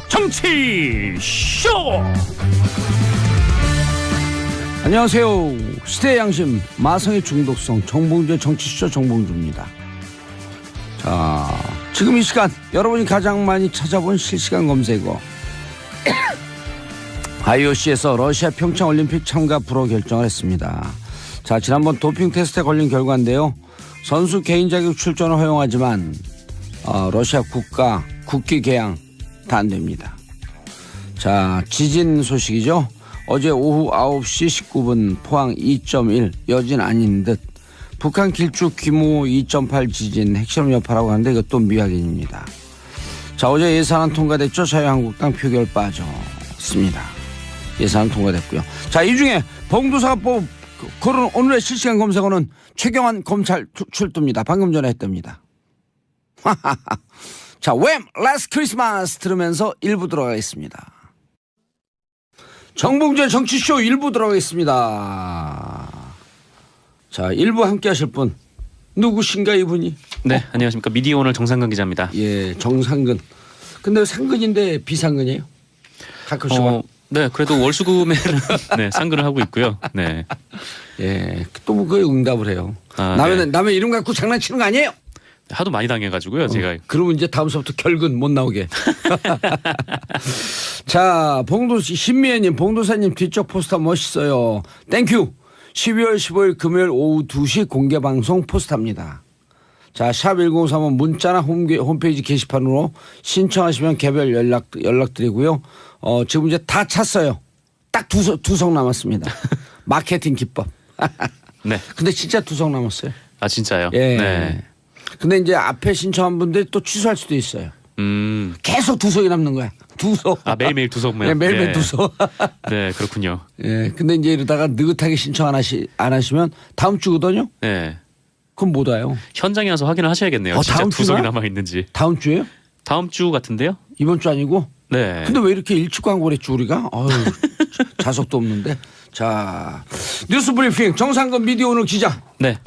정치쇼. 안녕하세요. 시대의 양심 마성의 중독성 정봉주의 정치쇼 정봉주입니다. 자, 지금 이 시간 여러분이 가장 많이 찾아본 실시간 검색어 IOC에서 러시아 평창올림픽 참가 불허 결정을 했습니다. 자, 지난번 도핑 테스트에 걸린 결과인데요. 선수 개인 자격 출전을 허용하지만 러시아 국기 개양 다 안 됩니다. 자, 지진 소식이죠. 어제 오후 9시 19분 포항 2.1 여진 아닌 듯 북한 길쭉 규모 2.8 지진 핵실험 여파라고 하는데 이것도 미확인입니다. 자, 어제 예산안 통과됐죠. 자유한국당 표결 빠졌습니다. 예산안 통과됐고요. 자, 이 중에 봉도사가 거론 오늘의 실시간 검색어는 최경환 검찰 출두입니다. 방금 전에 했답니다. 자, 웸 라스트 크리스마스 들으면서 1부 들어가겠습니다. 정봉주의 정치쇼 1부 들어가겠습니다. 자, 1부 함께 하실 분 누구신가 이분이? 네, 안녕하십니까. 미디어오늘 정상근 기자입니다. 예, 정상근. 근데 상근인데 비상근이에요? 가끔씩. 네, 그래도 월수금에는 네, 상근을 하고 있고요. 네. 예, 또 뭐 그에 응답을 해요. 남의 이름 갖고 장난치는 거 아니에요? 하도 많이 당해가지고요, 제가. 그러면 이제 다음서부터 결근 못 나오게. 자, 신미애님, 봉도사님 뒤쪽 포스터 멋있어요. 땡큐. 12월 15일 금요일 오후 2시 공개방송 포스터입니다. 자, 샵 1035 문자나 홈페이지 게시판으로 신청하시면 개별 연락드리고요. 지금 이제 다 찼어요. 딱 두 석 남았습니다. 마케팅 기법. 네. 근데 진짜 두 석 남았어요. 아, 진짜요? 예. 네. 근데 이제 앞에 신청한 분들이 또 취소할 수도 있어요. 계속 두 석이 남는 거야. 두 석. 아, 매일매일 두 석만. 네, 매일매일 두 석. 네, 그렇군요. 예. 근데 이제 이러다가 느긋하게 신청 안 하시면 다음 주거든요? 네. 그럼 못 와요. 현장에 와서 확인을 하셔야겠네요. 진짜 다음 두 석이 주나? 남아있는지. 다음 주에요? 다음 주 같은데요? 이번 주 아니고? 네. 근데 왜 이렇게 일찍 광고를 했지 우리가? 아유, 자석도 없는데. 자, 뉴스 브리핑 정상근 미디어 오늘 기자. 네.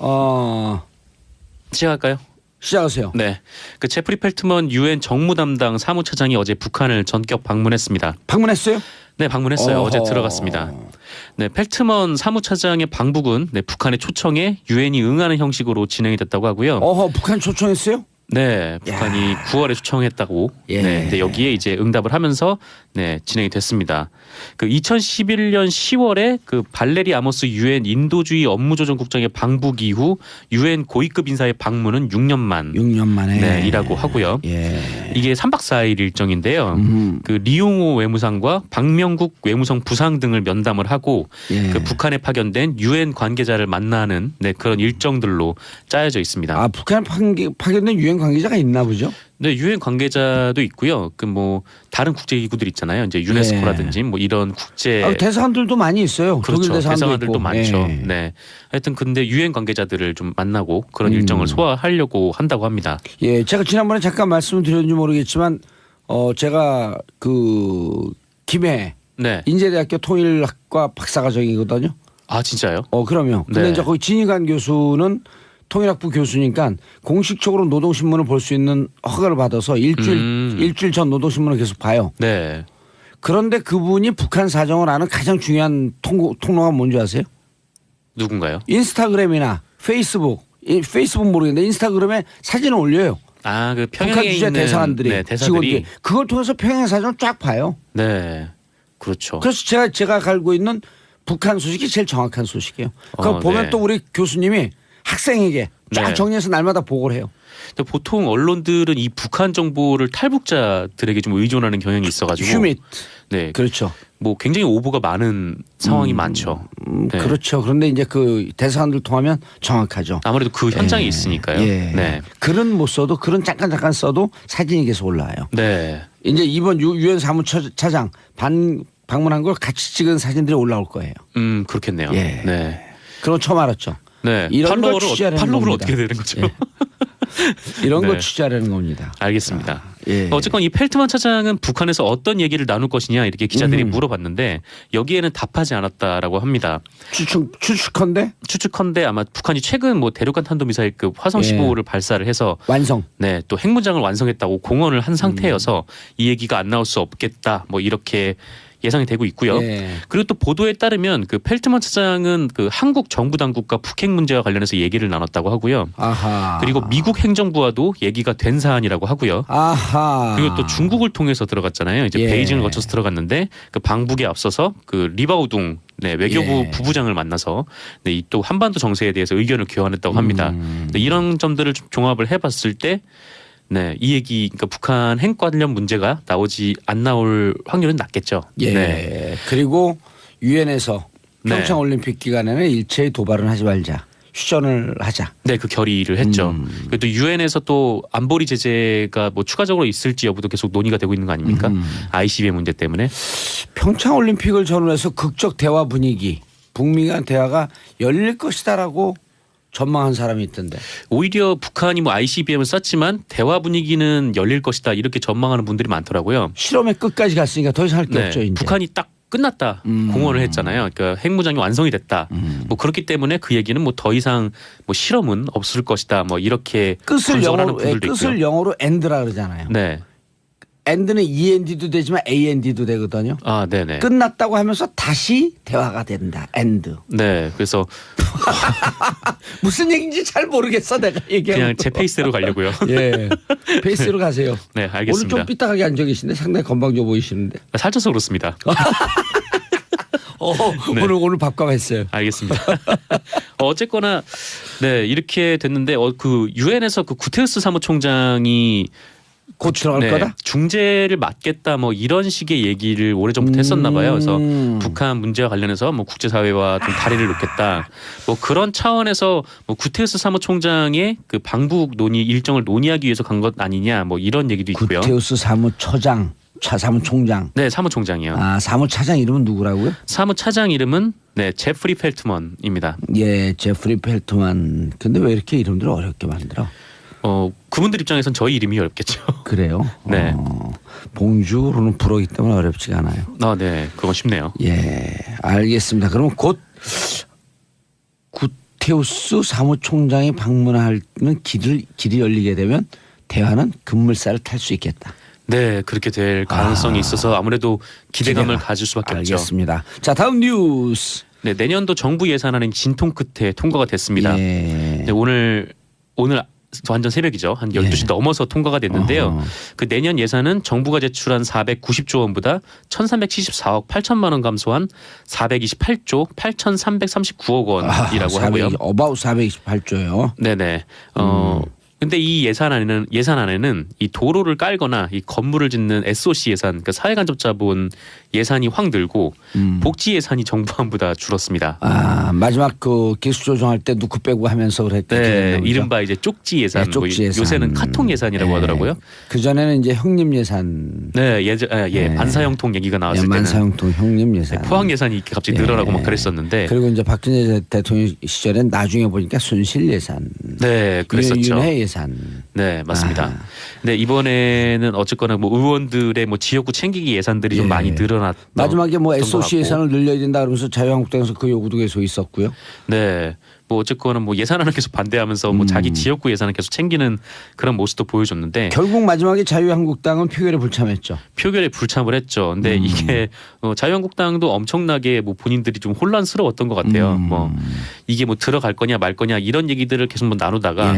시작할까요? 시작하세요. 네. 그 제프리 펠트먼 유엔 정무 담당 사무차장이 어제 북한을 전격 방문했습니다. 방문했어요? 네, 방문했어요. 어제 들어갔습니다. 네, 펠트먼 사무차장의 방북은 네, 북한의 초청에 유엔이 응하는 형식으로 진행이 됐다고 하고요. 북한 초청했어요? 네, 북한이 9월에 초청했다고. 예. 네, 근데 여기에 이제 응답을 하면서 네, 진행이 됐습니다. 그 2011년 10월에 그 발레리 아모스 유엔 인도주의 업무조정국장의 방북 이후 유엔 고위급 인사의 방문은 6년 만에 네, 이라고 하고요. 예. 이게 3박 4일 일정인데요. 그 리용호 외무상과 박명국 외무성 부상 등을 면담을 하고 예. 그 북한에 파견된 유엔 관계자를 만나는 네, 그런 일정들로 짜여져 있습니다. 아, 북한에 파견된 유엔 관계자가 있나 보죠? 네, 유엔 관계자도 있고요. 그 뭐 다른 국제기구들 있잖아요. 이제 유네스코라든지 뭐 이런 국제 대사관들도 많이 있어요. 그렇죠. 대사관들도 있고. 많죠. 예. 네. 하여튼 근데 유엔 관계자들을 좀 만나고 그런 일정을 소화하려고 한다고 합니다. 예, 제가 지난번에 잠깐 말씀을 드렸는지 모르겠지만 제가 그 김해 네. 인제대학교 통일학과 박사과정이거든요. 아, 진짜요? 그럼요. 근데 네. 이제 거기 진희관 교수는 통일학부 교수니까 공식적으로 노동신문을 볼 수 있는 허가를 받아서 일주일 전 노동신문을 계속 봐요. 네. 그런데 그분이 북한 사정을 아는 가장 중요한 통로가 뭔지 아세요? 누군가요? 인스타그램이나 페이스북 모르겠는데 인스타그램에 사진을 올려요. 아, 그 평양에 북한 주재 있는 대사관들이 네, 대사들이 직원들이 그걸 통해서 평양 사정을 쫙 봐요. 네. 그렇죠. 그래서 제가 갈고 있는 북한 소식이 제일 정확한 소식이에요. 그거 보면 네. 또 우리 교수님이 학생에게 쫙 네. 정리해서 날마다 보고를 해요. 근데 보통 언론들은 이 북한 정보를 탈북자들에게 좀 의존하는 경향이 있어가지고 휴밋. 네. 그렇죠. 뭐 굉장히 오보가 많은 상황이 많죠. 네. 그렇죠. 그런데 이제 그 대사관들 통하면 정확하죠. 아무래도 그 현장에 있으니까요. 예. 네. 글은 못 써도 글은 잠깐 써도 사진이 계속 올라와요. 네. 이제 이번 유엔 사무차장 방문한 걸 같이 찍은 사진들이 올라올 거예요. 그렇겠네요. 예. 네. 그건 처음 알았죠. 네. 이런 걸 팔로우를 취재하는 어떻게 겁니다. 되는 거죠? 예. 이런 거 네. 취재하려는 겁니다. 알겠습니다. 예. 어쨌건 이 펠트만 차장은 북한에서 어떤 얘기를 나눌 것이냐 이렇게 기자들이 물어봤는데 여기에는 답하지 않았다라고 합니다. 추측컨대 추측컨대 아마 북한이 최근 뭐 대륙간 탄도미사일급 화성 15호를 발사를 해서 완성. 네, 또 핵무장을 완성했다고 공언을 한 상태여서 이 얘기가 안 나올 수 없겠다. 뭐 이렇게 예상이 되고 있고요. 예. 그리고 또 보도에 따르면 그 펠트만 차장은 그 한국 정부 당국과 북핵 문제와 관련해서 얘기를 나눴다고 하고요. 아하. 그리고 미국 행정부와도 얘기가 된 사안이라고 하고요. 아하. 그리고 또 중국을 통해서 들어갔잖아요. 이제 예. 베이징을 거쳐서 들어갔는데 그 방북에 앞서서 그 리바오둥 외교부 예. 부부장을 만나서 이 또 한반도 정세에 대해서 의견을 교환했다고 합니다. 이런 점들을 좀 종합을 해봤을 때 이 얘기, 그러니까 북한 핵 관련 문제가 안 나올 확률은 낮겠죠. 예. 네. 그리고 유엔에서 네. 평창 올림픽 기간에는 일체의 도발은 하지 말자. 휴전을 하자. 네, 그 결의를 했죠. 그리고 또 유엔에서 또 안보리 제재가 뭐 추가적으로 있을지 여부도 계속 논의가 되고 있는 거 아닙니까? ICBM 문제 때문에. 평창 올림픽을 전후해서 극적 대화 분위기, 북미 간 대화가 열릴 것이다라고 전망한 사람이 있던데. 오히려 북한이 뭐 ICBM을 쐈지만 대화 분위기는 열릴 것이다 이렇게 전망하는 분들이 많더라고요. 실험의 끝까지 갔으니까 더 이상 할 게 없죠. 이제. 북한이 딱 끝났다 공언을 했잖아요. 그러니까 핵무장이 완성이 됐다. 뭐 그렇기 때문에 그 얘기는 뭐 더 이상 뭐 실험은 없을 것이다. 뭐 이렇게 끝을 분석을 하는 영어로 분들도 끝을 있고요. 영어로 end라 그러잖아요. 네. end는 end도 되지만 and도 되거든요. 아, 네네. 끝났다고 하면서 다시 대화가 된다. end. 네. 그래서 무슨 얘기인지 잘 모르겠어 내가 얘기하는 그냥 제 페이스대로 가려고요. 예. 페이스로 가세요. 네, 오늘 알겠습니다. 좀 삐딱하게 앉아 계신데 상당히 건방져 보이시는데. 살쪄서 그렇습니다. 네. 오늘 밥값 했어요. 알겠습니다. 어쨌거나 이렇게 됐는데 그 유엔에서 그 구테우스 사무총장이 곧 들어갈 거다? 중재를 맡겠다 뭐 이런 식의 얘기를 오래전부터 했었나 봐요. 그래서 북한 문제와 관련해서 뭐 국제사회와 좀 다리를 놓겠다. 뭐 그런 차원에서 뭐 구테우스 사무총장의 그 방북 논의 일정을 논의하기 위해서 간 것 아니냐 뭐 이런 얘기도 있고요. 구테우스 사무처장, 사무총장. 네, 사무총장이요. 아, 사무차장 이름은 누구라고요? 사무차장 이름은 제프리 펠트먼입니다. 예, 제프리 펠트만. 근데 왜 이렇게 이름들을 어렵게 만들어? 그분들 입장에선 저희 이름이 어렵겠죠. 그래요? 네. 봉주로는 불어기 때문에 어렵지가 않아요. 네, 그건 쉽네요. 예, 알겠습니다. 그러면 곧 구테우스 사무총장이 방문하는 길이 열리게 되면 대화는 급물살을 탈 수 있겠다. 네, 그렇게 될 가능성이 있어서 아무래도 기대감을 가질 수밖에 없죠. 알겠습니다. 자, 다음 뉴스. 네, 내년도 정부 예산안은 진통 끝에 통과가 됐습니다. 예. 네, 오늘 완전 새벽이죠. 한 12시 넘어서 통과가 됐는데요. 그 내년 예산은 정부가 제출한 490조 원보다 1,374억 8천만 원 감소한 428조 8,339억 원이라고 하고요. 어바웃 428조요. 네네. 근데 이 예산안에는 이 도로를 깔거나 이 건물을 짓는 SOC 예산, 그러니까 사회간접자본 예산이 확 늘고 복지 예산이 정부안보다 줄었습니다. 아, 마지막 그 기수 조정할 때 누구 빼고 하면서 그랬던 네, 이른바 이제 쪽지 예산, 네, 쪽지 예산. 요새는 카통 예산이라고 하더라고요. 그 전에는 이제 형님 예산. 네, 만사형통 얘기가 나왔을 때는 만사형통 형님 예산. 포항 예산이 이렇게 갑자기 늘어나고 막 그랬었는데. 그리고 이제 박근혜 대통령 시절엔 나중에 보니까 순실 예산. 네, 그랬었죠. 윤회 예산. 네, 맞습니다. 네, 이번에는 어쨌거나 뭐 의원들의 뭐 지역구 챙기기 예산들이 좀 많이 늘어났던 마지막에 뭐 것 SOC 같고. 예산을 늘려야 된다 그러면서 자유한국당에서 그 요구도 계속 있었고요. 네. 뭐 어쨌거나 뭐 예산안을 계속 반대하면서 뭐 자기 지역구 예산을 계속 챙기는 그런 모습도 보여줬는데 결국 마지막에 자유한국당은 표결에 불참했죠. 표결에 불참을 했죠. 근데 이게 자유한국당도 엄청나게 뭐 본인들이 좀 혼란스러웠던 것 같아요. 뭐 이게 뭐 들어갈 거냐 말 거냐 이런 얘기들을 계속 뭐 나누다가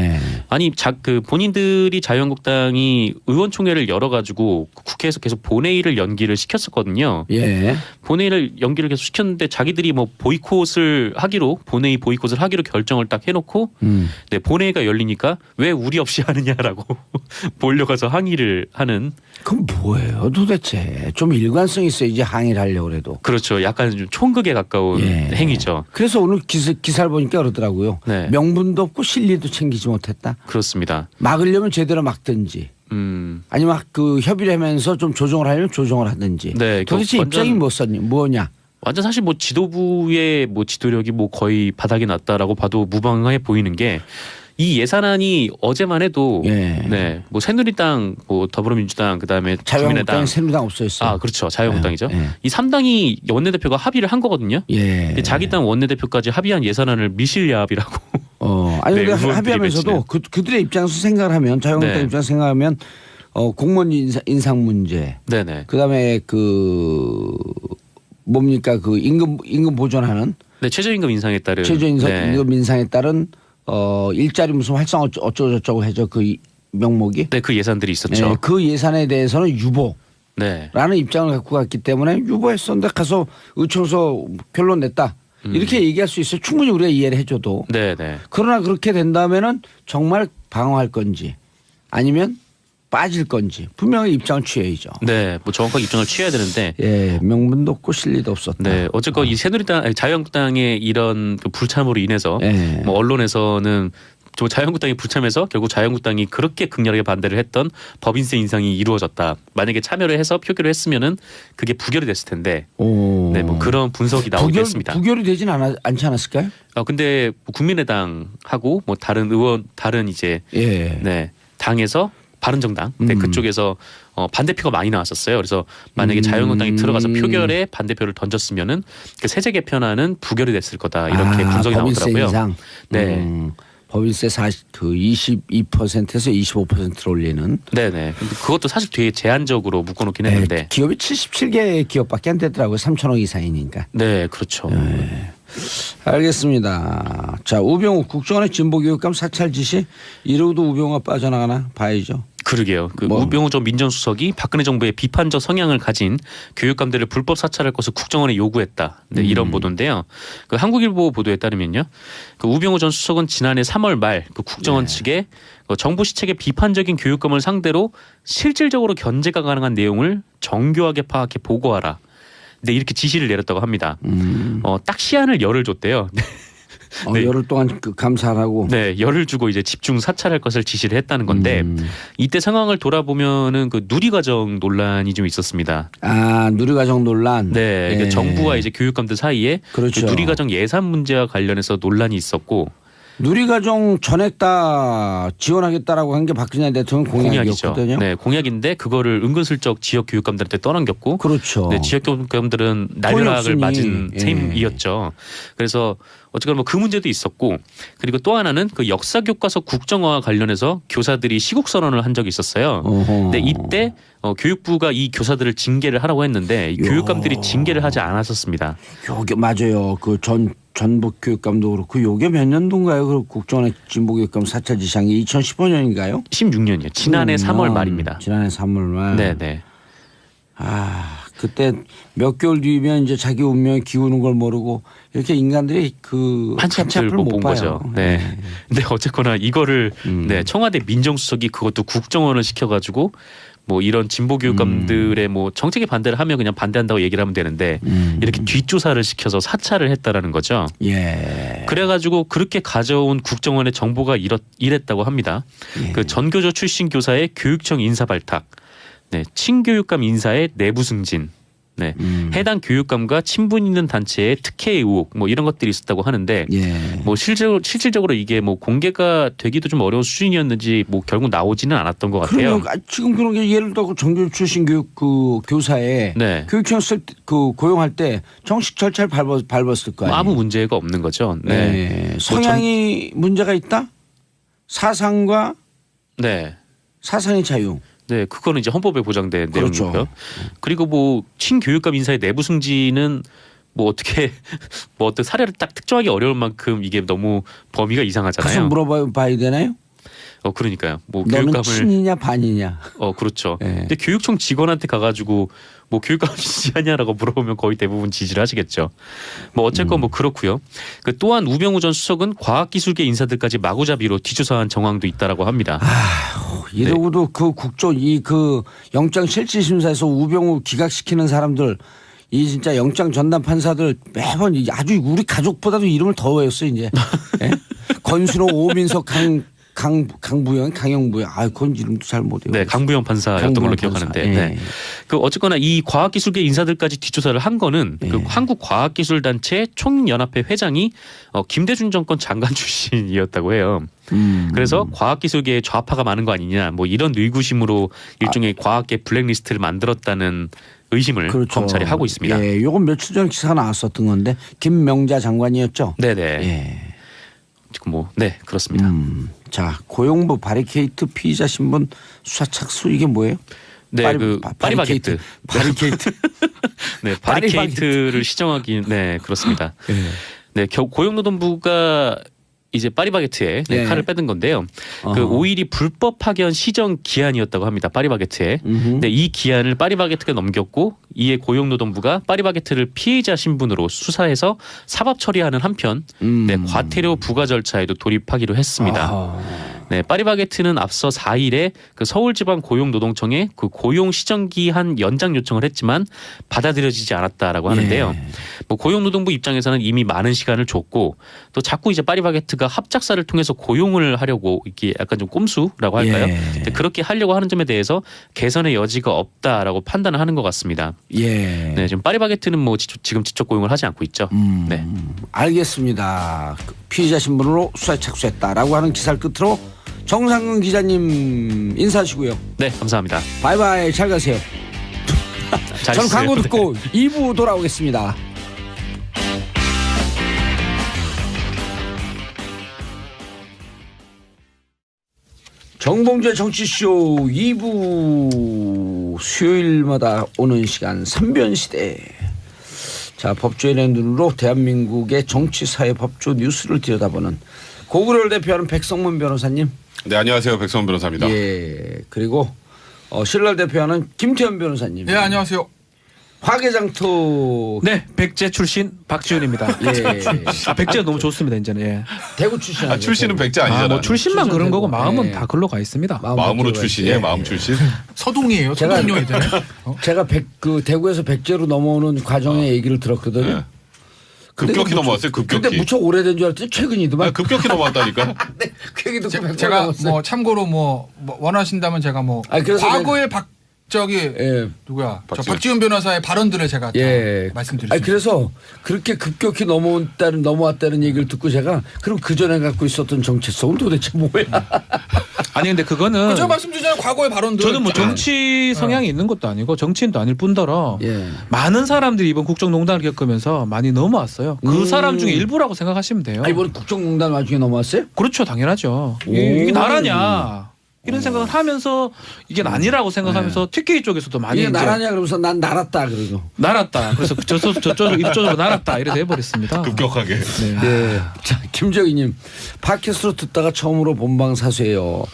아니 그 본인들이 자유한국당이 의원총회를 열어가지고 국회에서 계속 본회의를 연기를 시켰었거든요. 예. 본회의를 연기를 계속 시켰는데 자기들이 뭐 본회의 보이콧을 하기로 결정을 딱 해놓고 네, 본회의가 열리니까 왜 우리 없이 하느냐라고 몰려가서 항의를 하는. 그럼 뭐예요 도대체. 좀 일관성 있어야지 항의를 하려고 해도. 그렇죠. 약간 좀 총극에 가까운 행위죠. 그래서 오늘 기사를 보니까 그러더라고요. 네. 명분도 없고 실리도 챙기지 못했다. 그렇습니다. 막으려면 제대로 막든지. 아니면 그 협의를 하면서 좀 조정을 하려면 조정을 하든지. 네, 도대체 입장이 뭐냐. 완전 사실 뭐 지도부의 뭐 지도력이 뭐 거의 바닥이 났다라고 봐도 무방해 보이는 게 이 예산안이 어제만 해도 예. 네, 뭐 새누리당, 뭐 더불어민주당, 그다음에 자유한국당, 국민의당, 새누리당 없어졌어요. 아 그렇죠, 자유한국당이죠. 예. 이 3당이 원내대표가 합의를 한 거거든요. 예. 근데 자기 당 원내대표까지 합의한 예산안을 미실야합이라고. 아니 네, 근데 의원들이 합의하면서도 그들의 입장에서 생각을 하면 자유한국당 네. 입장에서 생각하면 공무원 인상 문제, 네네. 그다음에 그 뭡니까 그 임금 보존하는 네, 최저임금 인상에 따른 임금 인상에 따른 일자리 무슨 활성 어쩌고저쩌고 해죠 그 명목이. 네, 그 예산들이 있었죠. 네, 그 예산에 대해서는 유보라는 네. 입장을 갖고 갔기 때문에 유보했었는데 가서 의총서 결론 냈다. 이렇게 얘기할 수 있어요. 충분히 우리가 이해를 해줘도. 네네. 그러나 그렇게 된다면은 정말 방어할 건지 아니면 빠질 건지 분명히 입장을 취해야죠. 네, 뭐 정확하게 입장을 취해야 되는데. 예, 명분도 없고 실리도 없었다. 네, 어쨌건 이 새누리당, 아니, 자유한국당의 이런 그 불참으로 인해서 예. 뭐 언론에서는 저 자유한국당이 불참해서 결국 자유한국당이 그렇게 극렬하게 반대를 했던 법인세 인상이 이루어졌다. 만약에 참여를 해서 표결을 했으면은 그게 부결이 됐을 텐데. 네, 뭐 그런 분석이 나오긴 했습니다. 부결이 되진 않지 않았을까요? 근데 뭐 국민의당하고 뭐 다른 의원, 다른 이제 예. 네, 당에서 바른정당 네, 그쪽에서 반대표가 많이 나왔었어요. 그래서 만약에 자유한국당이 들어가서 표결에 반대표를 던졌으면은 그 세제 개편안은 부결이 됐을 거다 이렇게 분석이 법인세 나오더라고요. 인상. 네. 법인세 22%에서 25%를 올리는. 네네. 근데 그것도 사실 되게 제한적으로 묶어놓긴 했는데. 네, 기업이 77개 기업밖에 안 되더라고요. 3천억 이상이니까. 네, 그렇죠. 네. 알겠습니다. 자, 우병우 국정원의 진보교육감 사찰 지시 이러고도 우병우가 빠져나가나 봐야죠. 그러게요. 그 우병우 전 민정수석이 박근혜 정부의 비판적 성향을 가진 교육감들을 불법 사찰할 것을 국정원에 요구했다. 네, 이런 보도인데요. 그 한국일보 보도에 따르면요, 그 우병우 전 수석은 지난해 3월 말 그 국정원 측에 정부 시책의 비판적인 교육감을 상대로 실질적으로 견제가 가능한 내용을 정교하게 파악해 보고하라. 네, 이렇게 지시를 내렸다고 합니다. 딱 시한을 열흘 줬대요. 네. 열흘 동안 감사하라고. 네, 열을 주고 이제 집중 사찰할 것을 지시를 했다는 건데 이때 상황을 돌아보면은 그 누리과정 논란이 좀 있었습니다. 아, 누리과정 논란. 네, 그러니까 정부와 이제 교육감들 사이에 그렇죠. 그 누리과정 예산 문제와 관련해서 논란이 있었고. 누리과정 전액 다 지원하겠다라고 한 게 박근혜 대통령 공약이었거든요. 네, 공약인데 그거를 은근슬쩍 지역 교육감들한테 떠넘겼고. 그렇죠. 네, 지역 교육감들은 날벼락을 맞은 셈이었죠. 그래서 어쨌거나 뭐 그 문제도 있었고, 그리고 또 하나는 그 역사 교과서 국정화와 관련해서 교사들이 시국 선언을 한 적이 있었어요. 근데 이때 교육부가 이 교사들을 징계를 하라고 했는데 교육감들이 징계를 하지 않았었습니다. 요게 맞아요. 그 전북 교육감도 그렇고 요게 몇 년도인가요? 그 국정원의 진보교육감 사찰 지시한 게 2015년인가요? 16년이요. 지난해 3월 말입니다. 지난해 3월 말. 네네. 그때 몇 개월 뒤면 이제 자기 운명이 기우는 걸 모르고 이렇게 인간들이 그 한치 앞을 못 본 거죠. 네. 근데 어쨌거나 이거를 네, 청와대 민정수석이 그것도 국정원을 시켜가지고 뭐 이런 진보 교육감들의 뭐 정책에 반대를 하면 그냥 반대한다고 얘기를 하면 되는데 이렇게 뒷조사를 시켜서 사찰을 했다라는 거죠. 예. 그래가지고 그렇게 가져온 국정원의 정보가 이랬다고 합니다. 예. 그 전교조 출신 교사의 교육청 인사 발탁, 네, 친교육감 인사의 내부 승진, 네, 해당 교육감과 친분 있는 단체의 특혜 의혹, 뭐 이런 것들이 있었다고 하는데, 예. 뭐 실질적으로 이게 뭐 공개가 되기도 좀 어려운 수준이었는지 뭐 결국 나오지는 않았던 것 같아요. 그러면 지금 그런 게 예를 들어 전교 출신 교사에 네. 교육청 고용할 때 정식 절차를 밟았을 거 아니에요. 아무 문제가 없는 거죠. 네. 성향이 문제가 있다? 사상과 네. 사상의 자유. 네, 그거는 이제 헌법에 보장된 그렇죠. 내용이고요. 그리고 뭐 친교육감 인사의 내부 승진은 뭐 어떻게 뭐 어떤 사례를 딱 특정하기 어려울 만큼 이게 너무 범위가 이상하잖아요. 가서 물어봐야 되나요? 그러니까요. 뭐 너는 교육감을 친이냐 반이냐. 그렇죠. 네. 근데 교육청 직원한테 가가지고 뭐 교육감 지지하냐라고 물어보면 거의 대부분 지지를 하시겠죠. 뭐 어쨌건 뭐 그렇고요. 그 또한 우병우 전 수석은 과학기술계 인사들까지 마구잡이로 뒤조사한 정황도 있다라고 합니다. 이러고도 그 그 영장실질심사에서 우병우 기각시키는 사람들 이 진짜 영장 전담 판사들 매번 아주 우리 가족보다도 이름을 더 외웠어 이제. 예? 권순호, 오민석, 강영부영. 아, 그건 이름도 잘 못 외워요. 네, 강부영 판사였던 걸로 기억하는데. 네. 그 어쨌거나 이 과학기술계 인사들까지 뒷조사를 한 거는 그 한국과학기술단체 총연합회 회장이 김대중 정권 장관 출신이었다고 해요. 그래서 과학기술계에 좌파가 많은 거 아니냐, 뭐 이런 의구심으로 일종의 과학계 블랙리스트를 만들었다는 의심을 그렇죠. 검찰이 하고 있습니다. 예, 요건 며칠 전에 기사가 나왔었던 건데 김명자 장관이었죠. 네네. 예. 지금 네, 그렇습니다. 자, 고용부 바리케이트 피의자 신분 수사 착수 이게 뭐예요? 네, 파리바게뜨. 바리케이트. 네, 바리케이트를 시정하기. 네, 그렇습니다. 네, 고용노동부가 이제 파리바게트에 칼을 빼든 건데요. 그 5일이 불법 파견 시정 기한이었다고 합니다. 파리바게트에. 근데 이 기한을 파리바게트가 넘겼고 이에 고용노동부가 파리바게트를 피해자 신분으로 수사해서 사법 처리하는 한편 네, 과태료 부과 절차에도 돌입하기로 했습니다. 네, 파리바게트는 앞서 4일에 그 서울지방고용노동청에 그 고용 시정기한 연장 요청을 했지만 받아들여지지 않았다라고 하는데요. 뭐 고용노동부 입장에서는 이미 많은 시간을 줬고 또 자꾸 이제 파리바게트가 합작사를 통해서 고용을 하려고 이게 약간 좀 꼼수라고 할까요? 근데 그렇게 하려고 하는 점에 대해서 개선의 여지가 없다라고 판단을 하는 것 같습니다. 예. 네, 지금 파리바게트는 뭐 지금 직접 고용을 하지 않고 있죠. 네, 알겠습니다. 피의자 신분으로 수사에 착수했다라고 하는 기사를 끝으로 정상근 기자님 인사하시고요. 네, 감사합니다. 바이바이, 잘 가세요. 잘 저는 있으세요. 광고 듣고 2부 돌아오겠습니다. 정봉주의 정치쇼 2부 수요일마다 오는 시간 3변시대. 자, 법조인의 눈으로 대한민국의 정치, 사회, 법조 뉴스를 들여다보는 고구려를 대표하는 백성문 변호사님. 네, 안녕하세요. 백성문 변호사입니다. 예, 그리고 신라를 대표하는 김태현 변호사님. 네, 안녕하세요. 화개장터. 네, 백제 출신 박지훈입니다. 예. 백제가 너무 좋습니다, 이제는. 예. 대구 출신. 아, 출신은 백제 아니잖아요. 뭐 출신만 그런 거고 마음은 예. 다 글로 가 있습니다. 마음으로 출신이에요. 마음 출신. 서동이에요. 서동요 이제는. 제가 대구에서 백제로 넘어오는 과정의 얘기를 들었거든요. 네. 급격히 넘어왔어요. 급격히. 근데 무척 오래된 줄 알았더니 최근이더만. 아, 급격히 넘어왔다니까. 네, 그 얘기 듣고 백제 제가 넘었어요. 뭐 참고로 뭐 원하신다면 제가 뭐 아니, 그래서 과거의 예. 누구야? 박지훈. 저 박지훈 변호사의 발언들을 제가 다 말씀드리겠습니다. 아니, 그래서 그렇게 급격히 넘어왔다는 얘기를 듣고 제가 그럼 그 전에 갖고 있었던 정체성은 도대체 뭐야? 아니 근데 그거는 제가 말씀드리잖아요. 과거의 발언들. 저는 뭐 정치 성향이 있는 것도 아니고 정치인도 아닐 뿐더러 예. 많은 사람들이 이번 국정농단을 겪으면서 많이 넘어왔어요. 그 사람 중에 일부라고 생각하시면 돼요. 아, 이번 국정농단 와중에 넘어왔어요? 그렇죠, 당연하죠. 이게 나라냐 이런 생각을 하면서 이게 아니라고 생각하면서 TK 쪽에서도 많이 이게 이제 나라냐 그러면서 난 날았다 그러고. 날았다. 그래서 저쪽으로 이쪽으로 날았다 이렇게 돼버렸습니다. 급격하게. 네. 네. 자, 김정희님 팟캐스트로 듣다가 처음으로 본방사수예요.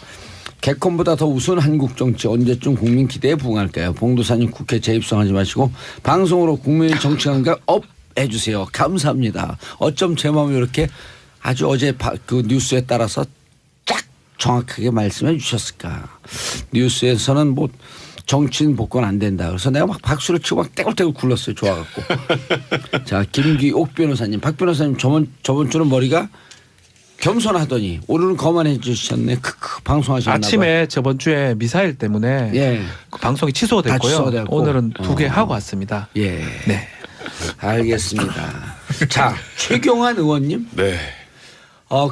개콘보다 더 우스운 한국 정치 언제쯤 국민 기대에 부응할까요? 봉도사님 국회 재입성하지 마시고 방송으로 국민의 정치 감각 업 해주세요. 감사합니다. 어쩜 제 마음이 이렇게 아주 어제 그 뉴스에 따라서 쫙 정확하게 말씀해 주셨을까. 뉴스에서는 뭐 정치인 복권 안 된다. 그래서 내가 막 박수를 치고 막 떼굴떼굴 굴렀어요. 좋아갖고. 자, 김기옥 변호사님. 박 변호사님 저번 주는 머리가 겸손하더니 오늘은 거만해 주셨네. 크크 방송하셨나 아침에 저번 주에 미사일 때문에 예. 그 방송이 취소됐고요. 취소가 됐고. 오늘은 2개 하고 왔습니다. 예. 네. 알겠습니다. 자, 최경환 의원님. 네.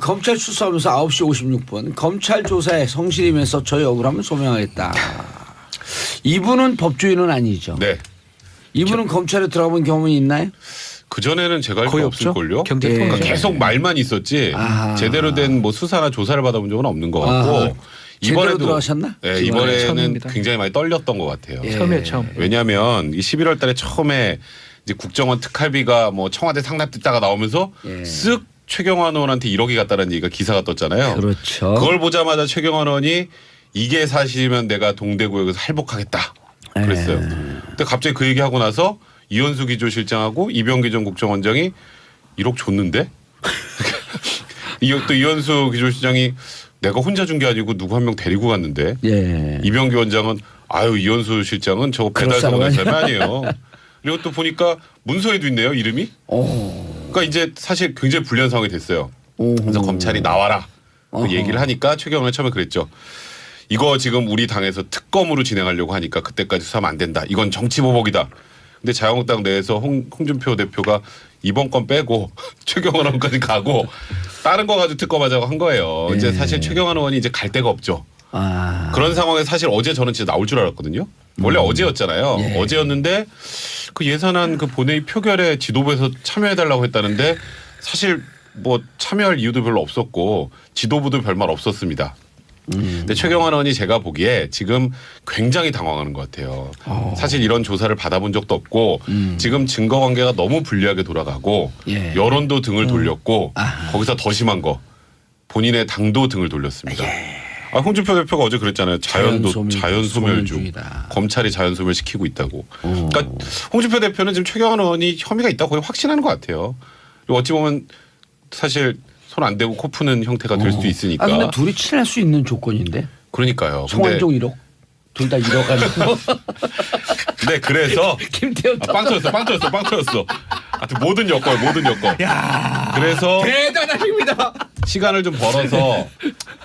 검찰 출석하면서 9시 56분 검찰 조사에 성실임해서 저희 억울함을 소명하겠다. 이분은 법조인은 아니죠. 네. 이분은 검찰에 들어가본 경험이 있나요? 그전에는 제가 알 거의 거 없죠. 없을걸요. 경제통이죠. 그러니까 계속 말만 있었지 아하. 제대로 된 뭐 수사나 조사를 받아본 적은 없는 것 같고 아하. 제대로 들어가셨나? 네, 이번에는 처음입니다. 굉장히 많이 떨렸던 것 같아요. 예. 처음이에요, 처음. 왜냐하면 이 11월 달에 처음에 이제 국정원 특활비가 뭐 청와대 상납됐다가 나오면서 예. 쓱 최경환 의원한테 1억이 갔다는 얘기가 기사가 떴잖아요. 그렇죠. 그걸 보자마자 최경환 의원이 이게 사실이면 내가 동대구역에서 할복하겠다 그랬어요. 근데 갑자기 그 얘기하고 나서 이현수 기조실장하고 이병기 전 국정원장이 1억 줬는데 또 이현수 기조실장이 내가 혼자 준 게 아니고 누구 한 명 데리고 갔는데 예. 이병기 원장은 아유 이현수 실장은 저거 그럴 배달 사람 서는 사람이 아니에요. 그리고 또 보니까 문서에도 있네요 이름이. 오. 그러니까 이제 사실 굉장히 불리한 상황이 됐어요. 오. 그래서 검찰이 나와라. 그 얘기를 하니까 최경환이 처음에 그랬죠. 이거 지금 우리 당에서 특검으로 진행하려고 하니까 그때까지 수사하면 안 된다. 이건 정치보복이다. 근데 자유한국당 내에서 홍준표 대표가 이번 건 빼고 최경환 의원까지 가고 다른 거 가지고 특검하자고 한 거예요. 이제 사실 최경환 의원이 이제 갈 데가 없죠. 그런 상황에 사실 어제 저는 진짜 나올 줄 알았거든요. 원래 어제였잖아요. 어제였는데 그 예산안 그 본회의 표결에 지도부에서 참여해달라고 했다는데 사실 뭐 참여할 이유도 별로 없었고 지도부도 별말 없었습니다. 근데 최경환 의원이 제가 보기에 지금 굉장히 당황하는 것 같아요. 사실 이런 조사를 받아본 적도 없고 지금 증거 관계가 너무 불리하게 돌아가고 여론도 등을 돌렸고 거기서 더 심한 거 본인의 당도 등을 돌렸습니다. 홍준표 대표가 어제 그랬잖아요. 자연소멸중. 검찰이 자연소멸시키고 있다고. 그러니까 홍준표 대표는 지금 최경환 의원이 혐의가 있다고 거의 확신하는 것 같아요. 그리고 어찌 보면 사실 손 안 대고 코 푸는 형태가 될 수도 있으니까. 근데 둘이 친할 수 있는 조건인데. 그러니까요. 송환종 1억. 둘 다 1억 가지고. 네, 그래서 김태현 빵 터졌어. 하여튼 모든 여건. 야, 그래서 대단하십니다. 시간을 좀 벌어서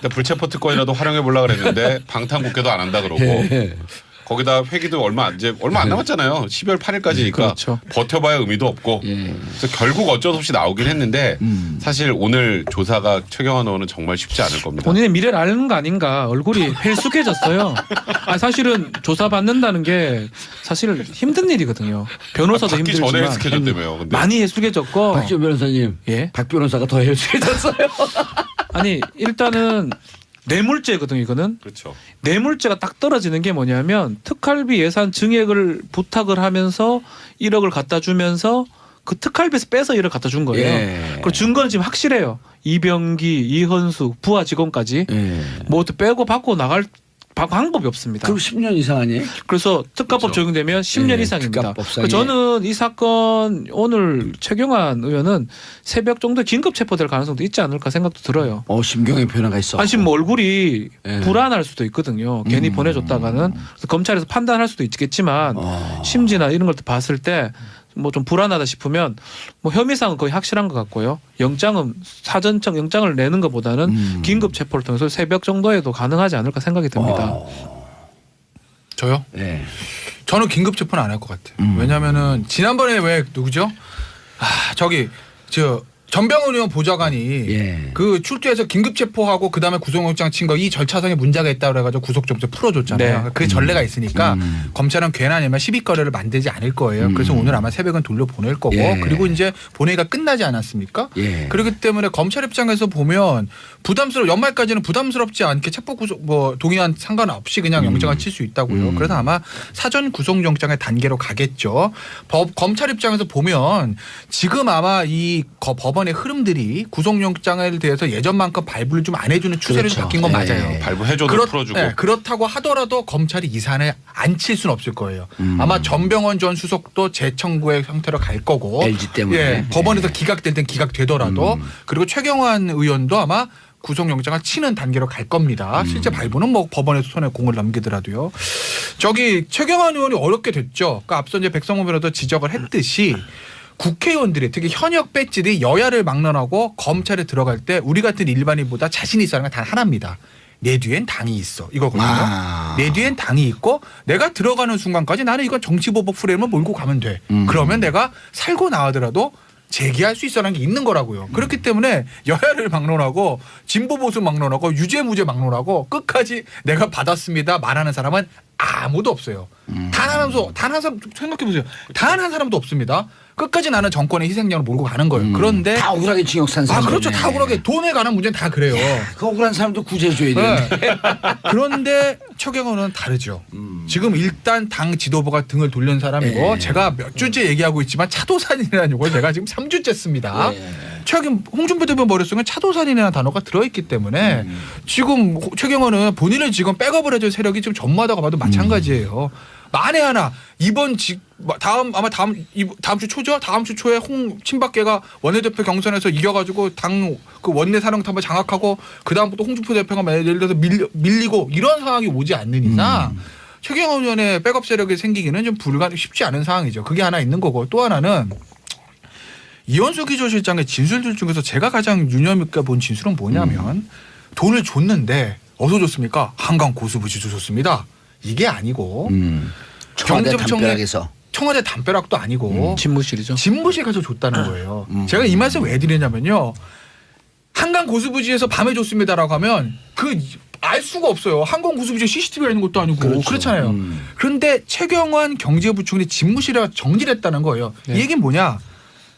불체포 특권이라도 활용해 보려고 그랬는데 방탄국회도 안 한다 그러고 거기다 회기도 얼마 안 남았잖아요. 12월 8일까지니까 그렇죠. 버텨봐야 의미도 없고 그래서 결국 어쩔 수 없이 나오긴 했는데 사실 오늘 조사가 최경환 의원은 정말 쉽지 않을 겁니다. 본인의 미래를 아는 거 아닌가. 얼굴이 헬쑥해졌어요. 사실은 조사 받는다는 게 사실 힘든 일이거든요. 변호사도 받기 힘들지만 전에 헬쑥해졌다며요. 근데. 많이 헬쑥해졌고. 박지원 변호사님. 예? 박 변호사가 더 헬쑥해졌어요. 아니 일단은 뇌물죄거든요. 이거는. 그렇죠. 뇌물죄가 딱 떨어지는 게 뭐냐면 특활비 예산 증액을 부탁을 하면서 1억을 갖다 주면서 그 특활비에서 빼서 1억 갖다 준 거예요. 그리고 증거는 지금 확실해요. 이병기, 이현숙, 부하 직원까지 뭐 빼고 받고 나갈 방법이 없습니다. 그럼 10년 이상 아니에요? 그래서 특가법 그렇죠. 적용되면 10년 이상입니다. 특가법상에. 저는 이 사건 오늘 최경환 의원은 새벽 정도에 긴급 체포될 가능성도 있지 않을까 생각도 들어요. 심경의 변화가 있어. 아니 지금 뭐 얼굴이 불안할 수도 있거든요. 괜히 보내줬다가는. 그래서 검찰에서 판단할 수도 있겠지만 심지나 이런 걸 봤을 때 뭐 좀 불안하다 싶으면 뭐 혐의상은 거의 확실한 것 같고요. 영장은 사전적 영장을 내는 것보다는 긴급 체포를 통해서 새벽 정도에도 가능하지 않을까 생각이 듭니다. 저요? 네. 저는 긴급 체포는 안 할 것 같아요. 왜냐면은 지난번에 왜 누구죠? 전병훈 의원 보좌관이 그 출두해서 긴급 체포하고 그다음에 구속영장 친 거 이 절차상에 문제가 있다고 그래가지고 구속영장 풀어줬잖아요. 네. 그 전례가 있으니까 검찰은 괜하냐면 시비거리를 만들지 않을 거예요. 그래서 오늘 아마 새벽은 돌려보낼 거고 그리고 이제 본회의가 끝나지 않았습니까? 그렇기 때문에 검찰 입장에서 보면 연말까지는 부담스럽지 않게 체포 구속 동의안 상관없이 그냥 영장을 칠 수 있다고요. 그래서 아마 사전 구속영장의 단계로 가겠죠. 검찰 입장에서 보면 지금 아마 이 법원의 흐름들이 구속영장에 대해서 예전만큼 발부를 좀 안 해주는 추세로 그렇죠. 바뀐 건 맞아요. 발부해줘도 풀어주고. 그렇다고 하더라도 검찰이 이 사안을 안 칠 수는 없을 거예요. 아마 전병헌 전 수석도 재청구의 형태로 갈 거고. LG 때문에. 법원에서 기각될 땐 기각되더라도 그리고 최경환 의원도 아마 구속영장을 치는 단계로 갈 겁니다. 실제 발부는 뭐 법원에서 손에 공을 넘기더라도요. 최경환 의원이 어렵게 됐죠. 그러니까 앞서 이제 백성호 변호사도 지적을 했듯이 국회의원들이 특히 현역 배지들이 여야를 막론하고 검찰에 들어갈 때 우리 같은 일반인보다 자신이 있어야 하는 건 단 하나입니다. 내 뒤엔 당이 있어. 이거거든요. 내 뒤엔 당이 있고 내가 들어가는 순간까지 나는 이건 정치보복 프레임을 몰고 가면 돼. 그러면 내가 살고 나가더라도 제기할 수 있어라는 게 있는 거라고요. 그렇기 때문에 여야를 막론하고 진보 보수 막론하고 유죄 무죄 막론하고 끝까지 내가 받았습니다 말하는 사람은 아무도 없어요. 단 한 사람 생각해 보세요. 단 한 사람도 없습니다. 끝까지 나는 정권의 희생양을 몰고 가는 거예요. 그런데 다 억울하게 징역 산 사람. 그렇죠. 다 억울하게 돈에 관한 문제는 다 그래요. 그 억울한 사람도 구제해줘야 되는데. 그런데 최경환은 다르죠. 지금 일단 당 지도부가 등을 돌린 사람이고 제가 몇 주째 얘기하고 있지만 차도산이라는 걸 제가 지금 3주째 씁니다. 최근 홍준표 대표 머릿속에 차도산이라는 단어가 들어있기 때문에 지금 최경환은 본인을 지금 백업을 해줄 세력이 지금 전무하다고 봐도 마찬가지예요. 만에 하나 다음 주 초죠? 다음 주 초에 친박계가 원내대표 경선에서 이겨가지고 당 그 원내 사령탑을 장악하고 그 다음부터 홍준표 대표가 예를 들어서 밀리고 이런 상황이 오지 않는 이상 최경환 의원의 백업 세력이 생기기는 좀 쉽지 않은 상황이죠. 그게 하나 있는 거고 또 하나는 이현수 기조실장의 진술들 중에서 제가 가장 유념 있게 본 진술은 뭐냐면 돈을 줬는데 어디서 줬습니까? 한강 고수부지에서 줬습니다. 이게 아니고 청와대 경제부총리 담벼락에서 청와대 담벼락도 아니고 집무실이죠. 집무실 가서 줬다는 거예요. 제가 이 말씀 왜 드리냐면요. 한강 고수부지에서 밤에 줬습니다라고 하면 그 알 수가 없어요. 한강 고수부지에 CCTV가 있는 것도 아니고 그렇죠. 그렇잖아요. 그런데 최경환 경제부총리 집무실에 정지를 했다는 거예요. 네. 이 얘기는 뭐냐?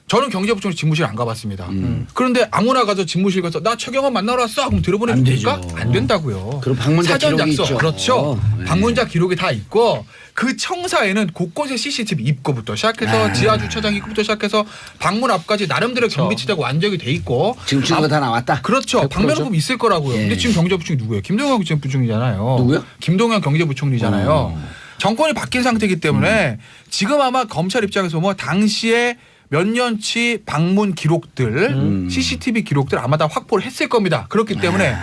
저는 경제부총리 집무실 안 가봤습니다. 그런데 아무나 가서 집무실 가서 나 최경환 만나러 왔어. 그럼 들어보내면 안 됩니까? 되죠. 안 된다고요. 그럼 방문자 사전 기록이 약속. 있죠. 그렇죠. 네. 방문자 기록이 다 있고 그 청사에는 곳곳에 CCTV 입구부터 시작해서 지하 주차장 입구부터 시작해서 방문 앞까지 나름대로 경비치자가 완전히 돼 있고 지금 증거 다 나왔다. 그렇죠. 100%죠. 방면호흡 있을 거라고요. 예. 근데 지금 경제부총리 누구예요? 김동연 경제부총리잖아요. 누구요? 김동연 경제부총리잖아요. 정권이 바뀐 상태이기 때문에 지금 아마 검찰 입장에서 뭐 당시에 몇 년치 방문 기록들, CCTV 기록들 아마 다 확보를 했을 겁니다. 그렇기 때문에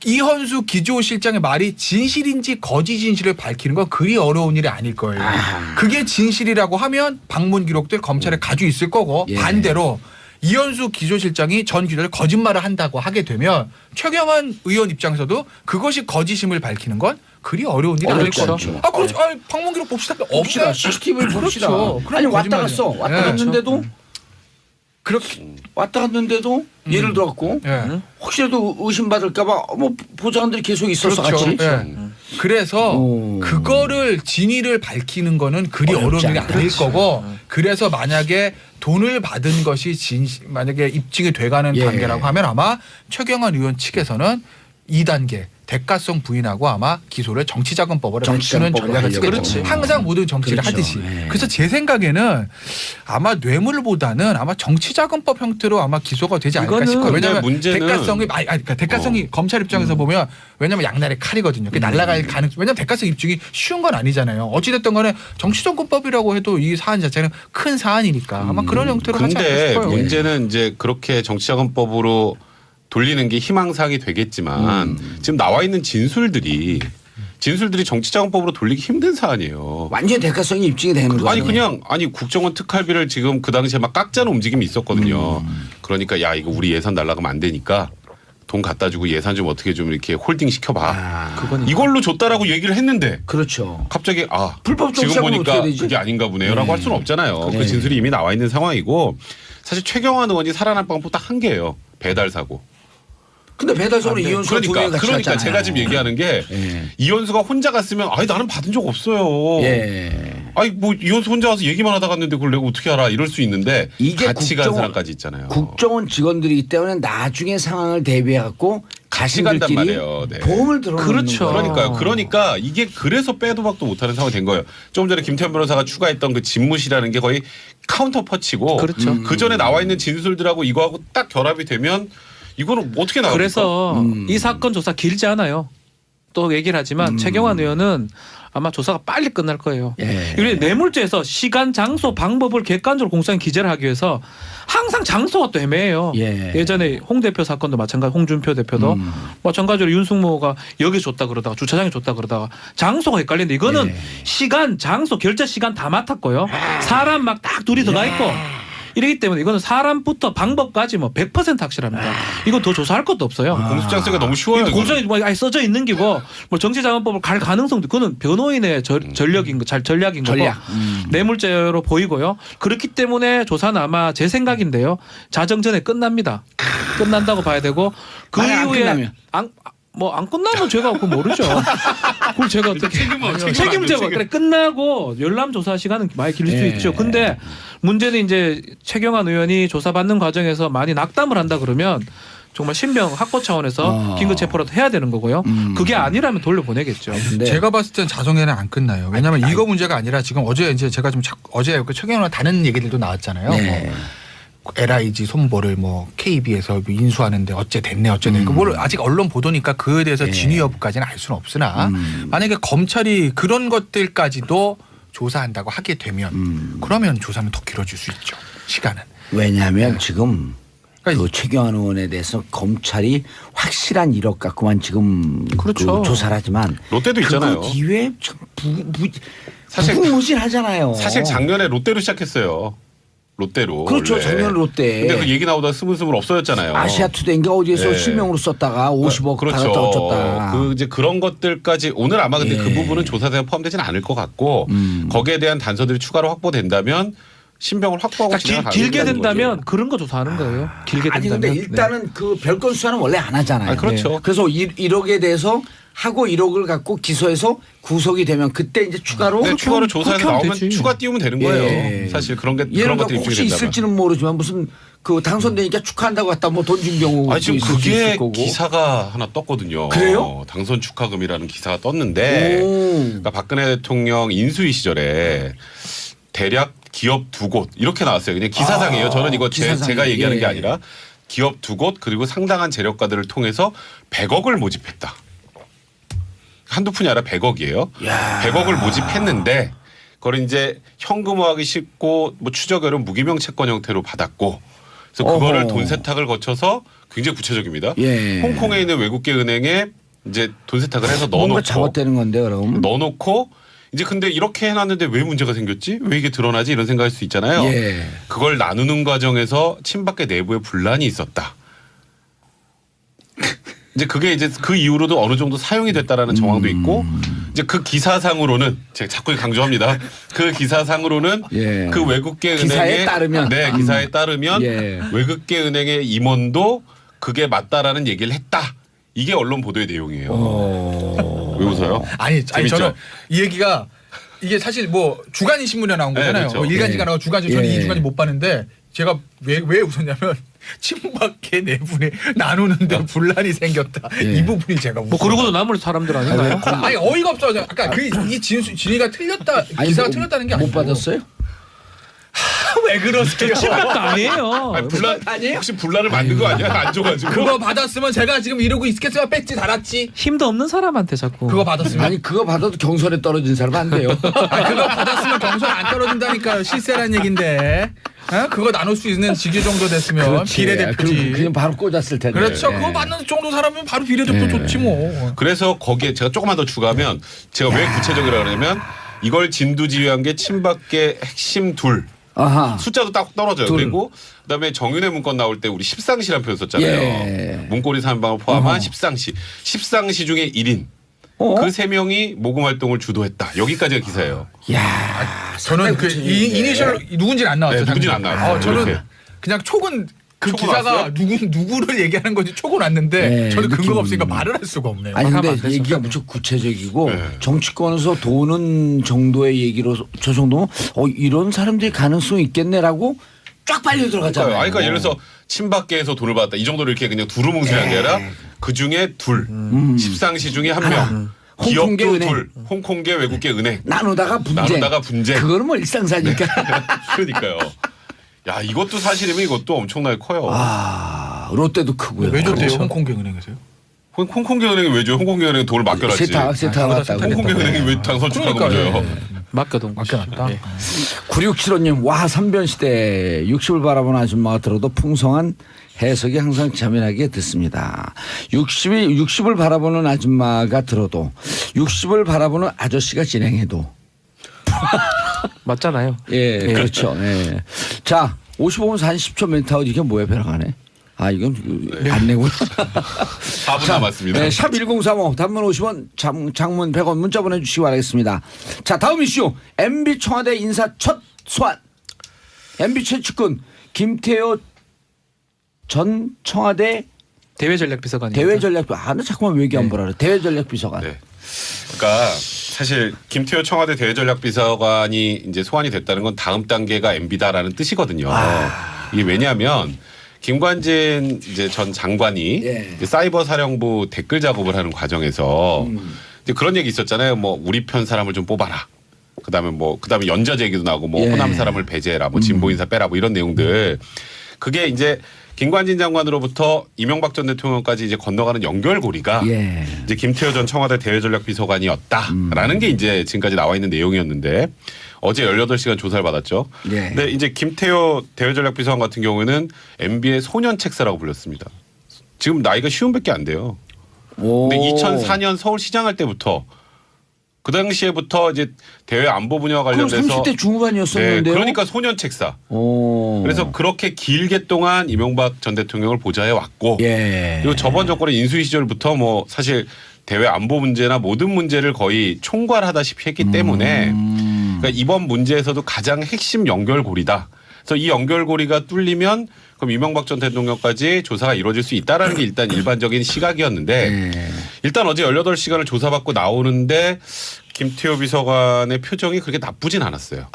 이현수 기조실장의 말이 진실인지 거짓 진실을 밝히는 건 그리 어려운 일이 아닐 거예요. 그게 진실이라고 하면 방문 기록들 검찰에 가지고 있을 거고 예. 반대로 이현수 기조실장이 전 기자들 거짓말을 한다고 하게 되면 최경환 의원 입장에서도 그것이 거짓임을 밝히는 건 그리 어려운 일이 아닐 어렵죠. 거예요. 아, 그렇죠. 아, 방문 기록 봅시다. 봅시다. CCTV 봅시다. 그렇죠. 아니 그럼 왔다 거짓말이에요. 갔어. 왔다 예. 갔는데도 그렇게 왔다 갔는데도 예를 들어갖고 예. 혹시라도 의심받을까봐 뭐 보좌관들이 계속 있었어 같이. 예. 그래서 오. 그거를 진위를 밝히는 거는 그리 어려운 어렵지 일이 않다. 아닐 거고 그래서 만약에 돈을 받은 것이 만약에 입증이 돼가는 예. 단계라고 하면 아마 최경환 의원 측에서는 2단계 대가성 부인하고 아마 기소를 정치자금법으로 맞추는 정치자금법으로 전략을 하려고. 쓰겠죠. 그렇지. 항상 모든 정치를 그렇죠. 하듯이. 예. 그래서 제 생각에는 아마 뇌물보다는 아마 정치자금법 형태로 아마 기소가 되지 않을까 이거는 싶어요. 왜냐하면 근데 문제는 그러니까 대가성이 검찰 입장에서 보면 왜냐하면 양날의 칼이거든요. 그게 날아갈 가능. 왜냐하면 대가성 입증이 쉬운 건 아니잖아요. 어찌됐든 간에 정치정권법이라고 해도 이 사안 자체는 큰 사안이니까 아마 그런 형태로 하지 않을까 근데 싶어요. 문제는 이제 그렇게 정치자금법으로 돌리는 게 희망사항이 되겠지만 지금 나와 있는 진술들이 정치자금법으로 돌리기 힘든 사안이에요. 완전 대가성이 입증이 되는 거죠. 아니 그냥 국정원 특활비를 지금 그 당시에 막 깎자는 움직임이 있었거든요. 그러니까 야 이거 우리 예산 날라가면 안 되니까 돈 갖다 주고 예산 좀 어떻게 좀 이렇게 홀딩 시켜봐. 그건 이걸로 줬다라고 얘기를 했는데 그렇죠. 갑자기 불법 지금 정치자금은 보니까 어떻게 되지? 그게 아닌가 보네요라고 할 수는 없잖아요. 그래. 그 진술이 이미 나와 있는 상황이고 사실 최경환 의원이 살아난 방법 딱 한 개예요. 배달 사고. 근데 배달소는 이현수가 두 명이 같이 그러니까 갔잖아요. 제가 지금 얘기하는 게 예. 이현수가 혼자 갔으면 아니 나는 받은 적 없어요. 예. 아니 뭐 이현수 혼자 와서 얘기만 하다 갔는데 그걸 내가 어떻게 알아 이럴 수 있는데 이게 같이 간 국정원- 사람까지 있잖아요. 국정원 직원들이기 때문에 나중에 상황을 대비해 갖고 같이 간단 자신들끼리 말이에요. 네. 보험을 들어놓는 그렇죠. 거예요. 그러니까요. 그러니까 이게 그래서 빼도 박도 못하는 상황이 된 거예요. 조금 전에 김태현 변호사가 추가했던 그 집무실이라는 게 거의 카운터 퍼치고 그렇죠. 그 전에 나와 있는 진술들하고 이거하고 딱 결합이 되면 이거는 어떻게 나옵니까? 그래서 이 사건 조사 길지 않아요. 또 얘기를 하지만 최경환 의원은 아마 조사가 빨리 끝날 거예요. 예. 이게 뇌물죄에서 시간, 장소, 방법을 객관적으로 공소장 기재를 하기 위해서 항상 장소가 또 애매해요. 예. 전에 홍 대표 사건도 마찬가지, 홍준표 대표도 마찬가지로 윤승모가 여기 줬다 그러다가 주차장에 줬다 그러다가 장소가 헷갈리는데 이거는 예. 시간, 장소, 결제 시간 다 맡았고요. 사람 막 딱 둘이 들어가 있고. 이러기 때문에 이거는 사람부터 방법까지 뭐 100% 확실합니다. 이거 더 조사할 것도 없어요. 공소장 쓰기가 너무 쉬워요. 이거는. 공소장이 뭐 아예 써져 있는 기고 뭐 정치자금법을 갈 가능성도 그거는 변호인의 전략인 전략인 거고 전략. 뇌물죄로 보이고요. 그렇기 때문에 조사는 아마 제 생각인데요. 자정 전에 끝납니다. 끝난다고 봐야 되고 그 만약 안 이후에 끝나면? 안 끝나면 제가 그거 모르죠. 그걸 제가 어떻게 책임져봐. 그래 끝나고 열람 조사 시간은 많이 길릴 수 예. 있죠. 근데 문제는 이제 최경환 의원이 조사받는 과정에서 많이 낙담을 한다 그러면 정말 신병 확보 차원에서 긴급체포라도 해야 되는 거고요. 그게 아니라면 돌려보내겠죠. 근데 제가 봤을 땐 자정에는 안 끝나요. 왜냐하면 이거 문제가 아니라 지금 어제 이제 제가 좀 어제 그 최경환 다른 얘기들도 나왔잖아요. 네. 뭐 LIG 손보를 뭐 KB에서 인수하는데 어째 됐네 어째 됐네. 뭘 아직 언론 보도니까 그에 대해서 예. 진위 여부까지는 알 수는 없으나 만약에 검찰이 그런 것들까지도 조사한다고 하게 되면 그러면 조사는 더 길어질 수 있죠. 시간은. 왜냐하면 지금 그러니까 그 최경환 의원에 대해서 검찰이 확실한 이력 갖고만 지금 그렇죠. 그 조사를 하지만 롯데도 있잖아요. 그 뒤에 참 사실- 무궁무진하잖아요. 사실 작년에 롯데로 시작했어요. 롯데로. 그렇죠. 원래. 작년 롯데. 근데 그 얘기 나오다가 스물스물 없어졌잖아요. 아시아투데이인가 어디에서 네. 실명으로 썼다가 50억 그렇죠. 받았다 어쩌다. 그 이제 그런 것들까지 오늘 아마 근데 예. 그 부분은 조사대에 포함되지는 않을 것 같고 거기에 대한 단서들이 추가로 확보된다면 신병을 확보하고 그러니까 진행을 길게 가능하다는 된다면 거죠. 그런 거 조사하는 거예요. 길게 아니 된다면. 근데 일단은 그 별건 수사는 원래 안 하잖아요. 아, 그렇죠. 그래서 1억에 대해서 하고 1억을 갖고 기소해서 구속이 되면 그때 이제 추가로 네, 추가로 조사해서 그렇게 하면 나오면 되지. 추가 띄우면 되는 거예요. 예. 사실 그런 게 얘를 그런 갖고 것들이 혹시 입증이 된다면. 있을지는 모르지만 무슨 그 당선되니까 축하한다고 했다 뭐 돈 준 경우도 아니 지금 있을 수 그게 있을 거고. 기사가 하나 떴거든요. 그래요? 당선 축하금이라는 기사가 떴는데 오. 그러니까 박근혜 대통령 인수위 시절에 대략 기업 2곳 이렇게 나왔어요. 그냥 기사상이에요. 저는 이거 기사상이에요. 제가 얘기하는 예. 게 아니라 기업 2곳 그리고 상당한 재력가들을 통해서 100억을 모집했다. 한두 푼이 아니라 100억이에요. 야. 100억을 모집했는데 그걸 이제 현금화하기 쉽고 뭐 추적어려운 무기명 채권 형태로 받았고 그래서 그거를 어허. 돈 세탁을 거쳐서 굉장히 구체적입니다. 예. 홍콩에 있는 외국계 은행에 이제 돈 세탁을 해서 뭔가 넣어놓고 잘못되는 건데 그럼. 넣어놓고 이제 근데 이렇게 해놨는데 왜 문제가 생겼지? 왜 이게 드러나지? 이런 생각할 수 있잖아요. 예. 그걸 나누는 과정에서 친박계 내부에 분란이 있었다. 이제 그게 이제 그 이후로도 어느 정도 사용이 됐다라는 정황도 있고 이제 그 기사상으로는 제가 자꾸 강조합니다. 그 기사상으로는 예. 그 외국계 기사에 은행의 따르면. 네 기사에 따르면 예. 외국계 은행의 임원도 그게 맞다라는 얘기를 했다. 이게 언론 보도의 내용이에요. 왜 웃어요? 아니 재밌죠? 저는 이 얘기가 이게 사실 뭐 주간인 신문에 나온 네, 거잖아요. 그렇죠. 뭐 일간지가 예. 나와 주간지 저는 예. 이 주간지 못 봤는데 제가 왜 웃었냐면 친박계 내분에 나누는데 분란이 생겼다. 예. 이 부분이 제가 웃어요. 뭐 그러고도 남을 사람들 아닌가요? 아니 어이가 없어. 아까 이 진위가 틀렸다. 기사가 뭐, 틀렸다는 게 못 아니고 받았어요? 왜 그러세요? 친박도 아니에요. 아니, 분란 아니에요? 혹시 분란을 만든 거 아니야? 안 줘가지고. 그거 받았으면 제가 지금 이러고 있겠으면 배지 달았지. 힘도 없는 사람한테 자꾸. 그거 받았으면 아니 그거 받아도 경선에 떨어진 사람 안 돼요. 그거 받았으면 경선 안 떨어진다니까요. 실세란 얘기인데. 그거 나눌 수 있는 직위 정도 됐으면 그렇지. 비례대표지. 그냥 바로 꽂았을 텐데. 그렇죠. 예. 그거 받는 정도 사람이면 바로 비례대표 좋지 뭐. 그래서 거기에 제가 조금만 더 추가하면 제가 왜 구체적이라고 그러냐면 이걸 진두지휘한 게 친박계 핵심 둘. 아하. 숫자도 딱 떨어져요. 둘. 그리고 그다음에 정윤회 문건 나올 때 우리 십상시란 표현 썼잖아요. 예. 문고리 3방을 포함한 어허. 십상시. 십상시 중에 1인. 어? 그 3명이 모금 활동을 주도했다. 여기까지가 기사예요. 야. 저는 그 이니셜 누군지는 안 나왔죠. 네, 누군지는 안 나왔어요. 저는 이렇게. 그냥 촉은 그 촉은 기사가 왔어요? 누구를 얘기하는 건지 촉은 왔는데 네, 저는 근거가 느낌. 없으니까 말을 할 수가 없네요. 아니 하면 근데 안 되죠. 얘기가 무척 구체적이고 네. 정치권에서 도는 정도의 얘기로 저 정도면 이런 사람들이 가능성이 있겠네라고 쫙 빨려 들어가잖아요. 아니, 그러니까 예를 들어서 친박계에서 돈을 받았다. 이 정도로 이렇게 그냥 두루뭉술한 게 아니라 그 중에 둘. 십상시 중에 한 명. 홍콩계 기업도 은행. 둘. 홍콩계 외국계 은행. 나누다가 분쟁. 나누다가 분쟁. 그거는 뭐 일상사니까. 그러니까요. 야 이것도 사실이면 이것도 엄청나게 커요. 아 롯데도 크고요. 왜 줬대요? 그렇죠. 홍콩계 은행에서요? 홍콩계 은행이 왜 줘요? 홍콩계 은행이 돈을 맡겨놨지. 세타 갔다고. 홍콩계 은행이 왜 당선 축하금 줘요? 맡겨둔 맡겨놨다. 예. 9675님 와 선변시대 60을 바라보는 아줌마가 들어도 풍성한 해석이 항상 재미나게 듣습니다. 60을 바라보는 아줌마가 들어도 60을 바라보는 아저씨가 진행해도 맞잖아요. 예, 그렇죠. 예. 자 55분 40초 멘트아웃 이게 뭐야 벼랑하네. 아 이건 안내고요. 4분 남았습니다. 네, 샵 1035 단문 50원 장문 100원 문자 보내주시기 바라겠습니다. 자 다음 이슈 MB 청와대 인사 첫 소환. MB 최측근 김태효 전 청와대 대외전략비서관이. 대외전략비 나 자꾸만 왜 얘기 안 보라 그래. 대외전략비서관. 네. 그러니까 사실 김태효 청와대 대외전략비서관이 이제 소환이 됐다는 건 다음 단계가 MB다라는 뜻이거든요. 이게 왜냐하면 김관진 이제 전 장관이 예. 이제 사이버 사령부 댓글 작업을 하는 과정에서 이제 그런 얘기 있었잖아요. 뭐 우리 편 사람을 좀 뽑아라. 그다음에 연좌 제기도 나오고 뭐 예. 호남 사람을 배제해라. 뭐 진보 인사 빼라. 뭐 이런 내용들. 그게 이제 김관진 장관으로부터 이명박 전 대통령까지 이제 건너가는 연결고리가 예. 이제 김태효 전 청와대 대외전략비서관이었다라는 게 이제 지금까지 나와 있는 내용이었는데 어제 18시간 조사를 받았죠. 예. 근데 이제 김태효 대외전략비서관 같은 경우에는 MB의 소년 책사라고 불렸습니다. 지금 나이가 50밖에 안 돼요. 오. 근데 2004년 서울시장할 때부터 그 당시에부터 이제 대외 안보 분야와 그럼 관련돼서 30대 중후반이었었는데요. 그러니까 소년 책사. 오. 그래서 그렇게 길게 동안 이명박 전 대통령을 보좌해 왔고 예. 그리고 저번 정권의 인수위 시절부터 뭐 사실 대외 안보 문제나 모든 문제를 거의 총괄하다시피 했기 때문에 그러니까 이번 문제에서도 가장 핵심 연결고리다. 그래서 이 연결고리가 뚫리면 그럼 이명박 전 대통령까지 조사가 이루어질 수 있다라는 게 일단 일반적인 시각이었는데 일단 어제 18시간을 조사받고 나오는데 김태호 비서관의 표정이 그렇게 나쁘진 않았어요.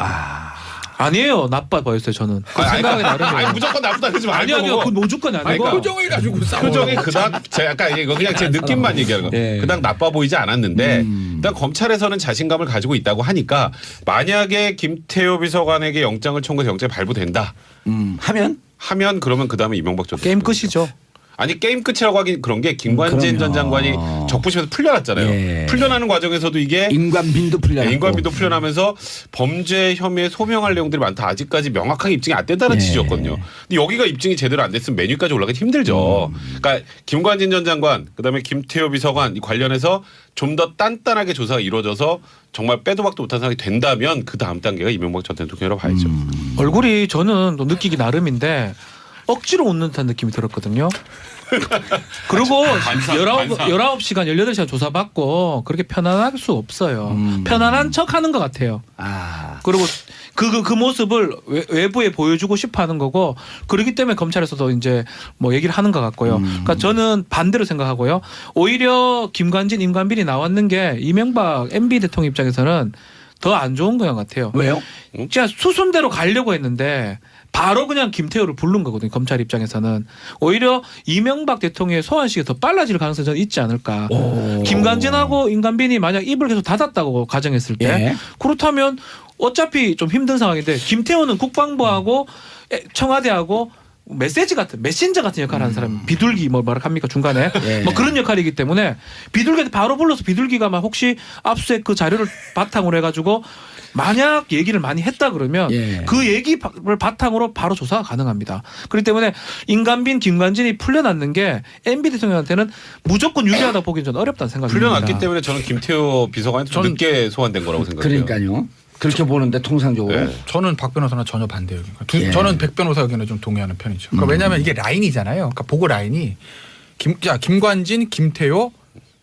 아니에요. 나빠 보였어요. 저는. 그 생각이 나름이에요. 아니 무조건 나쁘다 그러지 말고. 아니요. 그 무조건이 아니고. 그러니까 표정을 가지고 싸워. 표정이 그닥 제가 약간 이거 그냥 제 느낌만 얘기하는 거. 네. 그닥 나빠 보이지 않았는데 일단 검찰에서는 자신감을 가지고 있다고 하니까 만약에 김태호 비서관에게 영장을 청구해서 영장이 발부된다. 하면 그러면 그다음에 이명박 전 게임 대통령. 끝이죠. 아니 게임 끝이라고 하긴 그런 게 김관진 전 장관이 적부심에서 풀려났잖아요. 예. 풀려나는 과정에서도 이게 인관빈도 풀려. 인관비도 풀려나면서 범죄 혐의에 소명할 내용들이 많다. 아직까지 명확하게 입증이 안 된다는 취지였거든요. 근데 여기가 입증이 제대로 안 됐으면 메뉴까지 올라가기 힘들죠. 그러니까 김관진 전 장관, 그다음에 김태호 비서관 이 관련해서 좀 더 단단하게 조사가 이루어져서 정말 빼도 박도 못한 상황이 된다면 그 다음 단계가 이명박 전 대통령이라고 봐야죠. 얼굴이 저는 또 느끼기 나름인데 억지로 웃는 듯한 느낌이 들었거든요. 그리고 반사. 19시간 18시간 조사받고 그렇게 편안할 수 없어요. 편안한 척 하는 것 같아요. 그리고 그 모습을 외부에 보여주고 싶어 하는 거고 그렇기 때문에 검찰에서도 이제 뭐 얘기를 하는 것 같고요. 그러니까 저는 반대로 생각하고요. 오히려 김관진, 임관빈이 나왔는 게 이명박 MB 대통령 입장에서는 더 안 좋은 것 같아요. 왜요? 진짜 수순대로 가려고 했는데 바로 그냥 김태호를 부른 거거든요. 검찰 입장에서는. 오히려 이명박 대통령의 소환 시기가 더 빨라질 가능성이 저는 있지 않을까. 김관진하고 임관빈이 만약 입을 계속 닫았다고 가정했을 때 예. 그렇다면 어차피 좀 힘든 상황인데 김태호는 국방부하고 청와대하고 메시지 같은 메신저 같은 역할을 하는 사람 비둘기 뭐라 합니까 중간에 예. 뭐 그런 역할이기 때문에 비둘기한테 바로 불러서 비둘기가 막 혹시 압수수색 그 자료를 바탕으로 해가지고 만약 얘기를 많이 했다 그러면 예. 그 얘기를 바탕으로 바로 조사가 가능합니다. 그렇기 때문에 임관빈, 김관진이 풀려났는 게 MB 대통령한테는 무조건 유리하다 보기엔 저는 어렵다는 생각이 듭니다. 풀려났기 때문에 저는 김태호 비서관이 좀 늦게 소환된 거라고 생각해요. 그러니까요. 그렇게 보는데 통상적으로. 네. 저는 박 변호사는 전혀 반대 의견. 예. 저는 백 변호사 의견에 좀 동의하는 편이죠. 그러니까 왜냐하면 이게 라인이잖아요. 그러니까 보고 라인이 김관진, 김태호,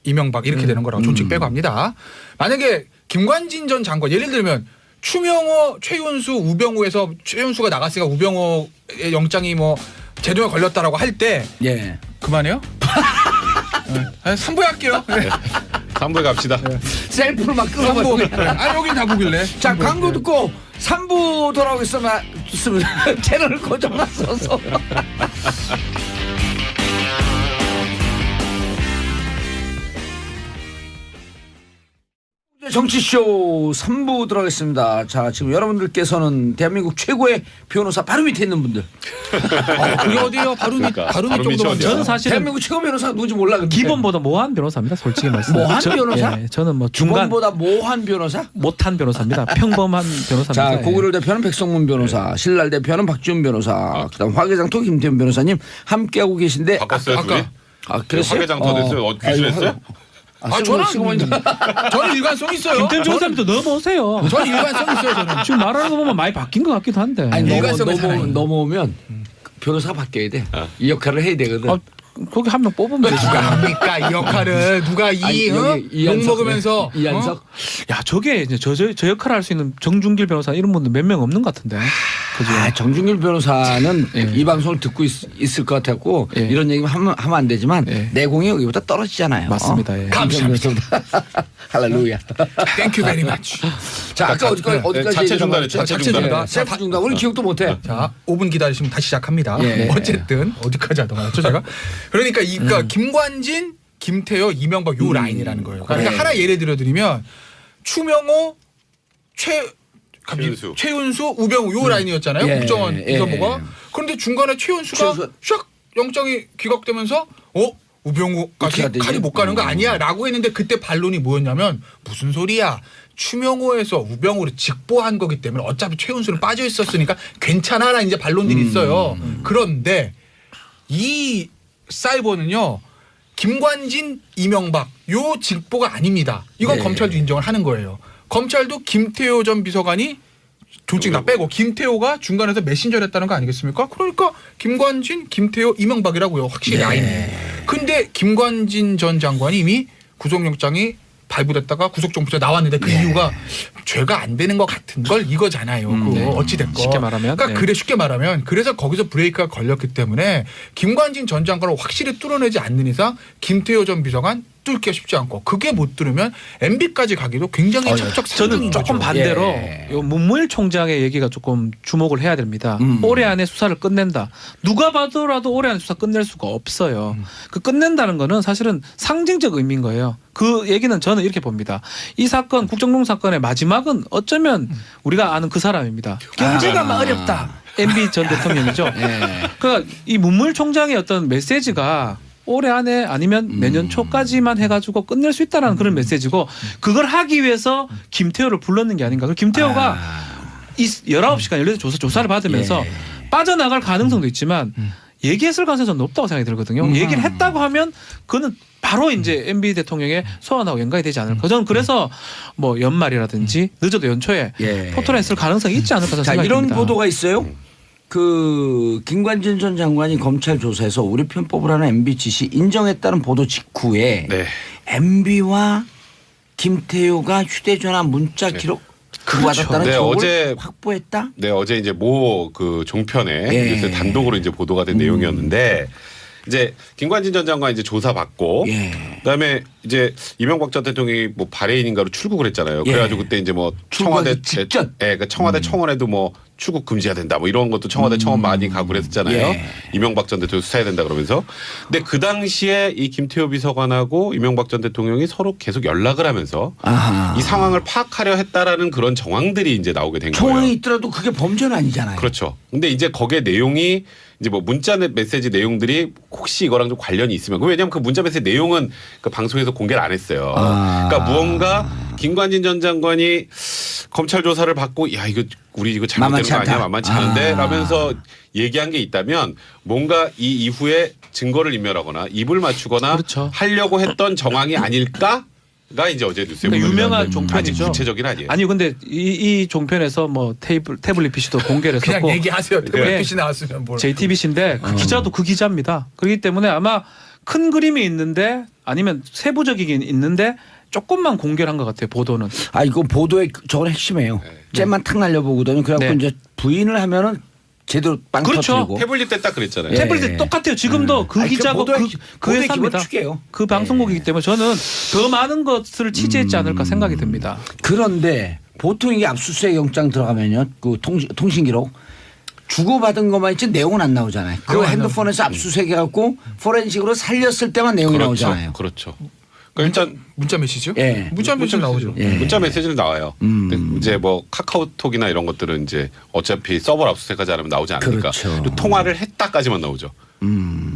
이명박 이렇게 되는 거라고 존칭 빼고 합니다. 만약에 김관진 전 장관 예를 들면 추명호, 최윤수, 우병우에서 최윤수가 나갔으니까 우병우의 영장이 뭐 제도에 걸렸다라고 할 때 예. 그만해요? 네. 3부에 할게요. 네. 3부에 갑시다. 셀프로 막 3부. 끊어버리고. 아 여긴 다 보길래. 자, 광고 듣고 3부 돌아오겠습니다. 채널을 고정놨어서. 정치쇼 3부 들어가겠습니다. 자, 지금 여러분들께서는 대한민국 최고의 변호사 바로 밑에 있는 분들. 그게 어디요? 바로 밑 그러니까. 바로 밑 바로 밑이 정도면 어디야? 저는 사실은 대한민국 최고 변호사가 누군지 몰라. 근데. 기본보다 모한 변호사입니다. 솔직히 말씀. 모한 변호사? 예, 저는 뭐 중간 기본보다 모한 변호사? 못한 변호사입니다. 평범한 변호사입니다. 자, 예. 고구려 대표는 백성문 변호사, 신랄 대표는 박지훈 변호사, 그다음 화개장터 김태훈 변호사님 함께하고 계신데 바꿨어요 아까- 둘이? 그랬어요? 화개장 더 됐어요. 귀순했어요? 저는 일관성 있어요. 김태훈 변호사님도 넘어오세요. 저는 일관성 있어요. 저는. 지금 말하는 거 보면 많이 바뀐 것 같기도 한데. 아니 일관성을 살아요. 넘어오면 변호사가 바뀌어야 돼. 이 역할을 해야 되거든. 아, 거기 한 명 뽑으면 되지. 누가 합니까 이 역할을 누가 아니, 욕 여기 이한석, 먹으면서 이한석. 야, 저게 이제 저 역할을 할 수 있는 정준길 변호사 이런 분들 몇 명 없는 것 같은데. 그죠? 아, 정준길 변호사는 예. 이 방송을 듣고 있을 것 같았고 예. 이런 얘기 하면 안 되지만 예. 내공이 여기보다 떨어지잖아요. 맞습니다. 예. 감사합니다. 할렐루야. 땡큐 베리 마치. 자, 아까 어디까지 자체 중단에 얘기하고 자체 자체 중단. 중단. 셀프 중단. 우리 기억도 못해. 자, 5분 기다리시면 다시 시작합니다. 예. 어쨌든 어디까지 하던 거였죠, 제가? 그러니까 김관진, 김태호, 이명박 요 라인이라는 거예요. 그러니까 네. 하나 예를 들어드리면 추명호, 최윤수. 최윤수, 우병우 요 라인이었잖아요. 예. 국정원 예. 이선보가. 그런데 중간에 최윤수가 최윤수. 샥 영장이 기각되면서 우병우까지 어떻게 해야 되지? 칼이 못 가는 거 아니야 라고 했는데 그때 반론이 뭐였냐면 무슨 소리야. 추명호에서 우병우를 직보한 거기 때문에 어차피 최윤수는 빠져 있었으니까 괜찮아라는 이제 반론들이 있어요. 그런데 이 사이버는요. 김관진, 이명박 요 직보가 아닙니다. 이건 네. 검찰도 인정을 하는 거예요. 검찰도 김태호 전 비서관이 조직 다 빼고 김태호가 중간에서 메신저를 했다는 거 아니겠습니까? 그러니까 김관진, 김태호, 이명박이라고요. 확실히 네. 라인이. 근데 김관진 전 장관이 이미 구속영장이 발부됐다가 구속정부에 나왔는데 그 이유가 죄가 안 되는 것 같은 걸 이거잖아요. 그거 어찌됐건. 쉽게 말하면. 그러니까 네. 그래 쉽게 말하면 그래서 거기서 브레이크가 걸렸기 때문에 김관진 전 장관을 확실히 뚫어내지 않는 이상 김태호 전 비서관 뚫기가 쉽지 않고 그게 못 뚫으면 MB까지 가기도 굉장히 척척산중인 저는 조금 거죠. 반대로 예. 요 문무일 총장의 얘기가 조금 주목을 해야 됩니다. 올해 안에 수사를 끝낸다. 누가 봐도라도 올해 안에 수사 끝낼 수가 없어요. 그 끝낸다는 거는 사실은 상징적 의미인 거예요. 그 얘기는 저는 이렇게 봅니다. 이 사건 국정농 사건의 마지막은 어쩌면 우리가 아는 그 사람입니다. 경제가 막 어렵다. MB 전 대통령이죠. 그러니까 이 문무일 총장의 어떤 메시지가 올해 안에 아니면 내년 초까지만 해가지고 끝낼 수 있다는 그런 메시지고 그걸 하기 위해서 김태호를 불렀는 게 아닌가. 김태호가 이 19시간 연례 조사를 받으면서 빠져나갈 가능성도 있지만 얘기했을 가능성이 높다고 생각이 들거든요. 얘기를 했다고 하면 그거는 바로 이제 MB 대통령의 소환하고 연관이 되지 않을까. 저는 그래서 뭐 연말이라든지 늦어도 연초에 포토라인 쓸 가능성이 있지 않을까 자, 생각이 이런 듭니다. 보도가 있어요. 그 김관진 전 장관이 검찰 조사에서 우리 편 뽑으라는 MB 지시 인정했다는 보도 직후에 네. MB와 김태호가 휴대전화 문자 기록 주고받았다는 네, 정보를 어제 확보했다. 네, 어제 이제 모 그 종편에 예. 뉴스 단독으로 이제 보도가 된 내용이었는데 이제 김관진 전 장관 이제 조사 받고 그다음에 이제 이명박 전 대통령이 뭐 바레인인가로 출국을 했잖아요. 그래가지고 그때 이제 뭐 청와대 직전. 그 청와대 청원에도 뭐 출국 금지해야 된다 뭐 이런 것도 청와대 청원 많이 가고 그랬었잖아요. 이명박 전 대통령 수사해야 된다 그러면서. 근데 그 당시에 이 김태호 비서관하고 이명박 전 대통령이 서로 계속 연락을 하면서 이 상황을 파악하려 했다라는 그런 정황들이 이제 나오게 된 거예요. 청원이 있더라도 그게 범죄는 아니잖아요. 그렇죠. 근데 이제 거기에 내용이 이제 뭐 문자 메시지 내용들이 혹시 이거랑 좀 관련이 있으면 왜냐하면 그 문자 메시지 내용은 그 방송에서 공개를 안 했어요. 그러니까 무언가 김관진 전 장관이 검찰 조사를 받고 야 이거 우리 이거 잘못된 거 아니야 만만치 않은데 라면서 얘기한 게 있다면 뭔가 이 이후에 증거를 인멸하거나 입을 맞추거나 그렇죠. 하려고 했던 정황이 아닐까? 가 이제 어제 뉴스에 그러니까 유명한 아직 종편이죠. 구체적인 아니에요. 아니요, 근데 이 종편에서 뭐 태블릿 PC도 공개를 그냥 했었고 얘기하세요. 네. 태블릿 PC 나왔으면 뭘. JTBC인데 그 기자도 그 기자입니다. 그렇기 때문에 아마 큰 그림이 있는데 아니면 세부적이긴 있는데 조금만 공개를 한 것 같아요. 보도는. 아 이거 보도의 저건 핵심이에요. 잼만 탁 날려보거든요. 그래갖고 이제 부인을 하면은 제대로 빵 그렇죠. 터뜨리고. 태블릿 때 딱 그랬잖아요. 태블릿 똑같아요. 지금도 그 아니, 그 기자가 보도의 그 보도의 회사입니다. 기본 축이에요. 그 방송국이기 때문에 저는 더 많은 것을 취재했지 않을까 생각이 듭니다. 그런데 보통 이게 압수수색 영장 들어가면요. 그 통신 기록 주고받은 것만 있지 내용은 안 나오잖아요. 그 핸드폰에서 압수수색해갖고 포렌식으로 살렸을 때만 내용이 나오잖아요. 그렇죠. 그러니까 일단 문자 메시지요? 예. 문자 메시지 나오죠. 문자 메시지는 나와요. 근데 이제 뭐 카카오톡이나 이런 것들은 이제 어차피 서버 압수수색하지 않으면 나오지 않으니까 그렇죠. 그리고 통화를 했다까지만 나오죠.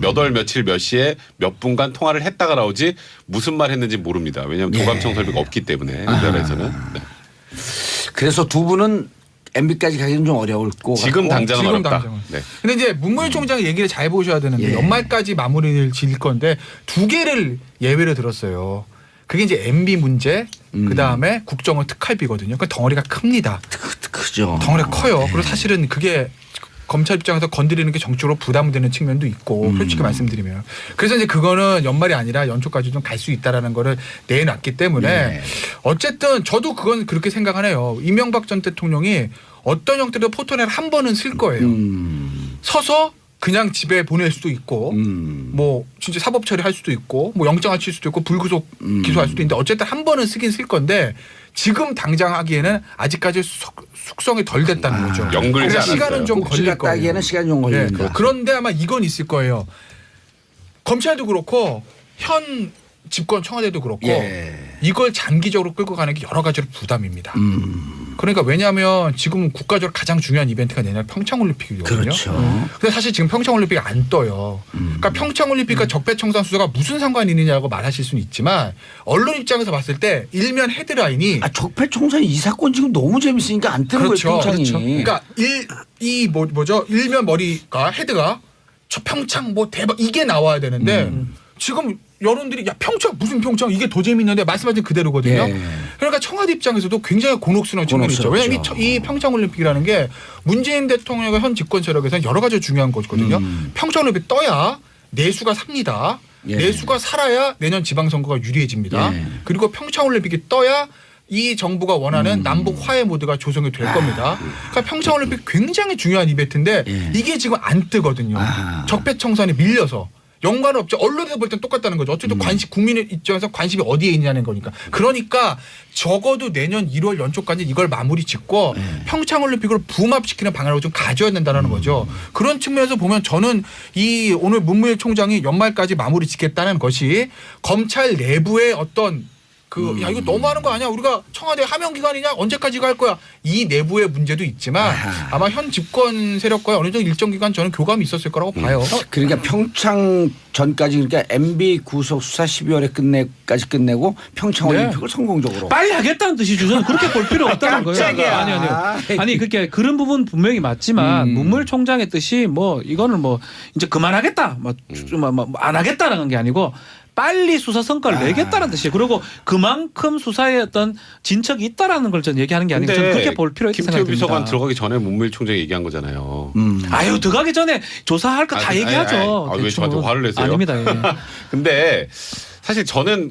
몇 월 며칠 몇 시에 몇 분간 통화를 했다가 나오지 무슨 말 했는지 모릅니다. 왜냐하면 도감청 설비가 없기 때문에 우리나라에서는. 네. 그래서 두 분은 MB까지 가기는 좀 어려울 거 지금 같고. 당장은 지금 어렵다. 당장은. 네. 근데 이제 문무일 총장 얘기를 잘 보셔야 되는데 연말까지 마무리를 지을 건데 두 개를 예외로 들었어요. 그게 이제 MB 문제, 그 다음에 국정원 특활비거든요. 그 덩어리가 큽니다. 크죠. 덩어리가 커요. 그리고 사실은 그게 검찰 입장에서 건드리는 게 정치적으로 부담되는 측면도 있고 솔직히 말씀드리면 그래서 이제 그거는 연말이 아니라 연초까지 좀 갈 수 있다라는 거를 내놨기 때문에 어쨌든 저도 그건 그렇게 생각하네요. 이명박 전 대통령이 어떤 형태로 포토넷 한 번은 쓸 거예요. 서서 그냥 집에 보낼 수도 있고 뭐 진짜 사법 처리할 수도 있고 뭐 영장을 칠 수도 있고 불구속 기소할 수도 있는데 어쨌든 한 번은 쓰긴 쓸 건데 지금 당장 하기에는 아직까지 숙성이 덜 됐다는 거죠. 연글지 그래서 않았어요. 시간은 좀 걸릴 갔다 거예요. 하기에는 시간이 좀 네. 걸린다. 그런데 아마 이건 있을 거예요. 검찰도 그렇고 현 집권 청와대도 그렇고 이걸 장기적으로 끌고 가는 게 여러 가지로 부담입니다. 그러니까 왜냐하면 지금 국가적으로 가장 중요한 이벤트가 내년 평창올림픽이거든요. 그렇죠. 근데 사실 지금 평창올림픽이 안 떠요. 그러니까 평창올림픽과 적폐청산 수사가 무슨 상관이 있느냐고 말하실 수는 있지만 언론 입장에서 봤을 때 일면 헤드라인이 적폐청산 이 사건 지금 너무 재밌으니까 안 뜨는 그렇죠. 거예요. 평창이. 그러니까 뭐죠? 일면 머리가 헤드가 저 평창 뭐 대박 이게 나와야 되는데 지금 여론들이 야 평창 무슨 평창 이게 더 재밌는데 말씀하신 그대로거든요. 예. 그러니까 청와대 입장에서도 굉장히 곤혹스러운 측면이 있죠. 왜냐하면 이 평창올림픽이라는 게 문재인 대통령의 현 집권 세력에서는 여러 가지 중요한 것이거든요. 평창올림픽 떠야 내수가 삽니다. 예. 내수가 살아야 내년 지방선거가 유리해집니다. 예. 그리고 평창올림픽이 떠야 이 정부가 원하는 남북 화해 모드가 조성이 될 겁니다. 그러니까 평창올림픽 굉장히 중요한 이벤트인데 예. 이게 지금 안 뜨거든요. 적폐청산에 밀려서. 연관은 없죠. 언론에서 볼 땐 똑같다는 거죠. 어쨌든 관심, 국민의 입장에서 관심이 어디에 있냐는 거니까. 그러니까 적어도 내년 1월 연초까지 이걸 마무리 짓고 평창올림픽을 붐합시키는 방향으로 좀 가져야 된다는 거죠. 그런 측면에서 보면 저는 이 오늘 문무일 총장이 연말까지 마무리 짓겠다는 것이 검찰 내부의 어떤 야 이거 너무하는 거 아니야? 우리가 청와대 하명 기간이냐? 언제까지 갈 거야? 이 내부의 문제도 있지만 아마 현 집권 세력과의 어느 정도 일정 기간 저는 교감이 있었을 거라고 봐요. 그러니까 평창 전까지 그러니까 MB 구속 수사 12월에 끝내고 평창 올림픽을 성공적으로 빨리 하겠다는 뜻이죠. 저는 그렇게 볼 필요 없다는 거예요. 깜짝이야. 아니 그렇게 그런 부분 분명히 맞지만 문무일 총장의 뜻이 뭐 이거는 뭐 이제 그만하겠다, 안 하겠다라는 게 아니고. 빨리 수사 성과를 내겠다는 뜻이에요. 그리고 그만큼 수사에 어떤 진척이 있다라는 걸 저는 얘기하는 게 아니고 저는 그렇게 볼 필요 있다고 김태우 생각합니다. 비서관 들어가기 전에 문무일 총장이 얘기한 거잖아요. 아유 들어가기 전에 조사할 거 다 얘기하죠. 왜 저한테 화를 내세요? 아닙니다. 예. 근데 사실 저는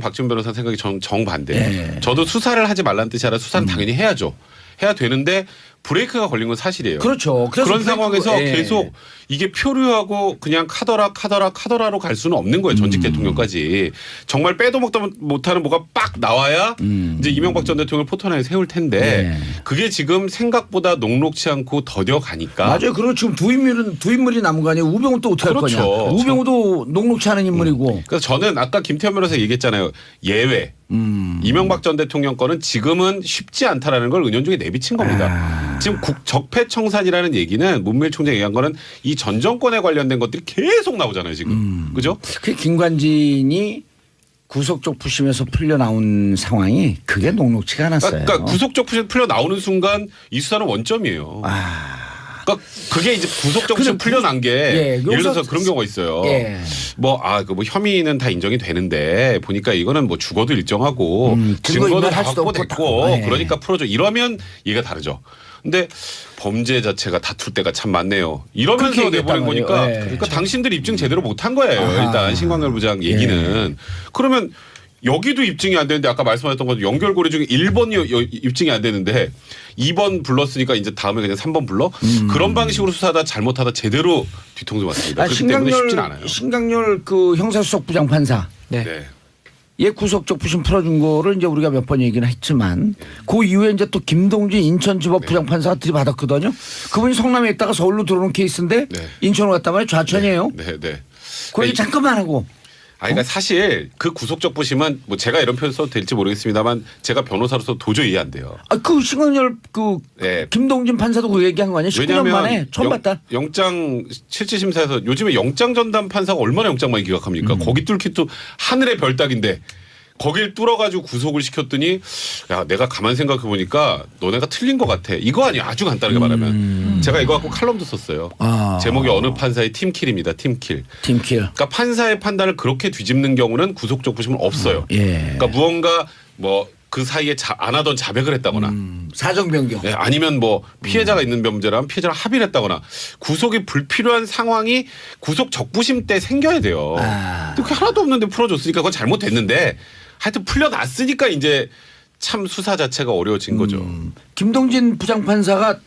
박지원 변호사 생각이 정반대예요. 예. 저도 수사를 하지 말라는 뜻이 아니라 수사는 당연히 해야죠. 해야 되는데 브레이크가 걸린 건 사실이에요. 그렇죠. 그래서 그런 상황에서 예. 계속 이게 표류하고 그냥 카더라로 갈 수는 없는 거예요. 전직 대통령까지. 정말 빼도 먹다 못하는 뭐가 빡 나와야 이제 이명박 전 대통령을 포토라인에 세울 텐데 그게 지금 생각보다 녹록치 않고 더뎌 가니까. 맞아요. 그리고 지금 두 인물이 남은 거 아니에요. 우병우 또 어떻게 그렇죠. 할 거냐. 우병우도 녹록치 않은 인물이고. 그래서 저는 아까 김태현 변호사 얘기했잖아요. 예외. 이명박 전 대통령 거는 지금은 쉽지 않다라는 걸 은연중에 내비친 겁니다. 지금 적폐청산이라는 얘기는 문무일 총장이 얘기한 거는 이 전 정권에 관련된 것들이 계속 나오잖아요. 지금. 그죠? 그 김관진이 구속적 부심에서 풀려 나온 상황이 그게 녹록치가 않았어요. 그러니까 구속적 부심 풀려 나오는 순간 이 수사는 원점이에요. 그러니까 그게 이제 구속적 부심 풀려 난 게 예를 들어서 그런 경우가 있어요. 뭐 혐의는 다 인정이 되는데 보니까 이거는 뭐 죽어도 일정하고 증거도 다 확보됐고 그러니까 풀어줘. 이러면 얘가 다르죠. 근데 범죄 자체가 다툴 때가 참 많네요. 이러면서 내보낸 거니까 그러니까 당신들이 입증 제대로 못한 거예요. 일단 신광열 부장 얘기는. 그러면 여기도 입증이 안 되는데 아까 말씀하셨던 것도 연결고리 중에 1번이 입증이 안 되는데 2번 불렀으니까 이제 다음에 그냥 3번 불러? 그런 방식으로 수사하다 잘못하다 제대로 뒤통수 맞습니다. 그렇기 때문에 쉽진 않아요. 신강렬 그 형사수석 부장판사. 네. 얘 구속적 부심 풀어준 거를 이제 우리가 몇 번 얘기는 했지만 그 이후에 이제 또 김동진 인천지법 부장판사가 들이받았거든요. 그분이 성남에 있다가 서울로 들어오는 케이스인데 인천으로 갔단 말이에요. 좌천이에요. 그 얘기 잠깐만 하고. 그러니까 사실 그 구속적 부심은 뭐 제가 이런 표현 써도 될지 모르겠습니다만 제가 변호사로서 도저히 이해 안 돼요. 그 신강렬 김동진 판사도 그 얘기한 거 아니에요? 19년 만에 처음 봤다. 영장 실질심사에서 요즘에 영장 전담 판사가 얼마나 영장 많이 기각합니까? 거기 뚫기 또 하늘의 별 따기인데 거길 뚫어가지고 구속을 시켰더니 야 내가 가만 생각해 보니까 너네가 틀린 것 같아. 이거 아니야. 아주 간단하게 말하면 제가 이거 갖고 칼럼도 썼어요. 제목이 어느 판사의 팀킬입니다. 팀킬. 그러니까 판사의 판단을 그렇게 뒤집는 경우는 구속적 부심은 없어요. 그러니까 무언가 뭐 그 사이에 안 하던 자백을 했다거나 사정 변경 아니면 뭐 피해자가 있는 범죄라면 피해자랑 합의를 했다거나 구속이 불필요한 상황이 구속 적부심 때 생겨야 돼요. 근데 그게 하나도 없는데 풀어줬으니까 그건 잘못됐는데 하여튼 풀려났으니까 이제 참 수사 자체가 어려워진 거죠. 김동진 부장판사가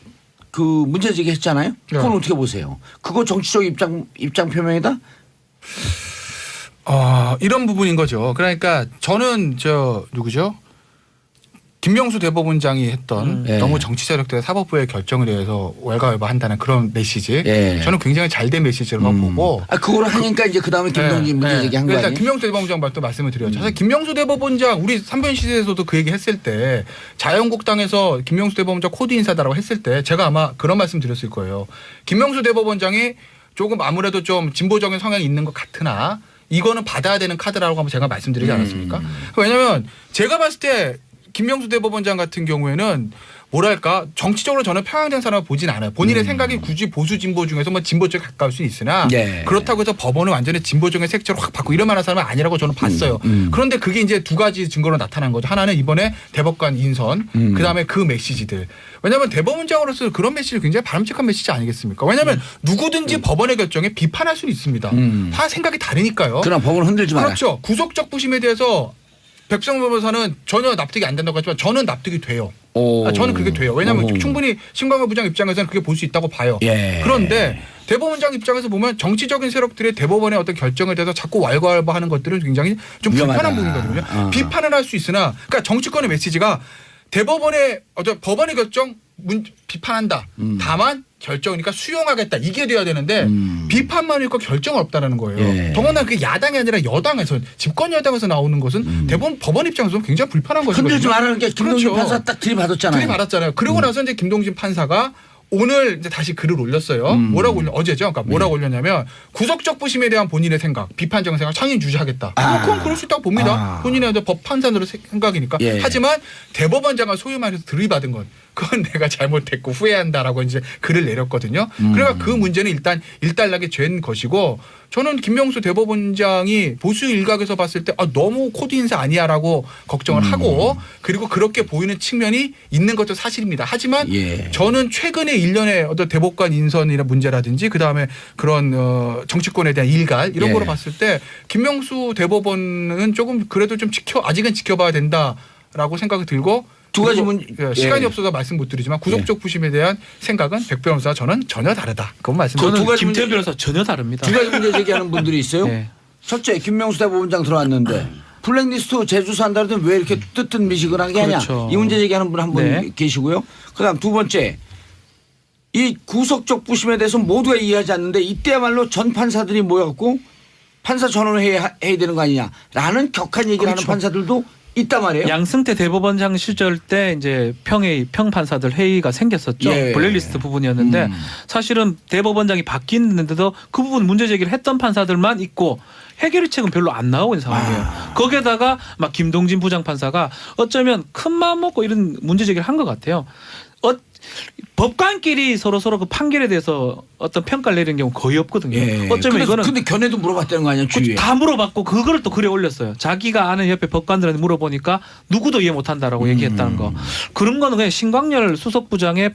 그 문제 제기했잖아요. 그건 어떻게 보세요? 그거 정치적 입장 표명이다? 이런 부분인 거죠. 그러니까 저는 누구죠? 김명수 대법원장이 했던 너무 정치 세력들의 사법부의 결정에 대해서 왈가왈부한다는 그런 메시지. 저는 굉장히 잘된 메시지라고 보고. 그걸 하니까 이제 그 다음에 김동진 문제 제기한 거 아니에요? 일단 김명수 대법원장 또 말씀을 드려요. 사실 김명수 대법원장 우리 3번 시대에서도 그 얘기 했을 때 자유한국당에서 김명수 대법원장 코드 인사다라고 했을 때 제가 아마 그런 말씀 드렸을 거예요. 김명수 대법원장이 조금 아무래도 좀 진보적인 성향이 있는 것 같으나 이거는 받아야 되는 카드라고 한번 제가 말씀드리지 않았습니까? 왜냐하면 제가 봤을 때 김명수 대법원장 같은 경우에는 뭐랄까 정치적으로 저는 편향된 사람을 보진 않아요. 본인의 생각이 굳이 보수 진보 중에서 뭐 진보 쪽에 가까울 수 있으나 예. 그렇다고 해서 법원을 완전히 진보적인 색채로 확 바꾸고 이럴 만한 사람은 아니라고 저는 봤어요. 그런데 그게 이제 두 가지 증거로 나타난 거죠. 하나는 이번에 대법관 인선, 그다음에 그 메시지들. 왜냐하면 대법원장으로서 그런 메시지 굉장히 바람직한 메시지 아니겠습니까? 왜냐하면 누구든지 법원의 결정에 비판할 수는 있습니다. 다 생각이 다르니까요. 그러나 법을 흔들지 마라. 그렇죠. 구속적 부심에 대해서 백성 변호사는 전혀 납득이 안 된다고 하지만 저는 납득이 돼요. 저는 그게 돼요. 왜냐하면 충분히 신광호 부장 입장에서는 그게 볼 수 있다고 봐요. 예. 그런데 대법원장 입장에서 보면 정치적인 세력들의 대법원의 어떤 결정에 대해서 자꾸 왈가왈부하는 것들은 굉장히 좀 위험하다. 불편한 부분이거든요. 비판을 할 수 있으나 그러니까 정치권의 메시지가 대법원의 법원의 결정 비판한다. 다만 결정이니까 수용하겠다. 이게 돼야 되는데 비판만 있고 결정은 없다는 거예요. 예. 더군다나 그게 야당이 아니라 여당에서 집권 여당에서 나오는 것은 대법원 법원 입장에서는 굉장히 불편한 것이거든요. 흔들지 말라는 게 김동진 그렇죠. 판사 딱 들이받았잖아요. 들이받았잖아요. 그러고 나서 이제 김동진 판사가 오늘 이제 다시 글을 올렸어요. 뭐라고 어제죠. 그러니까 뭐라고 올렸냐면 구속적 부심에 대한 본인의 생각, 비판적인 생각 창의 유지하겠다. 그건 그럴 수 있다고 봅니다. 본인의 법 판단으로 생각이니까. 예. 하지만 대법원장을 소위 말해서 들이받은 건 그건 내가 잘못했고 후회한다라고 이제 글을 내렸거든요. 그러니까 그 문제는 일단 일단락에 된 것이고 저는 김명수 대법원장이 보수 일각에서 봤을 때 너무 코드 인사 아니야라고 걱정을 하고 그리고 그렇게 보이는 측면이 있는 것도 사실입니다. 하지만 예. 저는 최근에 일련의 어떤 대법관 인선이나 문제라든지 그다음에 그런 정치권에 대한 일갈 이런 예. 거로 봤을 때 김명수 대법원은 조금 그래도 좀 아직은 지켜봐야 된다라고 생각이 들고 두 가지 시간이 예. 없어서 말씀 못 드리지만 구속적 부심에 대한 생각은 백 변호사 저는 전혀 다르다. 그건 말씀드립니다. 저는 두 가지 김태현 변호사 전혀 다릅니다. 두 가지 문제 제기하는 분들이 있어요. 네. 첫째, 김명수 대법원장 들어왔는데 블랙리스트 제주사 한다는데 왜 이렇게 뜨뜻미지근하게 하냐. 그렇죠. 이 문제 제기하는 분 한 분 네. 계시고요. 그다음 두 번째, 이 구속적 부심에 대해서 모두가 이해하지 않는데 이때야말로 전 판사들이 모여갖고 판사 전원을 해야 되는 거 아니냐라는 격한 얘기를 하는 그렇죠. 판사들도 있단 말이에요. 양승태 대법원장 시절 때 이제 평판사들 회의가 생겼었죠. 예. 블랙리스트 부분이었는데 사실은 대법원장이 바뀌는데도 그 부분 문제 제기를 했던 판사들만 있고 해결책은 별로 안 나오고 있는 상황이에요. 거기에다가 막 김동진 부장판사가 어쩌면 큰 마음 먹고 이런 문제 제기를 한 것 같아요. 법관끼리 서로 그 판결에 대해서 어떤 평가를 내리는 경우 거의 없거든요. 예. 어쩌면 이거는 근데 견해도 물어봤다는 거 아니에요, 주위에. 다 물어봤고 그거를 또 글에 올렸어요. 자기가 아는 옆에 법관들한테 물어보니까 누구도 이해 못한다라고 얘기했다는 거. 그런 거는 그냥 신광열 수석부장의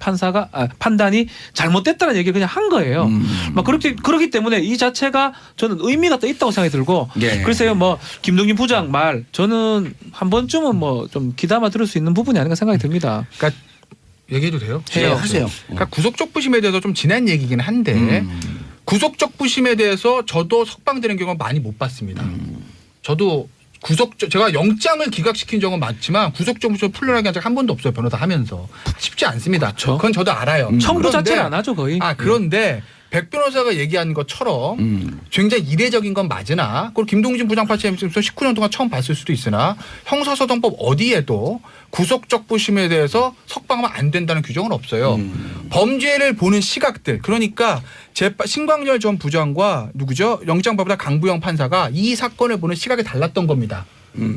판단이 잘못됐다는 얘기를 그냥 한 거예요. 막 그렇기 때문에 이 자체가 저는 의미가 또 있다고 생각이 들고 예. 그래서 뭐 김동진 부장 말 저는 한 번쯤은 뭐 좀 귀담아 들을 수 있는 부분이 아닌가 생각이 듭니다. 그러니까 얘기해도 돼요? 예, 하세요. 그러니까 구속적 부심에 대해서 좀 지난 얘기긴 한데 구속적 부심에 대해서 저도 석방되는 경우는 많이 못 봤습니다. 저도 제가 영장을 기각시킨 적은 많지만 구속적 부심을 풀려나게 한 적 한 번도 없어요. 변호사 하면서. 쉽지 않습니다. 그렇죠. 그건 저도 알아요. 청구 그런데 자체를 안 하죠 거의. 그런데 백 변호사가 얘기한 것처럼 굉장히 이례적인 건 맞으나 그리고 김동진 부장판사님께서 19년 동안 처음 봤을 수도 있으나 형사소송법 어디에도 구속적 부심에 대해서 석방하면 안 된다는 규정은 없어요. 범죄를 보는 시각들 그러니까 신광열 전 부장과 누구죠? 영장법원의 강부영 판사가 이 사건을 보는 시각이 달랐던 겁니다.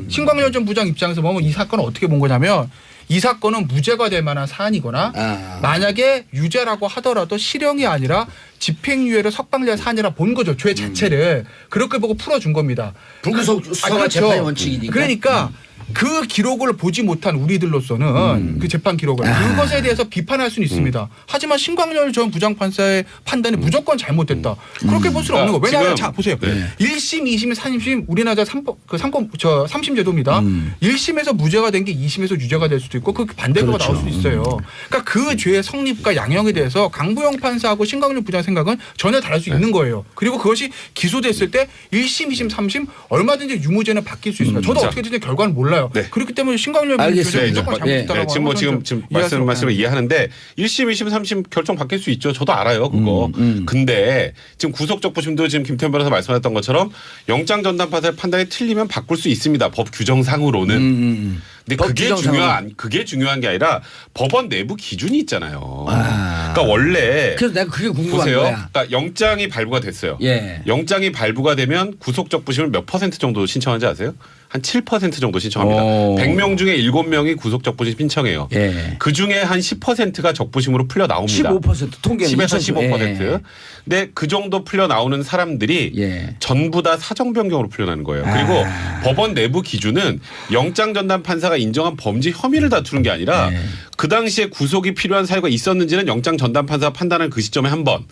신광열 전 부장 입장에서 보면 이 사건을 어떻게 본 거냐면 이 사건은 무죄가 될 만한 사안이거나 만약에 유죄라고 하더라도 실형이 아니라 집행유예로 석방될 사안이라 본 거죠. 죄 자체를. 그렇게 보고 풀어준 겁니다. 불구속 수사가 그렇죠. 재판의 원칙이니까. 그러니까 그 기록을 보지 못한 우리들로서는 그 재판 기록을 그것에 대해서 비판할 수는 있습니다. 하지만 신광열 전 부장판사의 판단이 무조건 잘못됐다. 그렇게 볼 수는 없는 거예요. 왜냐하면 자 보세요. 1심, 2심, 3심 우리나라 3심 제도입니다. 1심에서 무죄가 된 게 2심에서 유죄가 될 수도 있고 그 반대로가 그렇죠. 나올 수도 있어요. 그러니까 그 죄의 성립과 양형에 대해서 강부영 판사하고 신광열 부장 생각은 전혀 다를 수 있는 거예요. 그리고 그것이 기소됐을 때 1심, 2심, 3심 얼마든지 유무죄는 바뀔 수 있습니다. 저도 어떻게 될지 결과는 몰라요. 네. 그렇기 때문에 신광열 알겠습니다. 무조건 잘못했다라고 지금 말씀을 이해하는데 1심, 2심, 3심 결정 바뀔 수 있죠. 저도 알아요. 그거. 근데 지금 구속적 부심도 지금 김태현 변호사 말씀하셨던 것처럼 영장 전담 판사의 판단이 틀리면 바꿀 수 있습니다. 법 규정상으로는. 근데 법 그게 규정 그게 중요한 게 아니라 법원 내부 기준이 있잖아요. 그러니까 원래 그래서 내가 그게 궁금한 보세요. 거야. 그러니까 영장이 발부가 됐어요. 예. 영장이 발부가 되면 구속적부심을 몇 % 정도 신청하는지 아세요? 한 7% 정도 신청합니다. 오. 100명 중에 7명이 구속적부심 신청해요. 예. 그 중에 한 10%가 적부심으로 풀려 나옵니다. 15% 통계는 10에서 2015. 15%. 예. 근데 그 정도 풀려 나오는 사람들이 예. 전부 다 사정 변경으로 풀려나는 거예요. 그리고 법원 내부 기준은 영장 전담 판사가 인정한 범죄 혐의를 다투는 게 아니라 그 당시에 구속이 필요한 사유가 있었는지는 영장 전담 판사가 판단하는 그 시점에 한 번.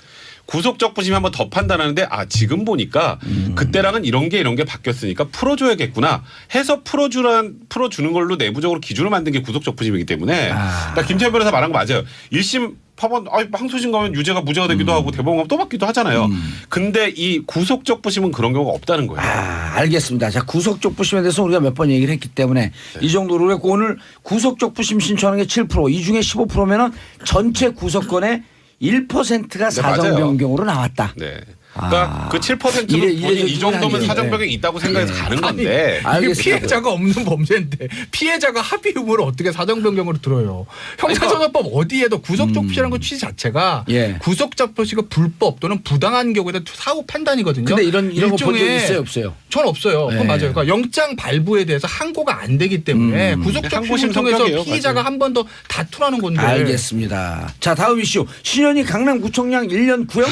구속적부심이 한 번 더 판단하는데 지금 보니까 그때랑은 이런 게 바뀌었으니까 풀어줘야겠구나 해서 풀어주는 걸로 내부적으로 기준을 만든 게 구속적부심이기 때문에 그러니까 김태현 변호사 말한 거 맞아요. 1심 법원 항소심 가면 유죄가 무죄가 되기도 하고 대법원 가면 또 받기도 하잖아요. 근데 이 구속적부심은 그런 경우가 없다는 거예요. 알겠습니다. 자, 구속적부심에 대해서 우리가 몇 번 얘기를 했기 때문에 이 정도로 했고 오늘 구속적부심 신청하는 게 7%, 이 중에 15%면은 전체 구속건의 1%가 사정 맞아요. 변경으로 나왔다. 네. 그러니까 그 7%는 이래 이 정도면 하네요. 사정 변경이 있다고 생각해서 가는 건데. 이게 알겠습니다. 피해자가 없는 범죄인데 피해자가 합의 의무를 어떻게 사정 변경으로 들어요? 형사소송법 어디에도 구속적부심이라는 그 취지 자체가 예. 구속적부심이 불법 또는 부당한 경우에 대한 사후 판단이거든요. 근데 이런 거 본 적 일종의 있어요, 없어요? 전 없어요. 그건 네. 맞아요. 그러니까 영장 발부에 대해서 항고가 안 되기 때문에 항고심 구속적부심을 통해서 성격이에요. 피의자가 맞아요. 한 번 더 다투라는 건데. 알겠습니다. 자, 다음 이슈. 신현희 강남구청장 1년 구형?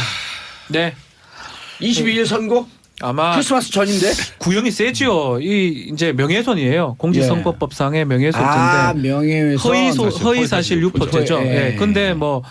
네. 22일 선고? 아마 크리스마스 전인데? 구형이 세지요. 이 이제 명예훼손이에요. 공직선거법상의 명예훼손인데 명예훼손. 허위 사실 유포죄죠. 예. 예. 근데 뭐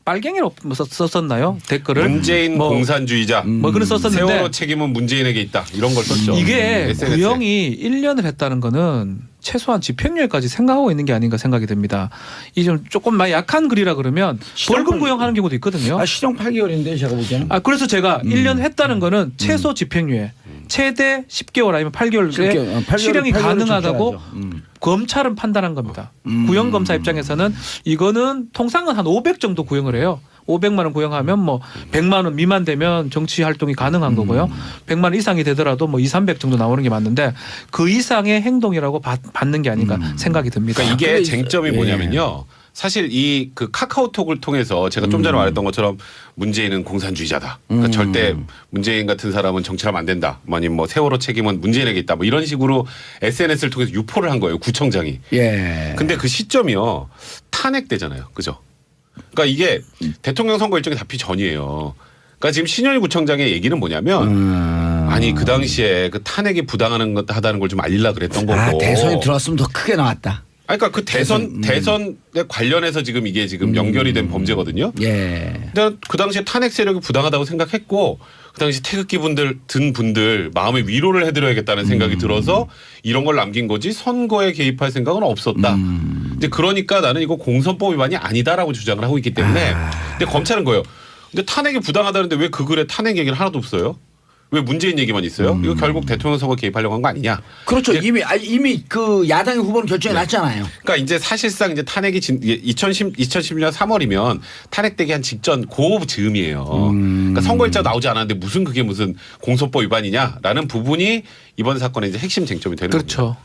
빨갱이로 썼었나요? 댓글을 문재인 뭐, 공산주의자. 뭐 그런 썼었는데 세월호 책임은 문재인에게 있다. 이런 걸 썼죠. 이게 SNS에. 구형이 1년을 했다는 거는 최소한 집행유예까지 생각하고 있는 게 아닌가 생각이 듭니다. 이 좀 조금 많이 약한 글이라 그러면 벌금 구형하는 경우도 있거든요. 실형 8개월인데 제가 보기에는. 그래서 제가 1년 했다는 거는 최소 집행유예, 최대 10개월 아니면 8개월에 실형이 가능하다고 검찰은 판단한 겁니다. 구형 검사 입장에서는 이거는 통상은 한 500 정도 구형을 해요. 500만 원 구형하면 뭐 100만 원 미만 되면 정치 활동이 가능한 거고요. 100만 원 이상이 되더라도 뭐 2, 300 정도 나오는 게 맞는데 그 이상의 행동이라고 받는 게 아닌가 생각이 듭니다. 그러니까 이게 근데 쟁점이 뭐냐면요. 사실 이 그 카카오톡을 통해서 제가 좀 전에 말했던 것처럼 문재인은 공산주의자다. 그러니까 절대 문재인 같은 사람은 정치하면 안 된다. 아니면 뭐 세월호 책임은 문재인에게 있다. 뭐 이런 식으로 SNS를 통해서 유포를 한 거예요. 구청장이. 예. 근데 그 시점이요. 탄핵되잖아요. 그죠? 그러니까 이게 대통령 선거 일정이 잡히 전이에요. 그러니까 지금 신현희 구청장의 얘기는 뭐냐면 아니 그 당시에 그 탄핵이 부당하다는 걸 좀 알리려고 그랬던 거고. 대선이 들어왔으면 더 크게 나왔다. 그러니까 그 대선에 관련해서 지금 이게 지금 연결이 된 범죄거든요. 예. 근데 그 당시에 탄핵 세력이 부당하다고 생각했고 그 당시 태극기 든 분들 마음의 위로를 해드려야겠다는 생각이 들어서 이런 걸 남긴 거지 선거에 개입할 생각은 없었다. 이제 그러니까 나는 이거 공선법 위반이 아니다라고 주장을 하고 있기 때문에 근데 검찰은 거예요. 근데 탄핵이 부당하다는데 왜 그 글에 탄핵 얘기는 하나도 없어요? 왜 문재인 얘기만 있어요? 이거 결국 대통령 선거 개입하려고 한 거 아니냐? 그렇죠. 이미 그 야당의 후보는 결정이 났잖아요. 그러니까 이제 사실상 이제 탄핵이 2010년 3월이면 탄핵되기 한 직전 그 즈음이에요. 그러니까 선거일자 나오지 않았는데 무슨 공소법 위반이냐라는 부분이 이번 사건의 이제 핵심 쟁점이 되는 그렇죠.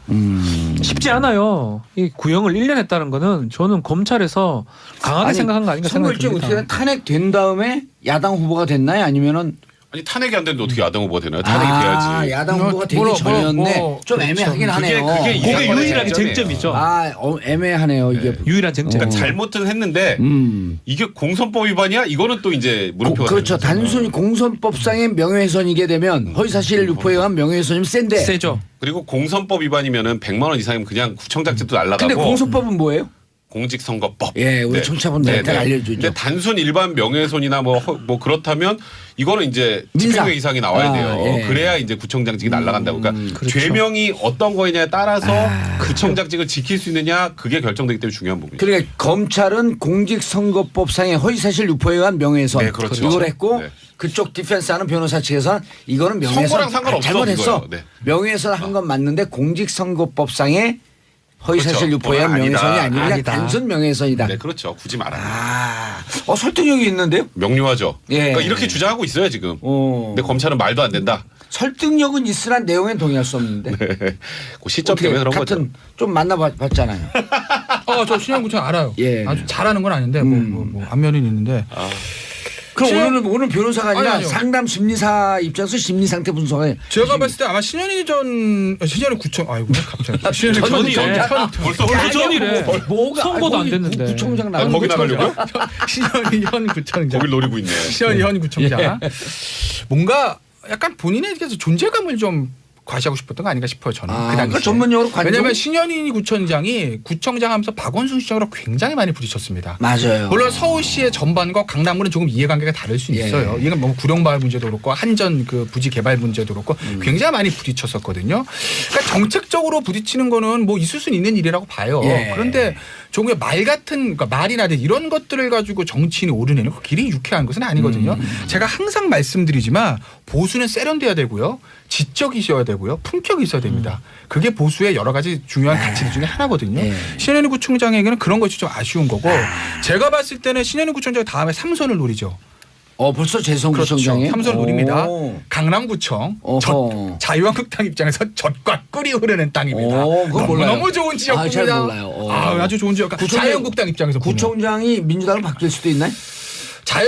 쉽지 않아요. 이 구형을 1년 했다는 거는 저는 검찰에서 강하게 생각한 거 아닌가 생각이 선거일정 듭니다. 어떻게 탄핵된 다음에 야당 후보가 됐나요? 아니면은 아니 탄핵이 안 되는데 어떻게 야당 후보가 되나요? 탄핵이 돼야지. 야당 후보가 되기 전이었네. 좀 애매하긴 하네요. 그게 이 그게 사건의 유일하게 쟁점이에요. 쟁점이죠. 애매하네요. 이게. 유일한 쟁점. 그러니까 잘못은 했는데 이게 공선법 위반이야? 이거는 또 이제 물음표가 그렇죠. 되는 거잖아요. 단순히 공선법상의 명예훼손이게 되면 허위사실 유포에 의한 명예훼손이면 센데. 세죠. 그리고 공선법 위반이면은 100만 원 이상이면 그냥 구청장직도 날라가고. 근데 공소법은 뭐예요? 공직선거법. 예, 우리 청취자분들한테 알려주죠. 근데 단순 일반 명예훼손이나 뭐 그렇다면 이거는 이제 민사. 집행유예 이상이 나와야 돼요. 예. 그래야 이제 구청장직이 날아간다고. 그러니까 그렇죠. 죄명이 어떤 거냐에 따라서 구청장직을 지킬 수 있느냐 그게 결정되기 때문에 중요한 부분이죠. 그러니까 검찰은 공직선거법상의 허위사실 유포에 의한 명예훼손 네, 그렇죠. 이걸 했고 네. 그쪽 디펜스하는 변호사 측에서는 이거는 명예훼손 선거랑 상관없어, 잘못했어. 이거예요. 네. 명예훼손 한 건 맞는데 공직선거법상의 허위사실 그렇죠. 유포에 의한 아니다. 명예훼손이 아니고 그냥 아니다. 단순 명예훼손이다. 네, 그렇죠. 굳이 말하면 설득력이 있는데요? 명료하죠. 예. 그러니까 이렇게 주장하고 있어요 지금. 어. 근데 검찰은 말도 안 된다. 설득력은 있으나 내용엔 동의할 수 없는데. 그 시점 때문에 그런 거죠. 같은 좀 만나봤잖아요. 저 신현구청 알아요. 예. 아주 잘하는 건 아닌데 뭐 안면이 있는데. 그럼 오늘 변호사가 아니라 아니요. 상담 심리사 입장에서 심리 상태 분석을. 제가 봤을 때 아마 신현희 구청 아이고 갑자기 신현희 전이래. 벌써 전이래. 뭐가 선거도 안 됐는데. 구청장 나가는 거기 나가려고요? 신현희 현 구청장. 거길 노리고 있네. 신현희 현 구청장. 뭔가 약간 본인에 대해서 존재감을 좀 과시하고 싶었던 거 아닌가 싶어요. 저는 그 당시에. 그 전문용어로 관종. 왜냐하면 신현희 구청장이 구청장 하면서 박원순 시장으로 굉장히 많이 부딪혔습니다. 맞아요. 물론 서울시의 전반과 강남구는 조금 이해관계가 다를 수 예. 있어요. 이건 뭐 구룡마을 문제도 그렇고 한전 그 부지 개발 문제도 그렇고 굉장히 많이 부딪혔었거든요. 그러니까 정책적으로 부딪히는 거는 뭐 있을 수는 있는 일이라고 봐요. 예. 그런데 종의 말 같은 그러니까 말이나 이런 것들을 가지고 정치인이 오르내는 그 길이 유쾌한 것은 아니거든요. 제가 항상 말씀드리지만 보수는 세련돼야 되고요. 지적이셔야 되고요. 품격이 있어야 됩니다. 그게 보수의 여러 가지 중요한 가치 중에 하나거든요. 신현희 구청장에게는 그런 것이 좀 아쉬운 거고 제가 봤을 때는 신현희 구청장 다음에 삼선을 노리죠. 벌써 재선구청장에 그렇죠. 삼선을 노립니다. 오. 강남구청 어허. 자유한국당 입장에서 젖과 꿀이 흐르는 땅입니다. 그거 몰라요. 너무 좋은 지역입니다. 잘 몰라요. 아주 좋은 지역. 자유한국당 입장에서 보면. 구청장이 민주당으로 바뀔 수도 있나요?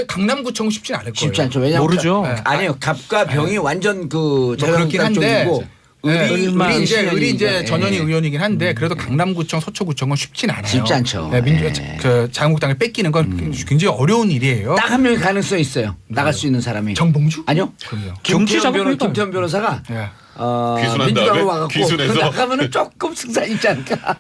강남구청은 쉽진 않을 거예요. 쉽지 않죠. 왜냐하면 모르죠. 아니요. 갑과 병이 완전 그 그렇긴 자유한국당 한데 쪽이고 의리 이제 전현희 예. 의원이긴 한데 그래도 강남구청, 서초구청은 쉽진 않아요. 쉽지 않죠. 네, 예. 그 자유한국당을 뺏기는 건 굉장히 어려운 일이에요. 딱 한 명이 가능성이 있어요. 나갈 수 있는 사람이. 정봉주? 아니요. 그럼요. 정치 작업이니까. 김태현 변호사가 예. 귀순한 민주당으로 다음에 와갖고 귀순해서. 나가면은 조금 승산 있지 않을까.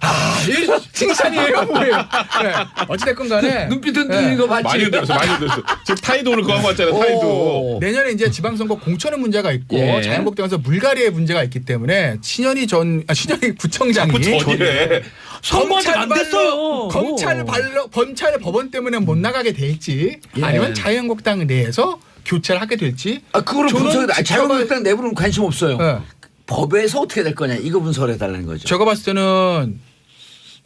이게 칭찬이에요, 뭐예요? 네. 어찌됐건 간에 눈빛 흔들리는 거 봤지? 많이 흔들었어. 많이 흔들었어. 지금 타이도 오늘 그거 하고 왔잖아요. 타이도. 내년에 이제 지방선거 공천의 문제가 있고 예. 자유한국당에서 물갈이의 문제가 있기 때문에 신현희 구청장이 전이래. 선거한테 안 됐어요. 검찰 법원 때문에 못 나가게 될지 예. 아니면 자유한국당 내에서 교체를 하게 될지 그거를 저는 분석해. 자유한국당 내부는 관심 없어요. 네. 법에서 어떻게 될 거냐 이거 분석해 달라는 거죠. 제가 봤을 때는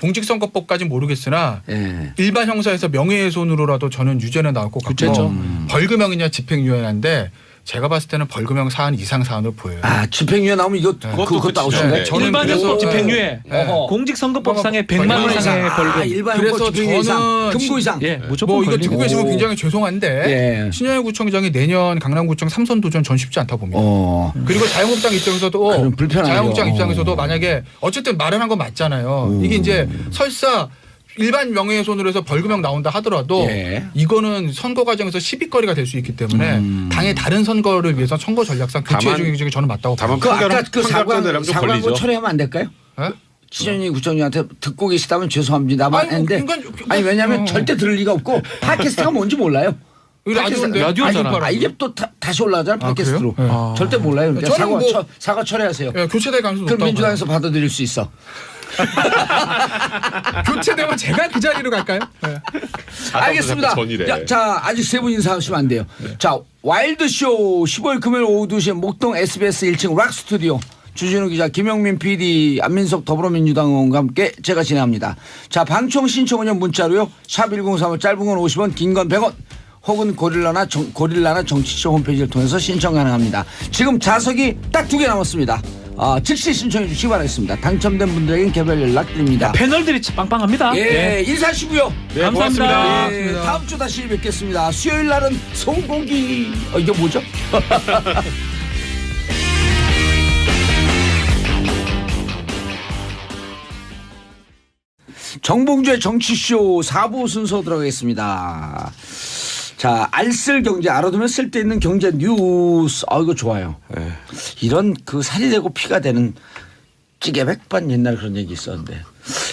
공직선거법까지는 모르겠으나 예. 일반 형사에서 명예훼손으로라도 저는 유죄는 나올 것 같고 벌금형이냐 집행유예인데 제가 봤을 때는 벌금형 사안 이상 사안으로 보여요. 집행유예 나오면 이거 그것도 아웃인가요? 저는 일반형법 그래서- 집행유예, 어허. 공직선거법상의 100만 원 이상의 벌금. 일반 그래서 형법 집행유예 이상, 저는 금고 이상. 예, 무조건 뭐 이거 걸리고. 듣고 계시면 굉장히 죄송한데 예. 신현희 구청장이 내년 강남구청 3선 도전 전 쉽지 않다 봅니다. 그리고 자유한국당 입장에서도 그럼 불편하죠. 자유한국당 입장에서도 만약에 어쨌든 마련한 건 맞잖아요. 이게 이제 설사 일반 명예훼손으로 해서 벌금형 나온다 하더라도 예. 이거는 선거 과정에서 시비거리가 될 수 있기 때문에 당의 다른 선거를 위해서 선거 전략상 교체 다만- 중에 저는 맞다고 다만 봅니다. 아까 그 판결 좀 사과한 거 걸리죠. 처리하면 안 될까요? 예? 신현희 구청장한테 듣고 계시다면 죄송합니다만 아이고, 했는데 그러니까 왜냐하면 절대 들을 리가 없고 팟캐스트가 뭔지 몰라요. 이거 라디오인데. 라디오잖아. 이게 또 다시 올라가잖아요 팟캐스트로. 그래요? 절대 몰라요. 그러니까 저는 사과 처리하세요. 예, 교체될 가능성이 그럼 높다고 민주당에서 받아들일 수 있어. 봐요. 교체되면 제가 그 자리로 갈까요? 예. 알겠습니다. 전이래. 자, 아직 세 분 인사하시면 안 돼요. 자, 와일드쇼 15일 금요일 오후 2시에 목동 SBS 1층 락 스튜디오 주진우 기자, 김영민 PD, 안민석 더불어민주당 의원과 함께 제가 진행합니다. 자, 방청 신청은요 문자로요. 샵 1035 짧은 건 50원, 긴 건 100원. 혹은 고릴라나 정치쇼 홈페이지를 통해서 신청 가능합니다. 지금 좌석이 딱 2개 남았습니다. 즉시 신청해 주시기 바라겠습니다. 당첨된 분들에게는 개별 연락 드립니다. 패널들이 빵빵합니다. 예, 인사하시고요. 네, 감사합니다. 예, 다음 주 다시 뵙겠습니다. 수요일 날은 소고기. 이게 뭐죠? 정봉주의 정치쇼 4부 순서 들어가겠습니다. 자, 알쓸 경제, 알아두면 쓸데있는 경제 뉴스. 이거 좋아요. 이런 그 살이 되고 피가 되는 찌개 백반 옛날 그런 얘기 있었는데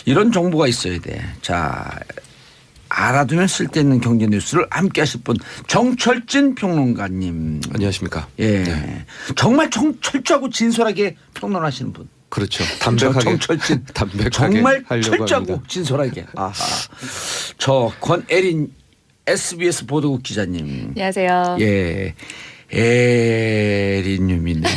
이런 정보가 있어야 돼. 자, 알아두면 쓸데있는 경제 뉴스를 함께 하실 분 정철진 평론가님. 안녕하십니까. 예. 정말 철저하고 진솔하게 평론하시는 분. 그렇죠. 담백하게. 정철진. 담백하게 정말 하려고 철저하고 합니다. 진솔하게. 아하. 저 권애린 SBS 보도국 기자님. 안녕하세요. 예. 에린님이네.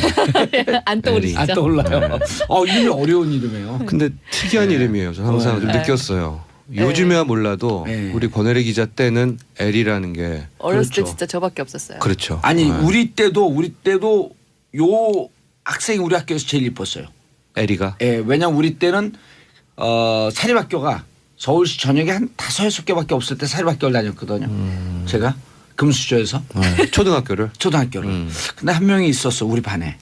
안 떠오르시죠? 안 떠올라요. 이름이 어려운 이름이에요. 근데 특이한 이름이에요. 저 항상 좀 느꼈어요. 요즘에야 몰라도 네. 우리 권혜리 기자 때는 L이라는 게 어렸을 때 그렇죠. 진짜 저밖에 없었어요. 그렇죠. 아니 네. 우리 때도 요 학생이 우리 학교에서 제일 이뻤어요. 에리가. 예, 왜냐면 우리 때는 사립학교가 서울시 전역에 한 5-6개밖에 없을 때 사립학교를 다녔거든요. 제가 금수저에서 초등학교를. 초등학교를. 근데 한 명이 있었어 우리 반에.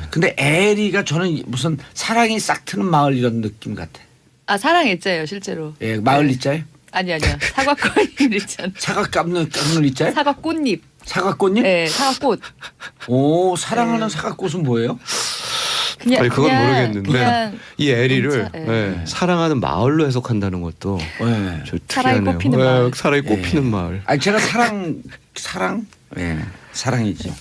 근데 에리가 저는 무슨 사랑이 싹 트는 마을 이런 느낌 같아. 아 사랑했자예요 실제로. 예, 마을 리자에 아니요. 사과꽃 있잖아. 사과 깎는 리자에 사과꽃잎. 사과꽃잎? 네, 사과꽃. 오, 사랑하는 사과꽃은 뭐예요? 그냥 아니 그건 모르겠는데 그냥 이 에리를 진짜, 예. 사랑하는 마을로 해석한다는 것도 네. 좀 사랑이 특이하네요. 꽃피는 마을. 사랑이 꽃피는 마을. 아니 제가 사랑? 예, 사랑이죠.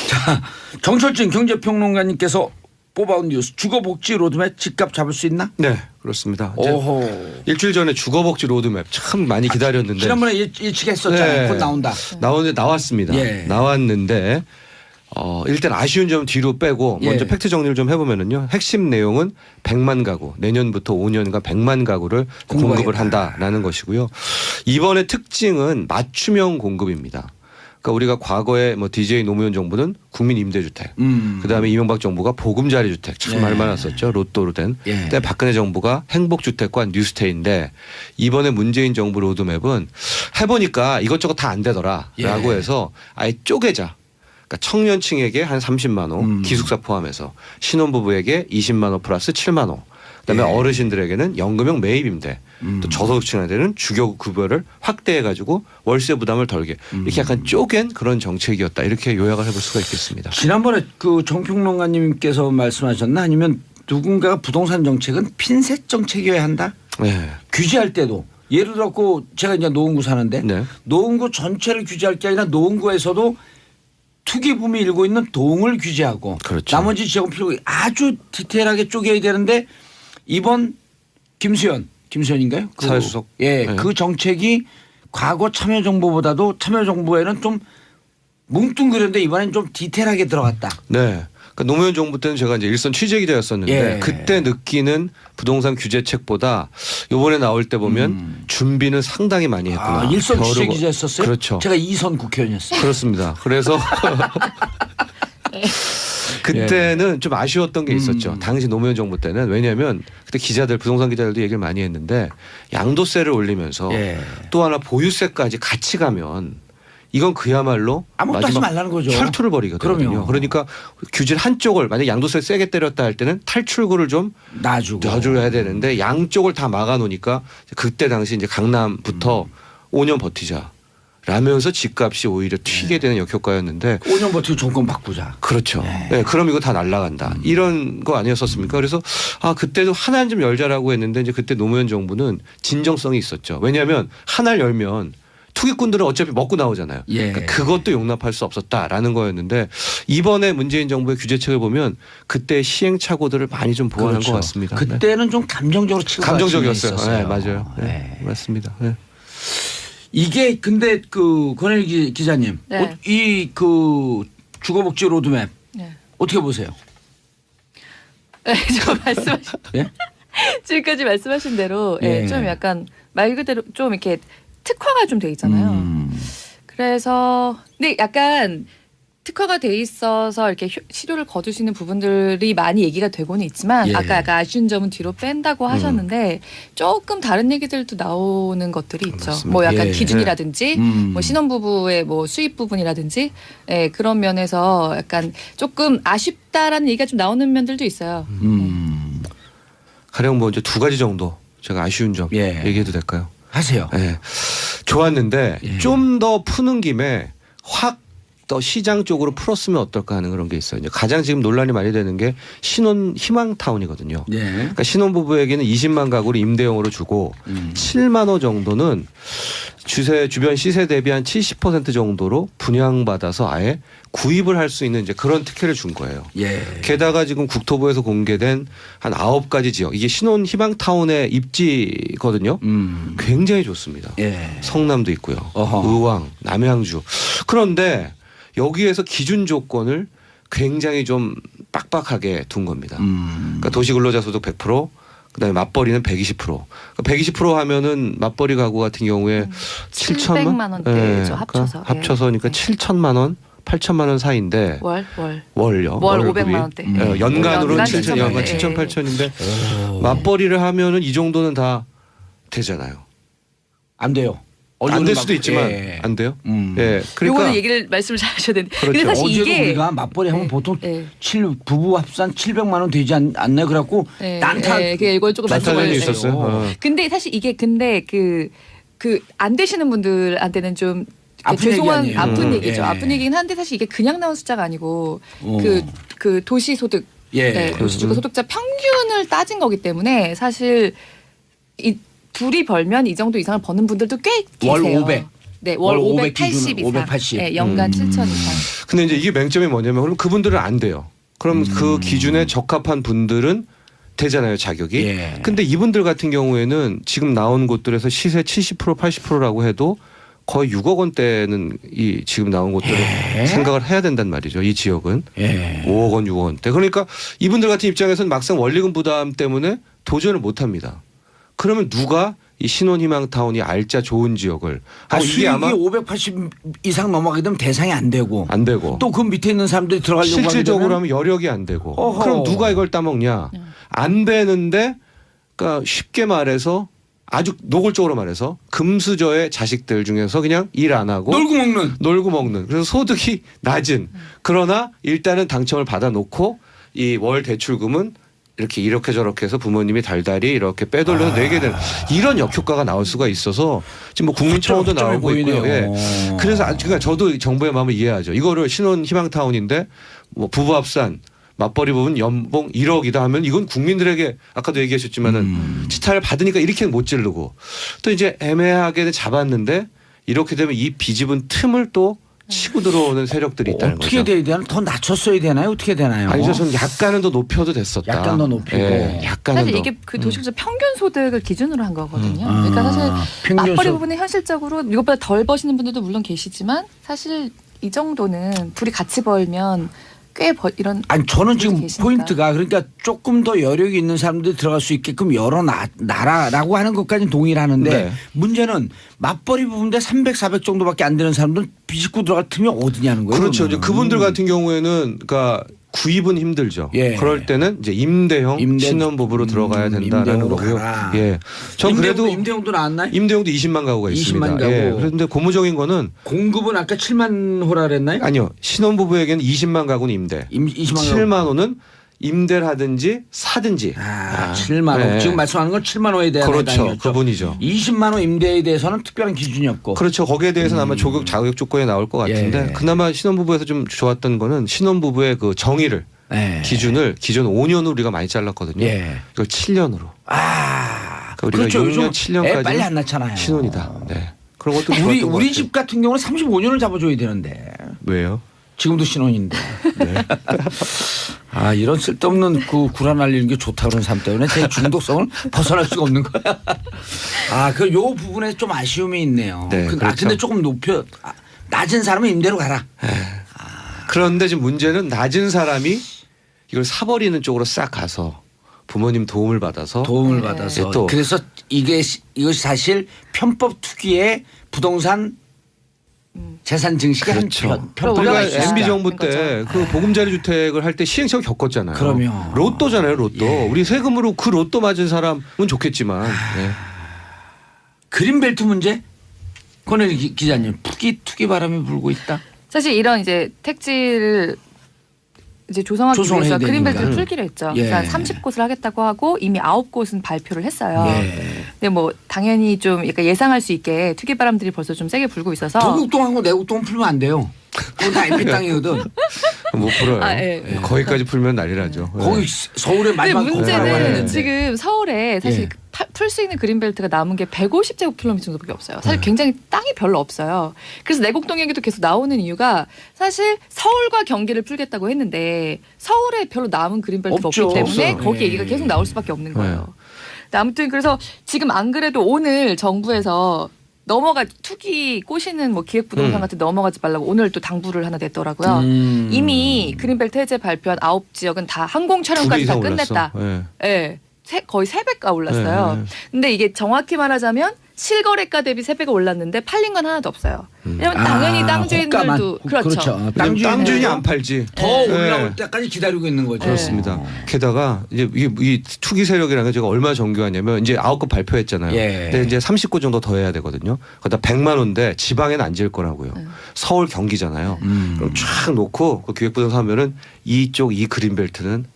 자, 정철진 경제평론가님께서 뽑아온 뉴스 주거복지 로드맵 집값 잡을 수 있나? 네, 그렇습니다. 이제 오호. 일주일 전에 주거복지 로드맵 참 많이 기다렸는데 지난번에 예측했었잖아요. 네. 곧 나온다. 나왔습니다. 예. 나왔는데 일단 아쉬운 점 뒤로 빼고 먼저 예. 팩트 정리를 좀 해보면은요. 핵심 내용은 100만 가구 내년부터 5년간 100만 가구를 공급을 한다라는 것이고요. 이번의 특징은 맞춤형 공급입니다. 그러니까 우리가 과거에 뭐 DJ 노무현 정부는 국민 임대주택, 그다음에 이명박 정부가 보금자리 주택 참 말 많았었죠. 로또로 된. 예. 그때 박근혜 정부가 행복주택과 뉴스테이인데 이번에 문재인 정부 로드맵은 해보니까 이것저것 다 안 되더라라고 해서 아예 쪼개자. 그러니까 청년층에게 한 30만 원, 기숙사 포함해서 신혼부부에게 20만 원 플러스 7만 원. 그다음에 어르신들에게는 연금형 매입임대, 또 저소득층한테는 주거급여를 확대해가지고 월세 부담을 덜게 이렇게 약간 쪼갠 그런 정책이었다 이렇게 요약을 해볼 수가 있겠습니다. 지난번에 그 정평론가님께서 말씀하셨나 아니면 누군가가 부동산 정책은 핀셋 정책이어야 한다. 네. 규제할 때도 예를 들었고 제가 이제 노원구 사는데 네. 노원구 전체를 규제할 게 아니라 노원구에서도 투기붐이 일고 있는 동을 규제하고 그렇죠. 나머지 지역은 필요 아주 디테일하게 쪼개야 되는데 이번 김수현인가요? 사회수석. 예, 네. 그 정책이 과거 참여정부보다도 참여정부에는 좀 뭉뚱그렸는데 이번엔 좀 디테일하게 들어갔다. 네. 그러니까 노무현 정부 때는 제가 이제 일선 취재기자였었는데 예. 그때 느끼는 부동산 규제책보다 이번에 나올 때 보면 준비는 상당히 많이 했구나. 아, 일선 벼르고. 취재기자였었어요? 그렇죠. 제가 2선 국회의원이었어요. 그렇습니다. 그래서 그때는 좀 아쉬웠던 게 있었죠. 당시 노무현 정부 때는 왜냐하면 그때 기자들 부동산 기자들도 얘기를 많이 했는데 양도세를 올리면서 예. 또 하나 보유세까지 같이 가면 이건 그야말로 아무것도 하지 마지막 말라는 거죠. 혈투를 벌이게 되거든요. 그럼요. 그러니까 규제를 한쪽을 만약 양도세 세게 때렸다 할 때는 탈출구를 좀 놔주고. 놔줘야 되는데 양쪽을 다 막아놓으니까 그때 당시 이제 강남부터 5년 버티자. 라면서 집값이 오히려 튀게 되는 역효과였는데 5년 버티고 정권 바꾸자. 그렇죠. 네, 그럼 이거 다 날라간다. 이런 거 아니었었습니까? 그래서 그때도 하나는 좀 열자라고 했는데 이제 그때 노무현 정부는 진정성이 있었죠. 왜냐하면 하나를 열면 투기꾼들은 어차피 먹고 나오잖아요. 예. 그러니까 그것도 용납할 수 없었다라는 거였는데 이번에 문재인 정부의 규제책을 보면 그때 시행착오들을 많이 좀 보완한 그렇죠. 것 같습니다. 그때는 좀 감정적으로 치고 감정적이었어요. 있었어요. 네, 맞아요. 네, 네. 맞습니다. 네. 이게 근데 그 권혜리 기자님 네. 이 그 주거복지 로드맵 네. 어떻게 보세요? 네, 저 말씀하신 예? 지금까지 말씀하신 대로 예, 예. 좀 약간 말 그대로 좀 이렇게 특화가 좀 돼 있잖아요. 그래서 근데 약간 특화가 돼 있어서 이렇게 실효를 거두시는 부분들이 많이 얘기가 되고는 있지만 예. 아까 약간 아쉬운 점은 뒤로 뺀다고 하셨는데 조금 다른 얘기들도 나오는 것들이 있죠. 맞습니다. 뭐 약간 예. 기준이라든지 뭐 신혼부부의 뭐 수입 부분이라든지 예, 그런 면에서 약간 조금 아쉽다라는 얘기가 좀 나오는 면들도 있어요. 가령 뭐 이제 두 가지 정도 제가 아쉬운 점 예. 얘기해도 될까요? 하세요. 네. 좋았는데 예. 좀 더 푸는 김에 확 더 시장 쪽으로 풀었으면 어떨까 하는 그런 게 있어요. 이제 가장 지금 논란이 많이 되는 게 신혼 희망타운이거든요. 예. 그러니까 신혼부부에게는 20만 가구를 임대용으로 주고 7만 원 정도는 주변 시세 대비 한 70% 정도로 분양받아서 아예 구입을 할 수 있는 이제 그런 특혜를 준 거예요. 예. 게다가 지금 국토부에서 공개된 한 9가지 지역 이게 신혼 희망타운의 입지거든요. 굉장히 좋습니다. 예. 성남도 있고요. 어허. 의왕, 남양주. 그런데 여기에서 기준 조건을 굉장히 좀 빡빡하게 둔 겁니다. 그러니까 도시근로자 소득 100%, 그다음에 맞벌이는 120%. 그러니까 120% 하면은 맞벌이 가구 같은 경우에 7천만 700만 원대죠, 합쳐서. 합쳐서니까 예. 7천만 원 8천만 원 사이인데 월요. 월 월급이. 500만 원대. 연간으로 연간 7천, 연간 7천, 8천인데 맞벌이를 하면은 이 정도는 다 되잖아요. 안 돼요. 안 될 수도 있지만 예. 안 돼요. 음. 예, 요거는 그러니까 말씀을 잘 하셔야 되는데. 그렇죠. 근데 사실 어제도 이게 우리가 맞벌이 하면 네. 보통 네. 부부 합산 700만 원 되지 않나요? 그래갖고 난타 이걸 조금 난타전이 말씀을 있었어요. 근데 사실 이게 그 안 되시는 분들한테는 좀 아픈 죄송한 얘기 아니에요. 아픈 얘기죠. 예. 아픈 얘기긴 한데 사실 이게 그냥 나온 숫자가 아니고 어. 그 도시소득 예. 도시주거 소득자 평균을 따진 거기 때문에 사실 이 둘이 벌면 이 정도 이상을 버는 분들도 꽤 계세요. 월 500. 네, 월 월 580 기준 이상. 580. 네, 연간 7천 이상. 근데 이제 이게 맹점이 뭐냐면 그럼 그분들은 안 돼요. 그럼 그 기준에 적합한 분들은 되잖아요, 자격이. 예. 근데 이분들 같은 경우에는 지금 나온 곳들에서 시세 70% 80%라고 해도 거의 6억 원대는 이 지금 나온 곳들을 생각을 해야 된단 말이죠. 이 지역은 예. 5억 원, 6억 원대. 그러니까 이분들 같은 입장에서는 막상 원리금 부담 때문에 도전을 못 합니다. 그러면 누가 이 신혼희망타운이 알짜 좋은 지역을 수익이 580 이상 넘어가게 되면 대상이 안 되고 안 되고 또 그 밑에 있는 사람들이 들어가려고 실질적으로 하게 되면 하면 여력이 안 되고 어허. 그럼 누가 이걸 따먹냐 안 되는데 그러니까 쉽게 말해서 아주 노골적으로 말해서 금수저의 자식들 중에서 그냥 일 안 하고 놀고 먹는 그래서 소득이 낮은 그러나 일단은 당첨을 받아놓고 이 월 대출금은 이렇게 저렇게 해서 부모님이 달달이 이렇게 빼돌려서 내게 되는 이런 역효과가 나올 수가 있어서 지금 뭐 국민청원도 나오고 있고요. 예. 그래서 그러니까 저도 정부의 마음을 이해하죠. 이거를 신혼 희망타운인데 뭐 부부 합산 맞벌이 부분 연봉 1억이다 하면 이건 국민들에게 아까도 얘기하셨지만은 지탄을 받으니까 이렇게 못 지르고 또 이제 애매하게 잡았는데 이렇게 되면 이 비집은 틈을 또 치고 들어오는 세력들이 있다는 어떻게 거죠. 돼야 되나? 더 낮췄어야 되나요? 어떻게 되나요? 아니죠. 저는 약간은 더 높여도 됐었다. 약간 더 높이고. 예, 약간은 사실 더. 이게 그 도시구조 평균 소득을 기준으로 한 거거든요. 그러니까 사실 맞벌이 부분은 현실적으로 이것보다 덜 버시는 분들도 물론 계시지만 사실 이 정도는 둘이 같이 벌면 꽤 이런 아니 저는 지금 계시니까. 포인트가 그러니까 조금 더 여력이 있는 사람들이 들어갈 수 있게끔 열어놔라고 하는 것까지는 동의를 하는데 네. 문제는 맞벌이 부분인데 300, 400 정도밖에 안 되는 사람들은 비집고 들어갈 틈이 어디냐는 거예요. 그렇죠. 이제 그러면. 그분들 같은 경우에는 그러니까 구입은 힘들죠. 예. 그럴 때는 이제 임대형 신혼부부로 들어가야 된다라는 임대형으로 거고요. 가라. 예. 전 그래도 임대형도 나왔나요? 임대형도 20만 가구가 20만 있습니다. 가구. 예. 그런데 고무적인 거는 공급은 아까 7만 호라 그랬나요? 아니요. 신혼부부에게는 20만 가구는 임대. 20만 7만 호는 임대를 하든지 사든지. 7만 호. 네. 지금 말씀하는 건 7만 호에 대한 그렇죠. 해당이었죠. 그분이죠. 20만 호 임대에 대해서는 특별한 기준이 없고. 그렇죠. 거기에 대해서는 아마 자격 조건에 나올 것 같은데 예. 그나마 신혼부부에서 좀 좋았던 거는 신혼부부의 그 정의를 네. 기준 5년으로 우리가 많이 잘랐거든요. 예. 이걸 7년으로. 그러니까 우리가 그렇죠. 6년, 요즘 7년까지 애 빨리 안 낳잖아요. 신혼이다. 네. 그런 것도 우리 좋았던 것 우리 같아요. 집 같은 경우는 35년을 잡아줘야 되는데 왜요? 지금도 신혼인데. 이런 쓸데없는 그 구라 날리는 게 좋다 그런 삶 때문에 제 중독성을 벗어날 수가 없는 거야. 그 요 부분에 좀 아쉬움이 있네요. 네, 그렇죠. 근데 조금 낮은 사람은 임대로 가라. 그런데 지금 문제는 낮은 사람이 이걸 사버리는 쪽으로 싹 가서 부모님 도움을 받아서 받아서. 또 그래서 이것이 사실 편법 투기의 부동산 재산 증식의 그렇죠. 한 그럼 우리가 올라가 MB 정부 있는 때 그 보금자리 주택을 할 때 시행착오 겪었잖아요. 그럼요. 로또잖아요, 로또. 예. 우리 세금으로 그 로또 맞은 사람은 좋겠지만. 네. 그린벨트 문제? 권혜리 기자님, 투기 바람이 불고 있다. 사실 이런 이제 택지를 이제 조성하기 조성을 위해서 해야 되니까. 그린벨트를 풀기로 했죠. 예. 그러니까 30곳을 하겠다고 하고 이미 9곳은 발표를 했어요. 예. 근데 뭐 당연히 좀 약간 예상할 수 있게 투기 바람들이 벌써 좀 세게 불고 있어서 도곡동하고 내곡동 풀면 안 돼요. 그건 다 MP 땅이거든. 못 풀어요. 예. 거기까지 풀면 난리 나죠. 거기 서울의 근데 마지막 문제는 공간이었는데. 지금 서울에 사실 예. 풀 수 있는 그린벨트가 남은 게 150제곱킬로미터 정도밖에 없어요. 사실 굉장히 땅이 별로 없어요. 그래서 내곡동 얘기도 계속 나오는 이유가 사실 서울과 경기를 풀겠다고 했는데 서울에 별로 남은 그린벨트가 없죠. 없기 때문에 없어요. 거기 예. 얘기가 계속 나올 수밖에 없는 거예요. 근데 아무튼 그래서 지금 안 그래도 오늘 정부에서 투기 꼬시는 뭐 기획부동산 같은 데 넘어가지 말라고 오늘 또 당부를 하나 냈더라고요. 이미 그린벨트 해제 발표한 9지역은 다 항공 촬영까지 다 끝냈다. 네. 예. 거의 3배가 올랐어요. 근데 이게 정확히 말하자면 실거래가 대비 3배가 올랐는데 팔린 건 하나도 없어요. 왜냐면 당연히 땅 주인들도 그렇죠. 땅주인이 안 팔지. 더 올라올 때까지 기다리고 있는 거죠. 그렇습니다. 게다가 이제 이 투기 세력이라는 게 제가 얼마나 정교하냐면 이제 9급 발표했잖아요. 예. 근데 이제 30구 정도 더 해야 되거든요. 거기다 100만 원인데 지방에는 안 지을 거라고요. 서울 경기잖아요. 그럼 쫙 놓고 그 기획부동산 하면은 이쪽 이 그린벨트는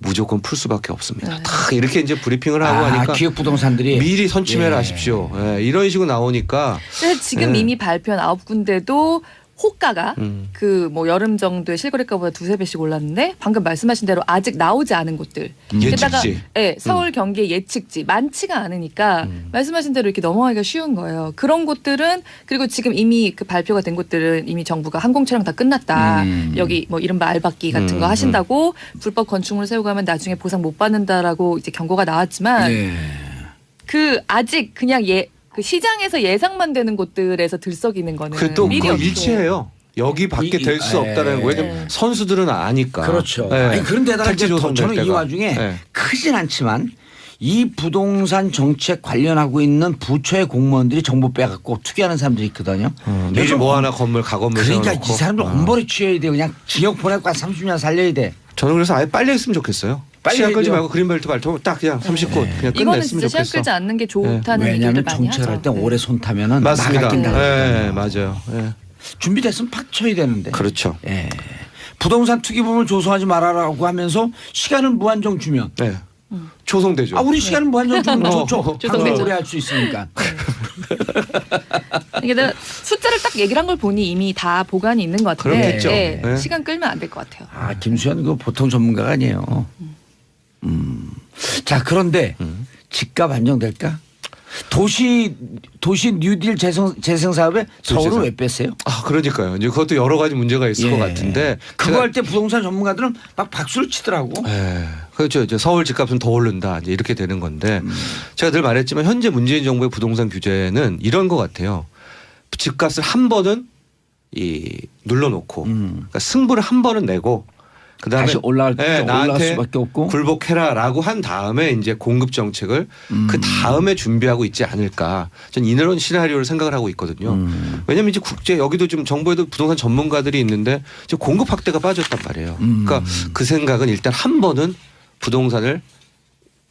무조건 풀 수밖에 없습니다. 다 이렇게 이제 브리핑을 하고 하니까 기획부동산들이 미리 선취매를 하십시오. 예, 이런 식으로 나오니까 그래서 지금 이미 발표한 9군데도 호가가 그 뭐 여름 정도의 실거래가보다 2-3배씩 올랐는데 방금 말씀하신 대로 아직 나오지 않은 곳들. 게다가 예측지. 네, 서울 경기의 예측지 많지가 않으니까 말씀하신 대로 이렇게 넘어가기가 쉬운 거예요. 그런 곳들은 그리고 지금 이미 그 발표가 된 곳들은 이미 정부가 항공 촬영 다 끝났다. 여기 뭐 이른바 알박기 같은 거 하신다고 불법 건축물을 세우고 하면 나중에 보상 못 받는다라고 이제 경고가 나왔지만 그 아직 그냥 그 시장에서 예상만 되는 곳들에서 들썩이는 거는 그또 미리 그거 없고. 일치해요. 여기밖에 될 수 없다는 거예요. 왜냐면 선수들은 아니까. 그렇죠. 예. 아니, 그런데다가 택지 이제 조성될 저는 이 때가. 와중에 예. 크진 않지만 이 부동산 정책 관련하고 있는 부처의 공무원들이 정보 빼갖고 투기하는 사람들이 있거든요. 미리 뭐 하나 건물 가건물 그러니까 세워놓고. 이 사람들 엄벌에 취해야 돼. 그냥 징역 보내고 한 30년 살려야 돼. 저는 그래서 아예 빨리 했으면 좋겠어요. 빨리 시간 끌지 해야죠. 말고 그린벨트 발표 딱 그냥 30분 그냥 이거는 끝냈으면 진짜 시간 좋겠어. 끌지 않는 게 좋다는 얘기를 왜냐하면 많이 정책을 하죠. 할 때 오래 손 타면은 맞습니다. 나가긴다. 네, 맞아요. 예. 준비됐으면 팍 쳐야 되는데. 그렇죠. 예. 부동산 투기범을 조성하지 말아라고 하면서 시간을 무한정 주면 네. 조성되죠. 아 우리 시간을 무한정 주면 좋죠. 조성되죠. 오래 할 수 있으니까. 이게 내가 숫자를 딱 얘기를 한 걸 보니 이미 다 보관이 있는 것 같은데 그렇겠죠. 네, 네. 시간 끌면 안 될 것 같아요. 아 김수현 그 보통 전문가가 아니에요. 자 그런데 집값 안정될까? 도시 뉴딜 재생 사업에 서울은 왜 뺐어요? 아 그러니까요. 이제 그것도 여러 가지 문제가 있을 예. 것 같은데 그거 할 때 부동산 전문가들은 막 박수를 치더라고. 예. 그렇죠. 이제 서울 집값은 더 오른다. 이제 이렇게 되는 건데 제가 늘 말했지만 현재 문재인 정부의 부동산 규제는 이런 것 같아요. 집값을 한 번은 눌러놓고 그러니까 승부를 한 번은 내고 그다음에 다시 올라갈 때 올라갈 나한테 수밖에 없고. 굴복해라라고 한 다음에 이제 공급 정책을 그 다음에 준비하고 있지 않을까. 전 이런 시나리오를 생각을 하고 있거든요. 왜냐하면 이제 여기도 좀 정부에도 부동산 전문가들이 있는데 이제 공급 확대가 빠졌단 말이에요. 그러니까 그 생각은 일단 한 번은 부동산을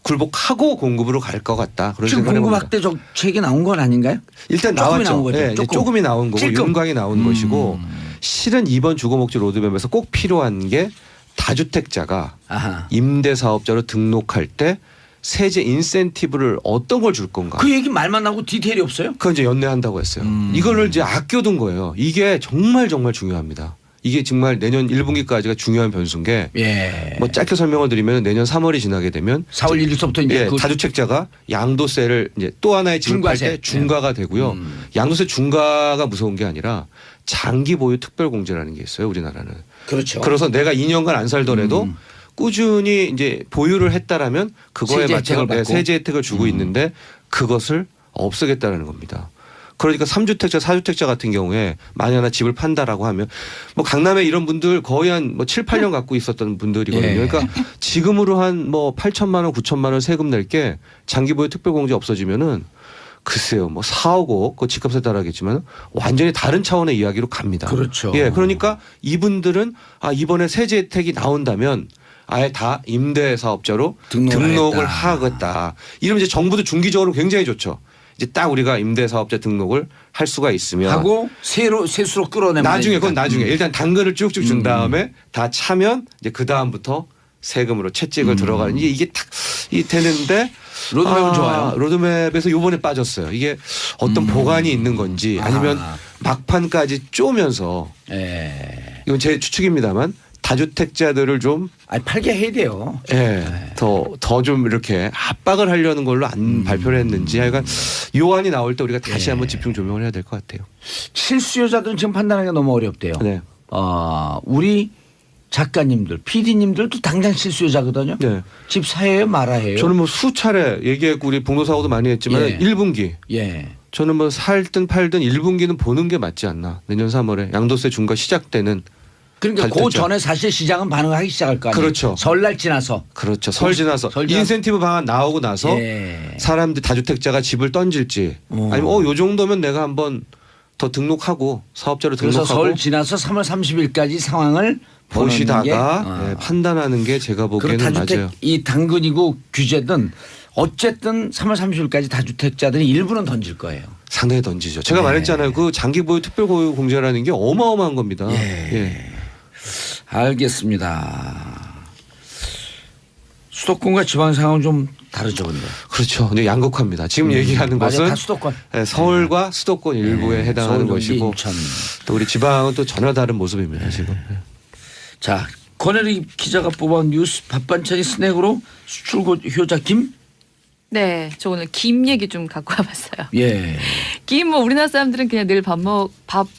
굴복하고 공급으로 갈 것 같다. 그런 지금 생각을 공급 해봅니다. 확대 정책이 나온 건 아닌가요? 일단 조금이 나왔죠. 나온 거죠. 네, 이제 조금이 나온 거고 찔끔. 윤곽이 나온 것이고 실은 이번 주거목적 로드맵에서 꼭 필요한 게 다주택자가 아하. 임대사업자로 등록할 때 세제 인센티브를 어떤 걸 줄 건가. 그 얘기 말만 나오고 디테일이 없어요? 그건 이제 연내한다고 했어요. 이거를 이제 아껴둔 거예요. 이게 정말 정말 중요합니다. 이게 정말 내년 1분기까지가 중요한 변수인 게 예. 뭐 짧게 설명을 드리면 내년 3월이 지나게 되면 4월 1일부터 이제 예, 그 다주택자가 양도세를 이제 또 하나의 집을 팔 중과세. 때 중과가 되고요. 양도세 중과가 무서운 게 아니라 장기 보유 특별 공제라는 게 있어요. 우리나라는. 그렇죠. 그래서 내가 2년간 안 살더라도 꾸준히 이제 보유를 했다라면 그거에 세제 맞춰서 혜택을 받고. 세제 혜택을 주고 있는데 그것을 없애겠다라는 겁니다. 그러니까 3주택자, 4주택자 같은 경우에 만약 하나 집을 판다라고 하면 뭐 강남에 이런 분들 거의 한 뭐 7, 8년 갖고 있었던 분들이거든요. 예. 그러니까 지금으로 한 뭐 8천만 원, 9천만 원 세금 낼 게 장기 보유 특별 공제 없어지면은 글쎄요, 뭐 4억 5억 그 집값에 따라겠지만 완전히 다른 차원의 이야기로 갑니다. 그렇죠. 예, 그러니까 이분들은 아 이번에 세제 혜택이 나온다면 아예 다 임대 사업자로 등록을 하겠다. 이러면 이제 정부도 중기적으로 굉장히 좋죠. 이제 딱 우리가 임대 사업자 등록을 할 수가 있으면 하고 세수로 끌어내면 나중에 되니까. 그건 나중에 일단 당근을 쭉쭉 준 다음에 다 차면 이제 그 다음부터 세금으로 채찍을 들어가는 이게 딱 되는데 로드맵은 좋아요. 로드맵에서 요번에 빠졌어요. 이게 어떤 보관이 있는 건지 아니면 막판까지 쪼면서 예. 이건 제 추측입니다만 다주택자들을 좀 아니 팔게 해야 돼요. 더 좀 이렇게 압박을 하려는 걸로 안 발표를 했는지 하여간 요안이 나올 때 우리가 다시 한번 집중 조명을 해야 될 것 같아요. 실수요자들은 지금 판단하기가 너무 어렵대요. 네. 우리 작가님들, PD님들도 당장 실수요자거든요. 네. 집 사해요, 말아해요. 저는 뭐 수차례 얘기했고 우리 봉도사고도 많이 했지만 예. 1분기 예. 저는 뭐 살든 팔든 1분기는 보는 게 맞지 않나. 내년 3월에 양도세 중과 시작되는 그러니까 갈 그 때죠. 전에 사실 시장은 반응하기 시작할 거 아니에요. 그렇죠. 설날 지나서. 그렇죠. 설 지나서 설 지나서. 인센티브 방안 나오고 나서 예. 사람들 다주택자가 집을 던질지 아니면 요 정도면 내가 한번 더 등록하고 사업자로 그래서 등록하고 설 지나서 3월 30일까지 상황을 보시다가 보시다가 판단하는 게 제가 보기에는 다주택 맞아요. 이 당근이고 규제든 어쨌든 3월 30일까지 다주택자들이 일부는 던질 거예요. 상당히 던지죠. 제가 네. 말했잖아요. 그 장기 보유 특별 보유 공제라는 게 어마어마한 겁니다. 예. 알겠습니다. 수도권과 지방 상황은 좀 다르죠, 근데. 그렇죠. 근데 양극화입니다. 지금 얘기하는 맞아요. 것은 다 수도권. 예, 서울과 수도권 일부에 해당하는 서울, 경기, 것이고 인천. 또 우리 지방은 또 전혀 다른 모습입니다. 지금. 자, 권혜리 기자가 뽑아온 뉴스 밥반찬이 스낵으로 수출고 효자 김? 네, 저 오늘 김 얘기 좀 갖고 와봤어요. 예. 김 뭐 우리나라 사람들은 그냥 늘 밥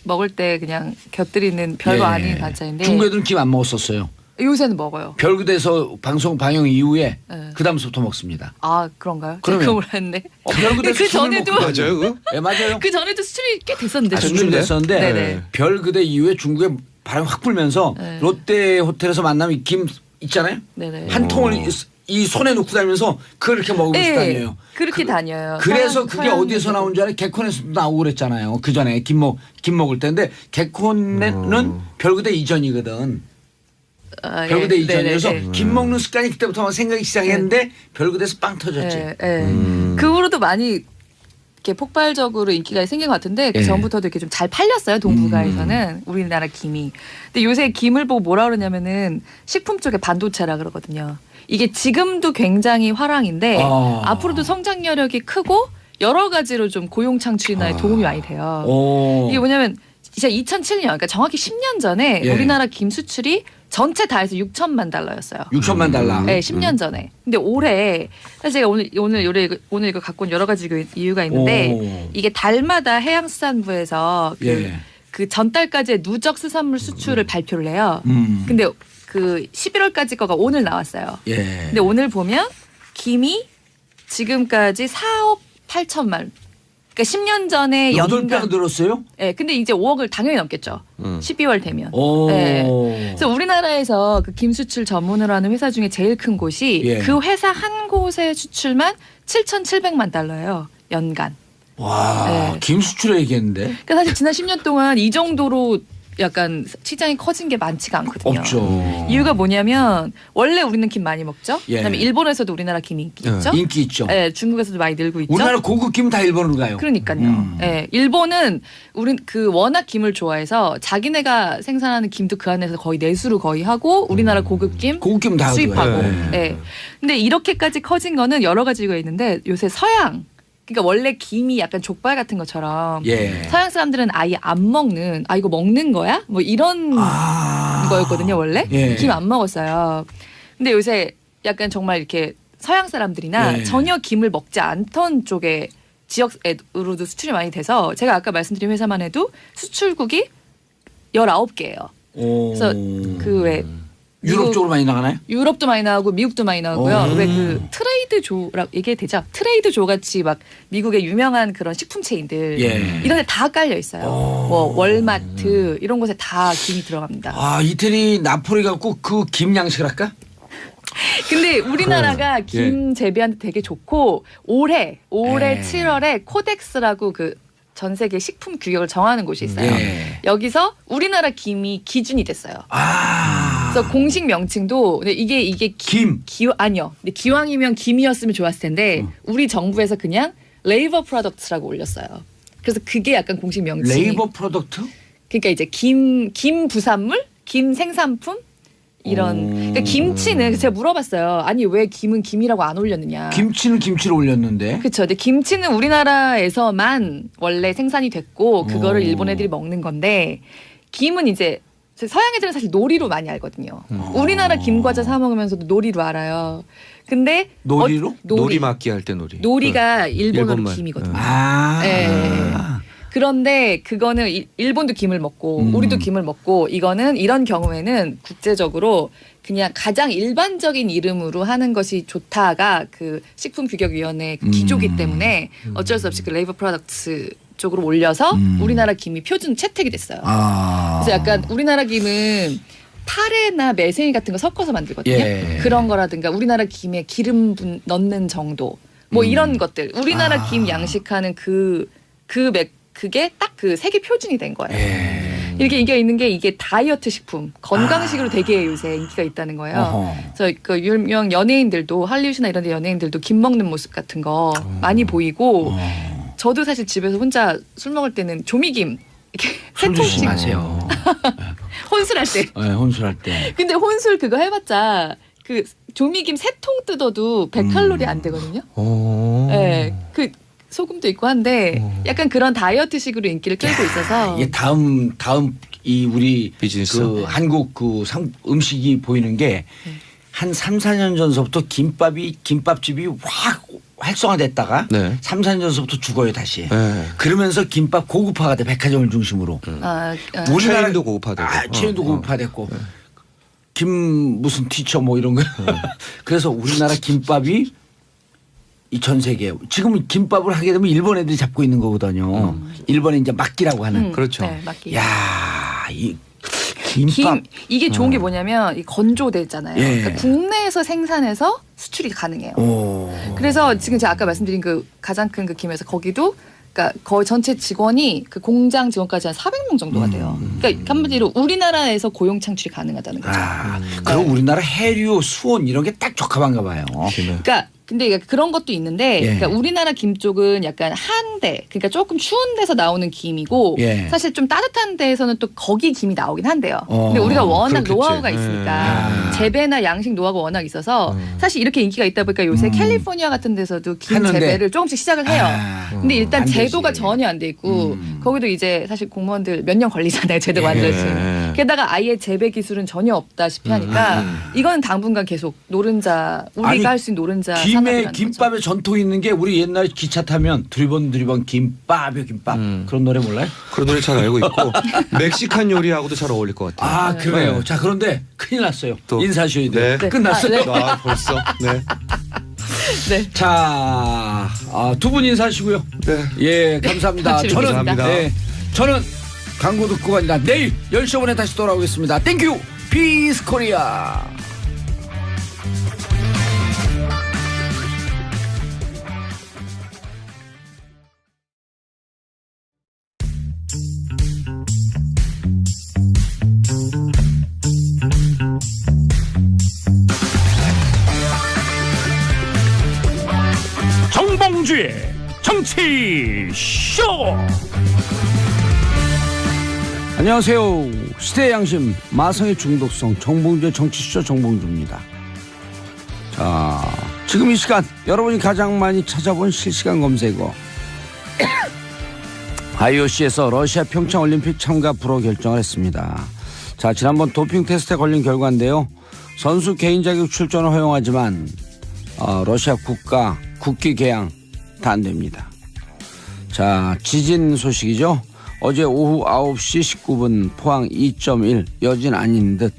먹을 때 그냥 곁들이는 별거 예. 아닌 반찬인데 중국애들은 김 안 먹었었어요. 요새는 먹어요. 별그대에서 방송 방영 이후에 네. 그 다음부터 먹습니다. 아 그런가요? 그러면- 제가 몰랐네. 별그대에서 그 술을 전에도 먹고 맞아요. 그? 예, 맞아요. 그 전에도 수출이 꽤 됐었는데. 수출됐었는데 네네. 별그대 이후에 중국에 바람이 확 불면서 네. 롯데 호텔에서 만나면 김 있잖아요. 네네. 한 통을 이 손에 놓고 다니면서 그걸 이렇게 먹으면서 다녀요. 그렇게 다녀요. 그래서 서양- 그게 서양 어디에서 나온 줄 알아요? 개콘에서도 나오고 그랬잖아요. 그 전에 김 먹을 때인데 개콘은 별그대 이전이거든. 아, 예. 별그대 이전이어서 네네. 김 먹는 습관이 그때부터 생각이 시작했는데 별그대에서 빵 터졌지. 예, 예. 그 후로도 많이 이렇게 폭발적으로 인기가 생긴 것 같은데 그 예. 전부터도 이렇게 좀 잘 팔렸어요. 동북아에서는 우리나라 김이. 근데 요새 김을 보고 뭐라 그러냐면은 식품 쪽에 반도체라 그러거든요. 이게 지금도 굉장히 화랑인데 앞으로도 성장 여력이 크고 여러 가지로 좀 고용 창출이나 도움이 많이 돼요. 오. 이게 뭐냐면 진짜 2007년 그러니까 정확히 10년 전에 예. 우리나라 김 수출이 전체 다 해서 6천만 달러였어요. 6천만 달러. 네, 10년 전에. 근데 올해 사실 제가 오늘 이거 갖고 온 여러 가지 이유가 있는데 오. 이게 달마다 해양수산부에서 예. 그 전달까지의 누적 수산물 수출을 발표를 해요. 음. 근데 그 11월까지 거가 오늘 나왔어요. 예. 근데 오늘 보면 김이 지금까지 4억 8천만. 그러니까 10년 전에 8배가 연간. 늘었어요? 예, 근데 이제 5억을 당연히 넘겠죠. 12월 되면. 오. 네. 그래서 우리나라에서 그 김 수출 전문으로 하는 회사 중에 제일 큰 곳이 예. 그 회사 한 곳의 수출만 7,700만 달러예요. 연간. 와, 네. 김 수출에 얘기했는데 그러니까 사실 지난 10년 동안 이 정도로 약간 시장이 커진 게 많지가 않거든요. 없죠. 이유가 뭐냐면 원래 우리는 김 많이 먹죠. 예. 그다음에 일본에서도 우리나라 김이 인기 있죠. 인기 있죠. 네, 중국에서도 많이 늘고 있죠. 우리나라 고급 김은 다 일본으로 가요. 그러니까요. 예, 일본은 우린 그 워낙 김을 좋아해서 자기네가 생산하는 김도 그 안에서 거의 내수로 거의 하고 우리나라 고급 김 고급 김 다 수입하고. 가져가요. 예. 근데 이렇게까지 커진 거는 여러 가지가 있는데 요새 서양 그러니까 원래 김이 약간 족발 같은 것처럼 예. 서양 사람들은 아예 안 먹는 이거 먹는 거야? 뭐 이런 거였거든요 원래 예. 김 안 먹었어요. 근데 요새 약간 정말 이렇게 서양 사람들이나 예. 전혀 김을 먹지 않던 쪽에 지역으로도 수출이 많이 돼서 제가 아까 말씀드린 회사만 해도 수출국이 19개예요. 그래서 그 왜 유럽 쪽으로 많이 나가나요? 유럽도 많이 나오고 미국도 많이 나오고요. 왜 그 트레이드 조라고 얘기해 되죠? 트레이드 조 같이 막 미국의 유명한 그런 식품 체인들 예. 이런 데 다 깔려 있어요. 뭐 월마트 이런 곳에 다 김이 들어갑니다. 아, 이태리 나폴리 갖고 그 김 양식을 할까? 근데 우리나라가 김 재배하는데 되게 좋고 올해 예. 7월에 코덱스라고 그 전 세계 식품 규격을 정하는 곳이 있어요. 예. 여기서 우리나라 김이 기준이 됐어요. 아. 그래서 공식 명칭도 근데 이게 김. 아니요. 근데 기왕이면 김이었으면 좋았을 텐데 우리 정부에서 그냥 레이버 프로덕트라고 올렸어요. 그래서 그게 약간 공식 명칭. 레이버 프로덕트? 그러니까 이제 김 부산물, 김 생산품 이런. 그러니까 김치는 제가 물어봤어요. 아니 왜 김은 김이라고 안 올렸느냐. 김치는 김치로 올렸는데. 그렇죠. 근데 김치는 우리나라에서만 원래 생산이 됐고 그거를 일본 애들이 먹는 건데 김은 이제 서양 애들은 사실 놀이로 많이 알거든요. 우리나라 김 과자 사 먹으면서도 놀이로 알아요. 근데 놀이로? 놀이 맞기 할 때 놀이. 놀이가 일본어로 일본말. 김이거든요. 아. 네. 그런데 그거는 일본도 김을 먹고 우리도 김을 먹고 이거는 이런 경우에는 국제적으로 그냥 가장 일반적인 이름으로 하는 것이 좋다가 그 식품규격위원회 그 기조기 때문에 어쩔 수 없이 그 레이버 프로덕트 쪽으로 올려서 우리나라 김이 표준 채택이 됐어요. 그래서 약간 우리나라 김은 타레나 매생이 같은 거 섞어서 만들거든요. 예. 그런 거라든가 우리나라 김에 기름 넣는 정도 뭐 이런 것들 우리나라 김 양식하는 그게 딱 그 세계 표준이 된 거예요. 이렇게 인기가 있는 게 이게 다이어트 식품 건강식으로 되게 요새 인기가 있다는 거예요. 그래서 그 유명 연예인들도 할리우드나 이런 데 연예인들도 김 먹는 모습 같은 거 많이 보이고 저도 사실 집에서 혼자 술 먹을 때는 조미김 이렇게 세 통씩 마세요. 혼술할 때. 네, 혼술할 때. 근데 혼술 그거 해봤자 그 조미김 세 통 뜯어도 100칼로리 안 되거든요. 네, 그 소금도 있고 한데 약간 그런 다이어트식으로 인기를 끌고 있어서 이게 다음 이 우리 비즈니스. 그 한국 그 음식이 보이는 게 한 3, 4년 전서부터 김밥집이 확 활성화됐다가 네. 3, 4년 전서부터 죽어요 다시. 네. 그러면서 김밥 고급화가 돼 백화점을 중심으로. 체인도 고급화되고. 체인도 고급화됐고. 김 무슨 티처 뭐 이런 거. 그래서 우리나라 김밥이 이 전 세계 지금 김밥을 하게 되면 일본 애들이 잡고 있는 거거든요. 일본에 이제 막기라고 하는. 그렇죠. 네, 맞기. 야, 이 김밥 이게 좋은 게 뭐냐면 이 건조되잖아요. 예. 그러니까 국내에서 생산해서 수출이 가능해요. 오. 그래서 지금 제가 아까 말씀드린 그 가장 큰 그 김에서 거기도 그러니까 거의 전체 직원이 그 공장 직원까지 한 400명 정도가 돼요. 그러니까 한마디로 우리나라에서 고용 창출이 가능하다는 거죠. 그럼 우리나라 해류, 수온 이런 게 딱 적합한가 봐요. 그러니까 근데 그런 것도 있는데 예. 그러니까 우리나라 김 쪽은 약간 한데 그러니까 조금 추운 데서 나오는 김이고 예. 사실 좀 따뜻한 데에서는 또 거기 김이 나오긴 한대요. 근데 우리가 워낙 그렇겠지. 노하우가 있으니까 재배나 양식 노하우가 워낙 있어서 사실 이렇게 인기가 있다 보니까 요새 캘리포니아 같은 데서도 김 하는데. 재배를 조금씩 시작을 해요. 근데 일단 안 되지. 제도가 전혀 안 돼 있고 거기도 이제 사실 공무원들 몇 년 걸리잖아요. 제도 만들어지는. 게다가 아예 재배 기술은 전혀 없다시피 하니까 이건 당분간 계속 노른자 우리가 아니, 할 수 있는 노른자 김에 김밥에 전통 있는 게 우리 옛날에 기차 타면 두리번 김밥이요 김밥 그런 노래 몰라요? 그런 노래 잘 알고 있고 멕시칸 요리하고도 잘 어울릴 것 같아요. 아 그래요. 네. 자 그런데 큰일 났어요. 또. 인사하셔야 돼요. 네. 끝났어요. 아, 벌써. 네. 네. 자, 두 분 인사하시고요. 네. 예, 감사합니다. 같이 저는 뵙겠습니다. 네, 저는 광고 듣고 갑니다. 내일 10시 5분에 다시 돌아오겠습니다. 땡큐 피스 코리아. 정봉주의 정치 쇼. 안녕하세요. 시대의 양심 마성의 중독성 정봉주의 정치쇼 정봉주입니다. 자, 지금 이 시간 여러분이 가장 많이 찾아본 실시간 검색어 IOC에서 러시아 평창올림픽 참가 불허 결정을 했습니다. 자, 지난번 도핑 테스트에 걸린 결과인데요. 선수 개인 자격 출전을 허용하지만 러시아 국기 개양 다 안 됩니다. 자, 지진 소식이죠. 어제 오후 9시 19분 포항 2.1 여진 아닌 듯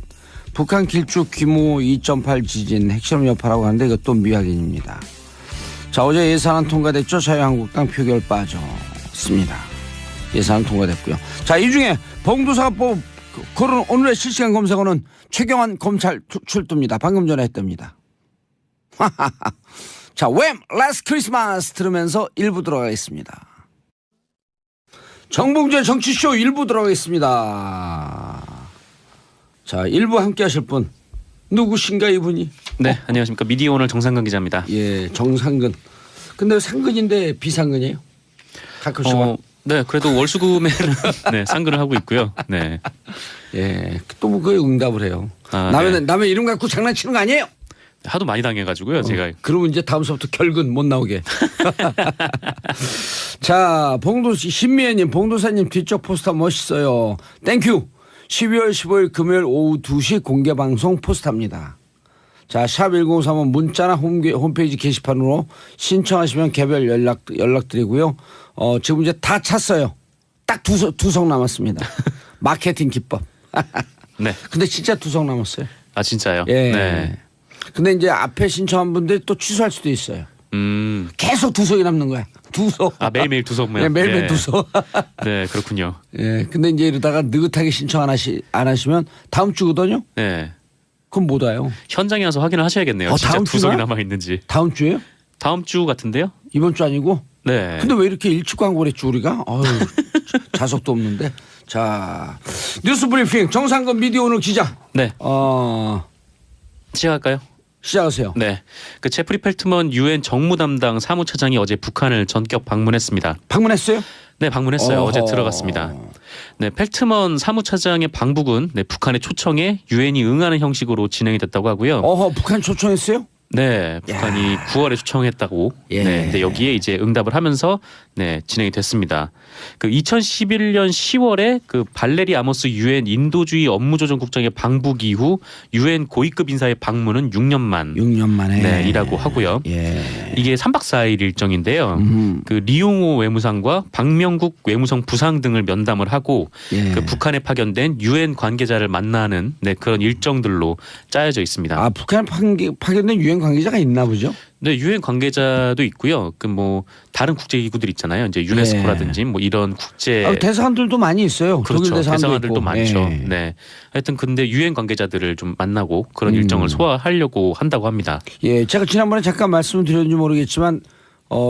북한 길쭉 규모 2.8 지진 핵실험 여파라고 하는데 이것도 미확인입니다. 자, 어제 예산안 통과됐죠. 자유한국당 표결 빠졌습니다. 예산안 통과됐고요. 자, 이 중에 봉도사가 고른 오늘의 실시간 검색어는 최경환 검찰 출두입니다. 방금 전에 했답니다. 자, 웸 라스트 크리스마스 들으면서 1부 들어가겠습니다. 정봉주의 정치쇼 1부 들어가겠습니다. 자, 1부 함께 하실 분 누구신가 이분이? 네, 안녕하십니까. 미디어오늘 정상근 기자입니다. 예, 정상근. 근데 상근인데 비상근이에요? 가끔씩 네, 그래도 월수금에는 네, 상근을 하고 있고요. 네. 예, 또 뭐 그에 응답을 해요. 아, 남의 이름 갖고 장난치는 거 아니에요? 하도 많이 당해가지고요. 제가. 그러면 이제 다음서부터 결근 못 나오게. 자, 봉도씨 신미애님 봉도사님 뒤쪽 포스터 멋있어요. 땡큐. 12월 15일 금요일 오후 2시 공개방송 포스터입니다. 자, 샵 1035 문자나 홈페이지 게시판으로 신청하시면 개별 연락드리고요. 지금 이제 다 찼어요. 딱 두 석 남았습니다. 마케팅 기법. 네. 근데 진짜 두 석 남았어요. 아 진짜요? 예. 네. 근데 이제 앞에 신청한 분들이 또 취소할 수도 있어요. 계속 두 석이 남는 거야. 두 석. 아 매일매일 두 석면. 네, 매일매일 두 석. 네 그렇군요. 예. 근데 이제 이러다가 느긋하게 신청 안 하시면 다음 주거든요. 네. 그럼 못 와요. 현장에 와서 확인을 하셔야겠네요. 진짜 다음 두 석이 주나? 남아 있는지. 다음 주에요? 다음 주 같은데요? 이번 주 아니고? 네. 근데 왜 이렇게 일찍 광고를 했지 우리가? 아유, 자석도 없는데. 자, 뉴스 브리핑 정상근 미디어 오늘 기자. 네. 시작할까요? 시작하세요. 네. 그 제프리 펠트먼 유엔 정무 담당 사무차장이 어제 북한을 전격 방문했습니다. 방문했어요? 네, 방문했어요. 어허. 어제 들어갔습니다. 네, 펠트먼 사무차장의 방북은 네, 북한의 초청에 유엔이 응하는 형식으로 진행이 됐다고 하고요. 북한 초청했어요? 네, 북한이 9월에 초청했다고. 예. 네, 근데 여기에 이제 응답을 하면서 네 진행이 됐습니다. 그 2011년 10월에 그 발레리 아모스 유엔 인도주의 업무조정국장의 방북 이후 유엔 고위급 인사의 방문은 6년 만에. 네, 이라고 하고요. 예. 이게 3박 4일 일정인데요. 그 리용호 외무상과 박명국 외무성 부상 등을 면담을 하고 예. 그 북한에 파견된 유엔 관계자를 만나는 네, 그런 일정들로 짜여져 있습니다. 아, 북한에 파견된 유엔 관계자가 있나 보죠? 네, 유엔 관계자도 있고요. 그 뭐 다른 국제기구들 있잖아요. 이제 유네스코라든지 뭐 이런 국제 대사관들도 많이 있어요. 그렇죠. 독일 대사관들도 있고. 많죠. 예. 네. 하여튼 근데 유엔 관계자들을 좀 만나고 그런 일정을 소화하려고 한다고 합니다. 예, 제가 지난번에 잠깐 말씀을 드렸는지 모르겠지만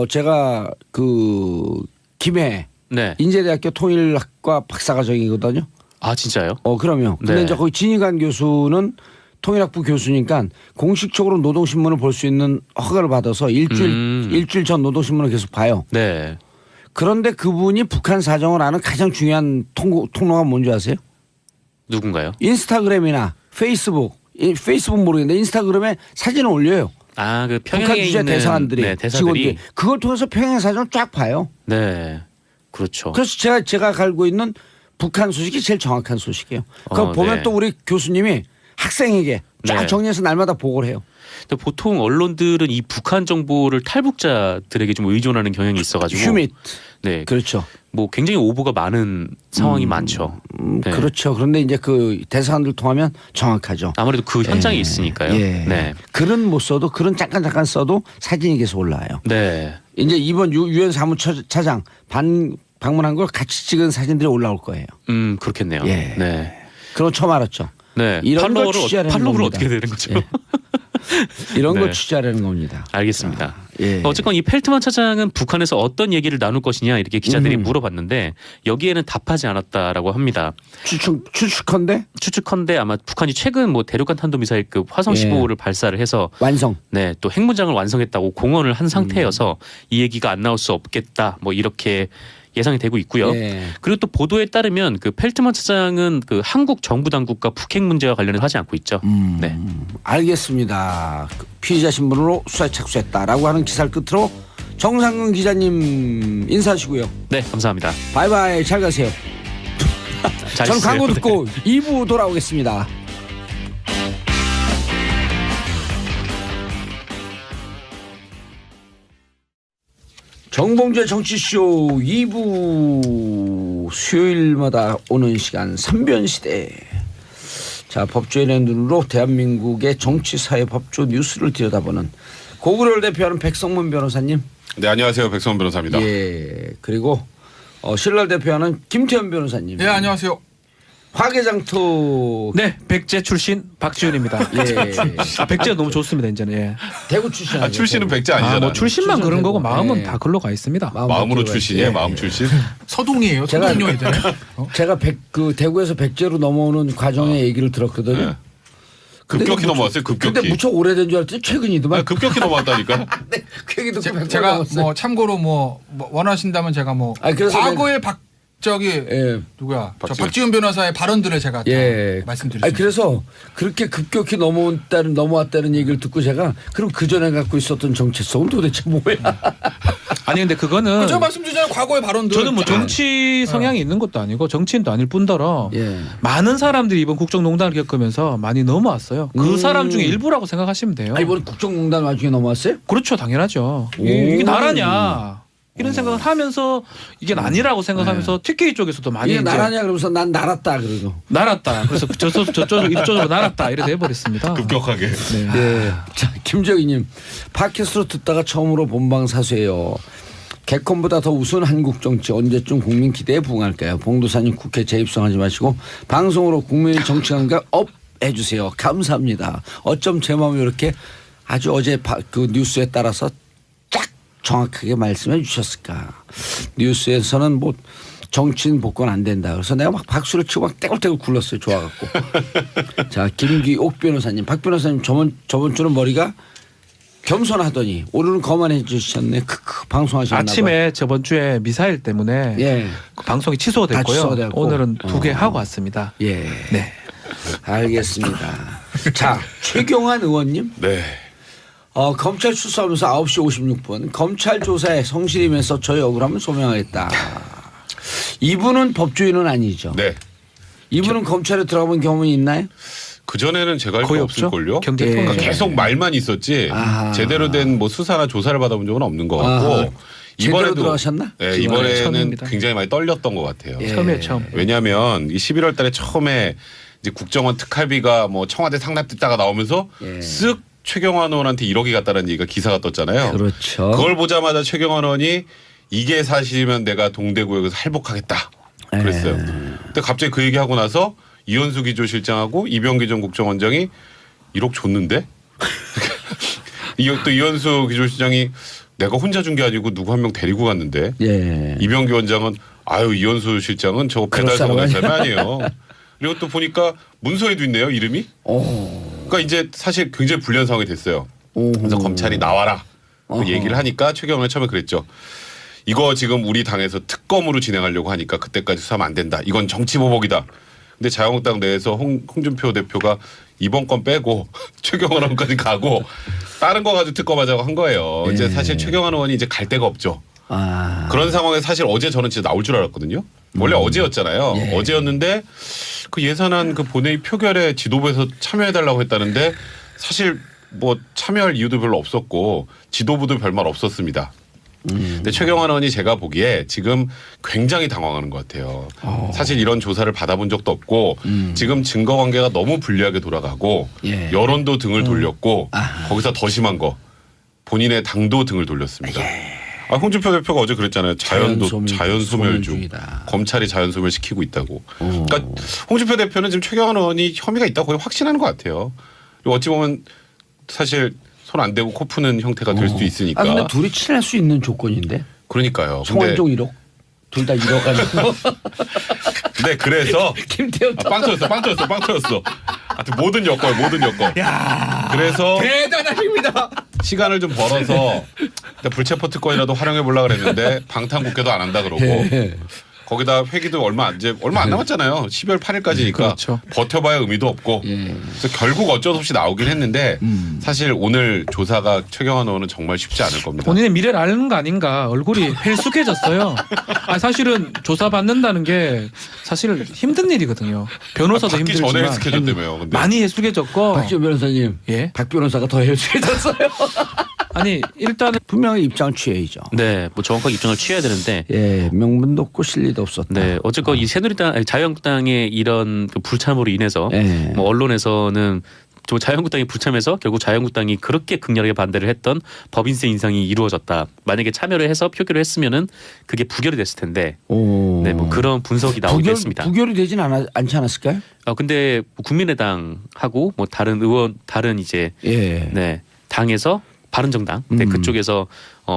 제가 그 김해 네. 인제대학교 통일학과 박사과정이거든요. 아 진짜요? 그럼요. 근데 네. 이제 거기 진희관 교수는 통일학부 교수니까 공식적으로 노동신문을 볼 수 있는 허가를 받아서 일주일 전 노동신문을 계속 봐요. 네. 그런데 그분이 북한 사정을 아는 가장 중요한 통로가 뭔지 아세요? 누군가요? 인스타그램이나 페이스북 모르겠는데 인스타그램에 사진을 올려요. 아, 그 북한 평양에 주재 있는 대사관들이 네, 대사들이 직원들이 그걸 통해서 평양 사정을 쫙 봐요. 네. 그렇죠. 그래서 제가 알고 있는 북한 소식이 제일 정확한 소식이에요. 그거 보면 네. 또 우리 교수님이 학생에게 쫙 네. 정리해서 날마다 보고를 해요. 근데 보통 언론들은 이 북한 정보를 탈북자들에게 좀 의존하는 경향이 있어가지고 휴밋. 네. 그렇죠. 뭐 굉장히 오보가 많은 상황이 많죠. 네. 그렇죠. 그런데 이제 그 대사관들 통하면 정확하죠. 아무래도 그 현장에 있으니까요. 예. 네. 글은 못 써도 글은 잠깐 써도 사진이 계속 올라와요. 네. 이제 이번 유엔 사무차장 방문한 걸 같이 찍은 사진들이 올라올 거예요. 그렇겠네요. 예. 네. 그건 처음 알았죠. 네. 이런 걸 취재하려는 팔로우를 겁니다. 어떻게 되는 거죠? 예. 이런 네. 걸 취재하려는 겁니다. 알겠습니다. 예. 어쨌건 이 펠트만 차장은 북한에서 어떤 얘기를 나눌 것이냐 이렇게 기자들이 물어봤는데 여기에는 답하지 않았다라고 합니다. 추측컨대 아마 북한이 최근 뭐 대륙간 탄도미사일급 화성 예. 15를 발사를 해서 완성. 네, 또 핵무장을 완성했다고 공언을 한 상태여서 이 얘기가 안 나올 수 없겠다. 뭐 이렇게 예상이 되고 있고요. 예. 그리고 또 보도에 따르면 그 펠트만 차장은 그 한국 정부 당국과 북핵 문제와 관련해서 하지 않고 있죠. 네. 알겠습니다. 피의자 신분으로 수사에 착수했다라고 하는 기사를 끝으로 정상근 기자님 인사하시고요. 네, 감사합니다. 바이바이. 잘 가세요. 잘 저는 있어요. 광고 듣고 2부 돌아오겠습니다. 정봉주의 정치쇼 2부 수요일마다 오는 시간 3변시대. 자, 법조인의 눈으로 대한민국의 정치사회 법조 뉴스를 들여다보는 고구려를 대표하는 백성문 변호사님. 네, 안녕하세요. 백성원 변호사입니다. 예. 그리고 신라를 대표하는 김태현 변호사님. 네, 안녕하세요. 화개장터. 네, 백제 출신 박지훈입니다. 예. 백제가 너무 좋습니다 이제는. 예. 대구 출신. 출신은 백제 아니잖아. 뭐 출신만 출신 그런 거고 되고. 마음은 예. 다 글로 가 있습니다. 마음으로 출신이에요. 예. 마음 출신. 서동이에요. 제가- 서동요 이제. 제가 대구에서 백제로 넘어오는 과정의 얘기를 들었거든요. 네. 급격히 넘어왔어요. 급격히. 근데 무척 오래된 줄 알았더니 최근이더만. 급격히 넘어왔다니까. 그 얘기도 제가 뭐 참고로 뭐 원하신다면 제가 뭐 아니, 그래서 과거의 예. 누구야? 저 박지훈. 박지훈 변호사의 발언들을 제가 다 예. 말씀드리겠습니다. 아니, 그래서 그렇게 급격히 넘어왔다는 얘기를 듣고 제가 그럼 그 전에 갖고 있었던 정체성은 도대체 뭐야? 아니 근데 그거는 제가 말씀드리잖아요. 과거의 발언들. 저는 뭐 정치 성향이 있는 것도 아니고 정치인도 아닐 뿐더러 예. 많은 사람들이 이번 국정농단을 겪으면서 많이 넘어왔어요. 그 사람 중에 일부라고 생각하시면 돼요. 아, 이번 국정농단 와중에 넘어왔어요? 그렇죠, 당연하죠. 오. 이게 나라냐? 이런 생각을 하면서 이게 아니라고 생각하면서 TK 쪽에서도 많이 이게 이제 나라냐 그러면서 난 날았다 그러고. 날았다. 그래서 저쪽으로 이쪽으로 날았다 이렇게 해버렸습니다. 급격하게. 네. 예. 자, 김정희님 팟캐스트로 듣다가 처음으로 본방 사수예요. 개콘보다 더 우스운 한국 정치 언제쯤 국민 기대에 부응할까요? 봉도사님 국회 재입성하지 마시고 방송으로 국민의 정치 감각 업 해주세요. 감사합니다. 어쩜 제 마음이 이렇게 아주 어제 그 뉴스에 따라서 쫙 정확하게 말씀해 주셨을까. 뉴스에서는 뭐 정치인 복권 안 된다. 그래서 내가 막 박수를 치고 막 떼굴떼굴 굴렀어요. 좋아갖고. 자, 김기옥 변호사님. 박 변호사님 저번 주는 머리가 겸손하더니 오늘은 거만해 주셨네. 크크 방송하셨나 봐요. 아침에 저번 주에 미사일 때문에 예. 그 방송이 취소됐고요. 다 취소됐고. 오늘은 2개 하고 왔습니다. 예. 네. 알겠습니다. 자, 최경환 의원님. 네. 검찰 출석하면서 9시 56분 검찰 조사에 성실임해서 저희 억울함을 소명하겠다. 이분은 법조인은 아니죠. 네. 이분은 검찰에 들어가본 경험이 있나요? 그 전에는 제가 알 게 거의 없죠. 없을걸요. 경제통장. 그러니까 계속 말만 있었지 아하. 제대로 된 뭐 수사나 조사를 받아본 적은 없는 것 같고 아하. 제대로 이번에도 들어가셨나? 네, 이번에 이번에는 처음입니다. 굉장히 많이 떨렸던 것 같아요. 예. 처음이에요, 처음. 왜냐하면 이 11월달에 처음에 이제 국정원 특활비가 뭐 청와대 상납 듣다가 나오면서 예. 쓱 최경환 의원한테 1억이 갔다는 얘기가 기사가 떴잖아요. 그렇죠. 그걸 보자마자 최경환 의원이 이게 사실이면 내가 동대구역에서 할복하겠다 그랬어요. 근데 갑자기 그 얘기하고 나서 이현수 기조실장하고 이병기 전 국정원장이 1억 줬는데 또 이현수 기조실장이 내가 혼자 준 게 아니고 누구 한 명 데리고 갔는데 예. 이병기 원장은 아유 이현수 실장은 저거 배달사 보낸 사람이 아니에요. 그리고 또 보니까 문서에도 있네요 이름이. 그러니까 이제 사실 굉장히 불리한 상황이 됐어요. 그래서 검찰이 나와라 그 얘기를 하니까 최경환이 처음에 그랬죠. 이거 지금 우리 당에서 특검으로 진행하려고 하니까 그때까지 수사하면 안 된다. 이건 정치보복이다. 근데 자유한국당 내에서 홍준표 대표가 이번 건 빼고 최경환 의원까지 가고 다른 거 가지고 특검하자고 한 거예요. 예. 이제 사실 최경환 의원이 이제 갈 데가 없죠. 아. 그런 상황에 사실 어제 저는 진짜 나올 줄 알았거든요. 원래 어제였잖아요. 예. 어제였는데 그 예산안 그 본회의 표결에 지도부에서 참여해달라고 했다는데 사실 뭐 참여할 이유도 별로 없었고 지도부도 별말 없었습니다. 근데 최경환 의원이 제가 보기에 지금 굉장히 당황하는 것 같아요. 사실 이런 조사를 받아본 적도 없고 지금 증거 관계가 너무 불리하게 돌아가고 예. 여론도 등을 돌렸고 아하. 거기서 더 심한 거 본인의 당도 등을 돌렸습니다. 아, 홍준표 대표가 어제 그랬잖아요. 자연소멸주. 소멸주의다. 검찰이 자연소멸시키고 있다고. 그러니까 홍준표 대표는 지금 최경환 의원이 혐의가 있다고 거의 확신하는 것 같아요. 그리고 어찌 보면 사실 손 안 대고 코 푸는 형태가 될 수도 있으니까. 아, 근데 둘이 친할 수 있는 조건인데. 그러니까요. 근데 성완종 1억. 둘 다 1억 아니고. 네, 그래서 김태현 빵 터졌어. 하여튼 모든 여건. 그래서 대단하십니다. 시간을 좀 벌어서 불체포 특권이라도 활용해 보려고 그랬는데 방탄국회도 안 한다 그러고 예. 거기다 회기도 얼마 안 남았잖아요. 12월 8일까지니까 그렇죠. 버텨봐야 의미도 없고 그래서 결국 어쩔 수 없이 나오긴 했는데 사실 오늘 조사가 최경환 의원은 정말 쉽지 않을 겁니다. 본인의 미래를 아는 거 아닌가. 얼굴이 헬쑥해졌어요. 아, 사실은 조사 받는다는 게 사실 힘든 일이거든요. 변호사도 받기 전에 힘들지만 헬스케졌다며요. 근데 많이 헬쑥해졌고. 박지원 변호사님. 예. 박 변호사가 더 헬스해졌어요. 아니 일단은 분명히 입장을 취해야죠. 네, 뭐 정확하게 입장을 취해야 되는데. 예, 명분도 없고 실리도 없었다. 네, 어쨌건 이 새누리당, 아니, 자유한국당의 이런 그 불참으로 인해서 예. 뭐 언론에서는 좀 자유한국당이 불참해서 결국 자유한국당이 그렇게 극렬하게 반대를 했던 법인세 인상이 이루어졌다. 만약에 참여를 해서 표결을 했으면은 그게 부결이 됐을 텐데. 오. 네, 뭐 그런 분석이 나오긴 했습니다. 부결이 되진 않지 않았을까요? 근데 뭐 국민의당하고 뭐 다른 의원, 다른 이제 예. 네 당에서 바른정당 네, 그쪽에서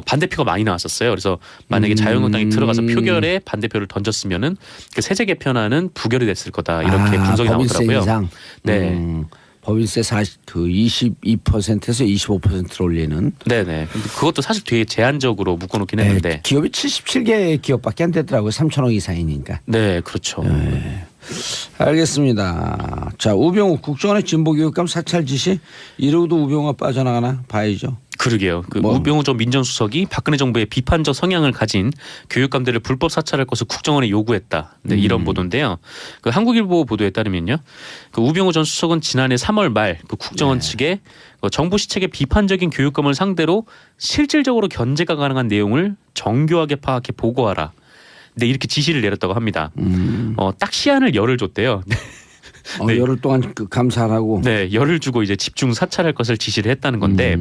반대표가 많이 나왔었어요. 그래서 만약에 자유한국당이 들어가서 표결에 반대표를 던졌으면은 그 세제 개편안은 부결이 됐을 거다 이렇게 분석이 법인세 나오더라고요. 인상. 네. 법인세 22%에서 25%를 올리는. 네네. 근데 그것도 사실 되게 제한적으로 묶어놓긴 했는데. 네, 기업이 77개 기업밖에 안 되더라고요. 3천억 이상이니까. 네, 그렇죠. 네. 알겠습니다. 자, 우병우 국정원의 진보교육감 사찰 지시 이러고도 우병우가 빠져나가나 봐야죠. 그러게요. 그 뭐. 우병우 전 민정수석이 박근혜 정부의 비판적 성향을 가진 교육감들을 불법 사찰할 것을 국정원에 요구했다. 네, 이런 보도인데요. 그 한국일보 보도에 따르면요, 그 우병우 전 수석은 지난해 3월 말 그 국정원 측에 그 정부 시책의 비판적인 교육감을 상대로 실질적으로 견제가 가능한 내용을 정교하게 파악해 보고하라. 네, 이렇게 지시를 내렸다고 합니다. 딱 시한을 열흘 줬대요. 네. 열흘 동안 그 감사하라고. 네, 열을 주고 이제 집중 사찰할 것을 지시를 했다는 건데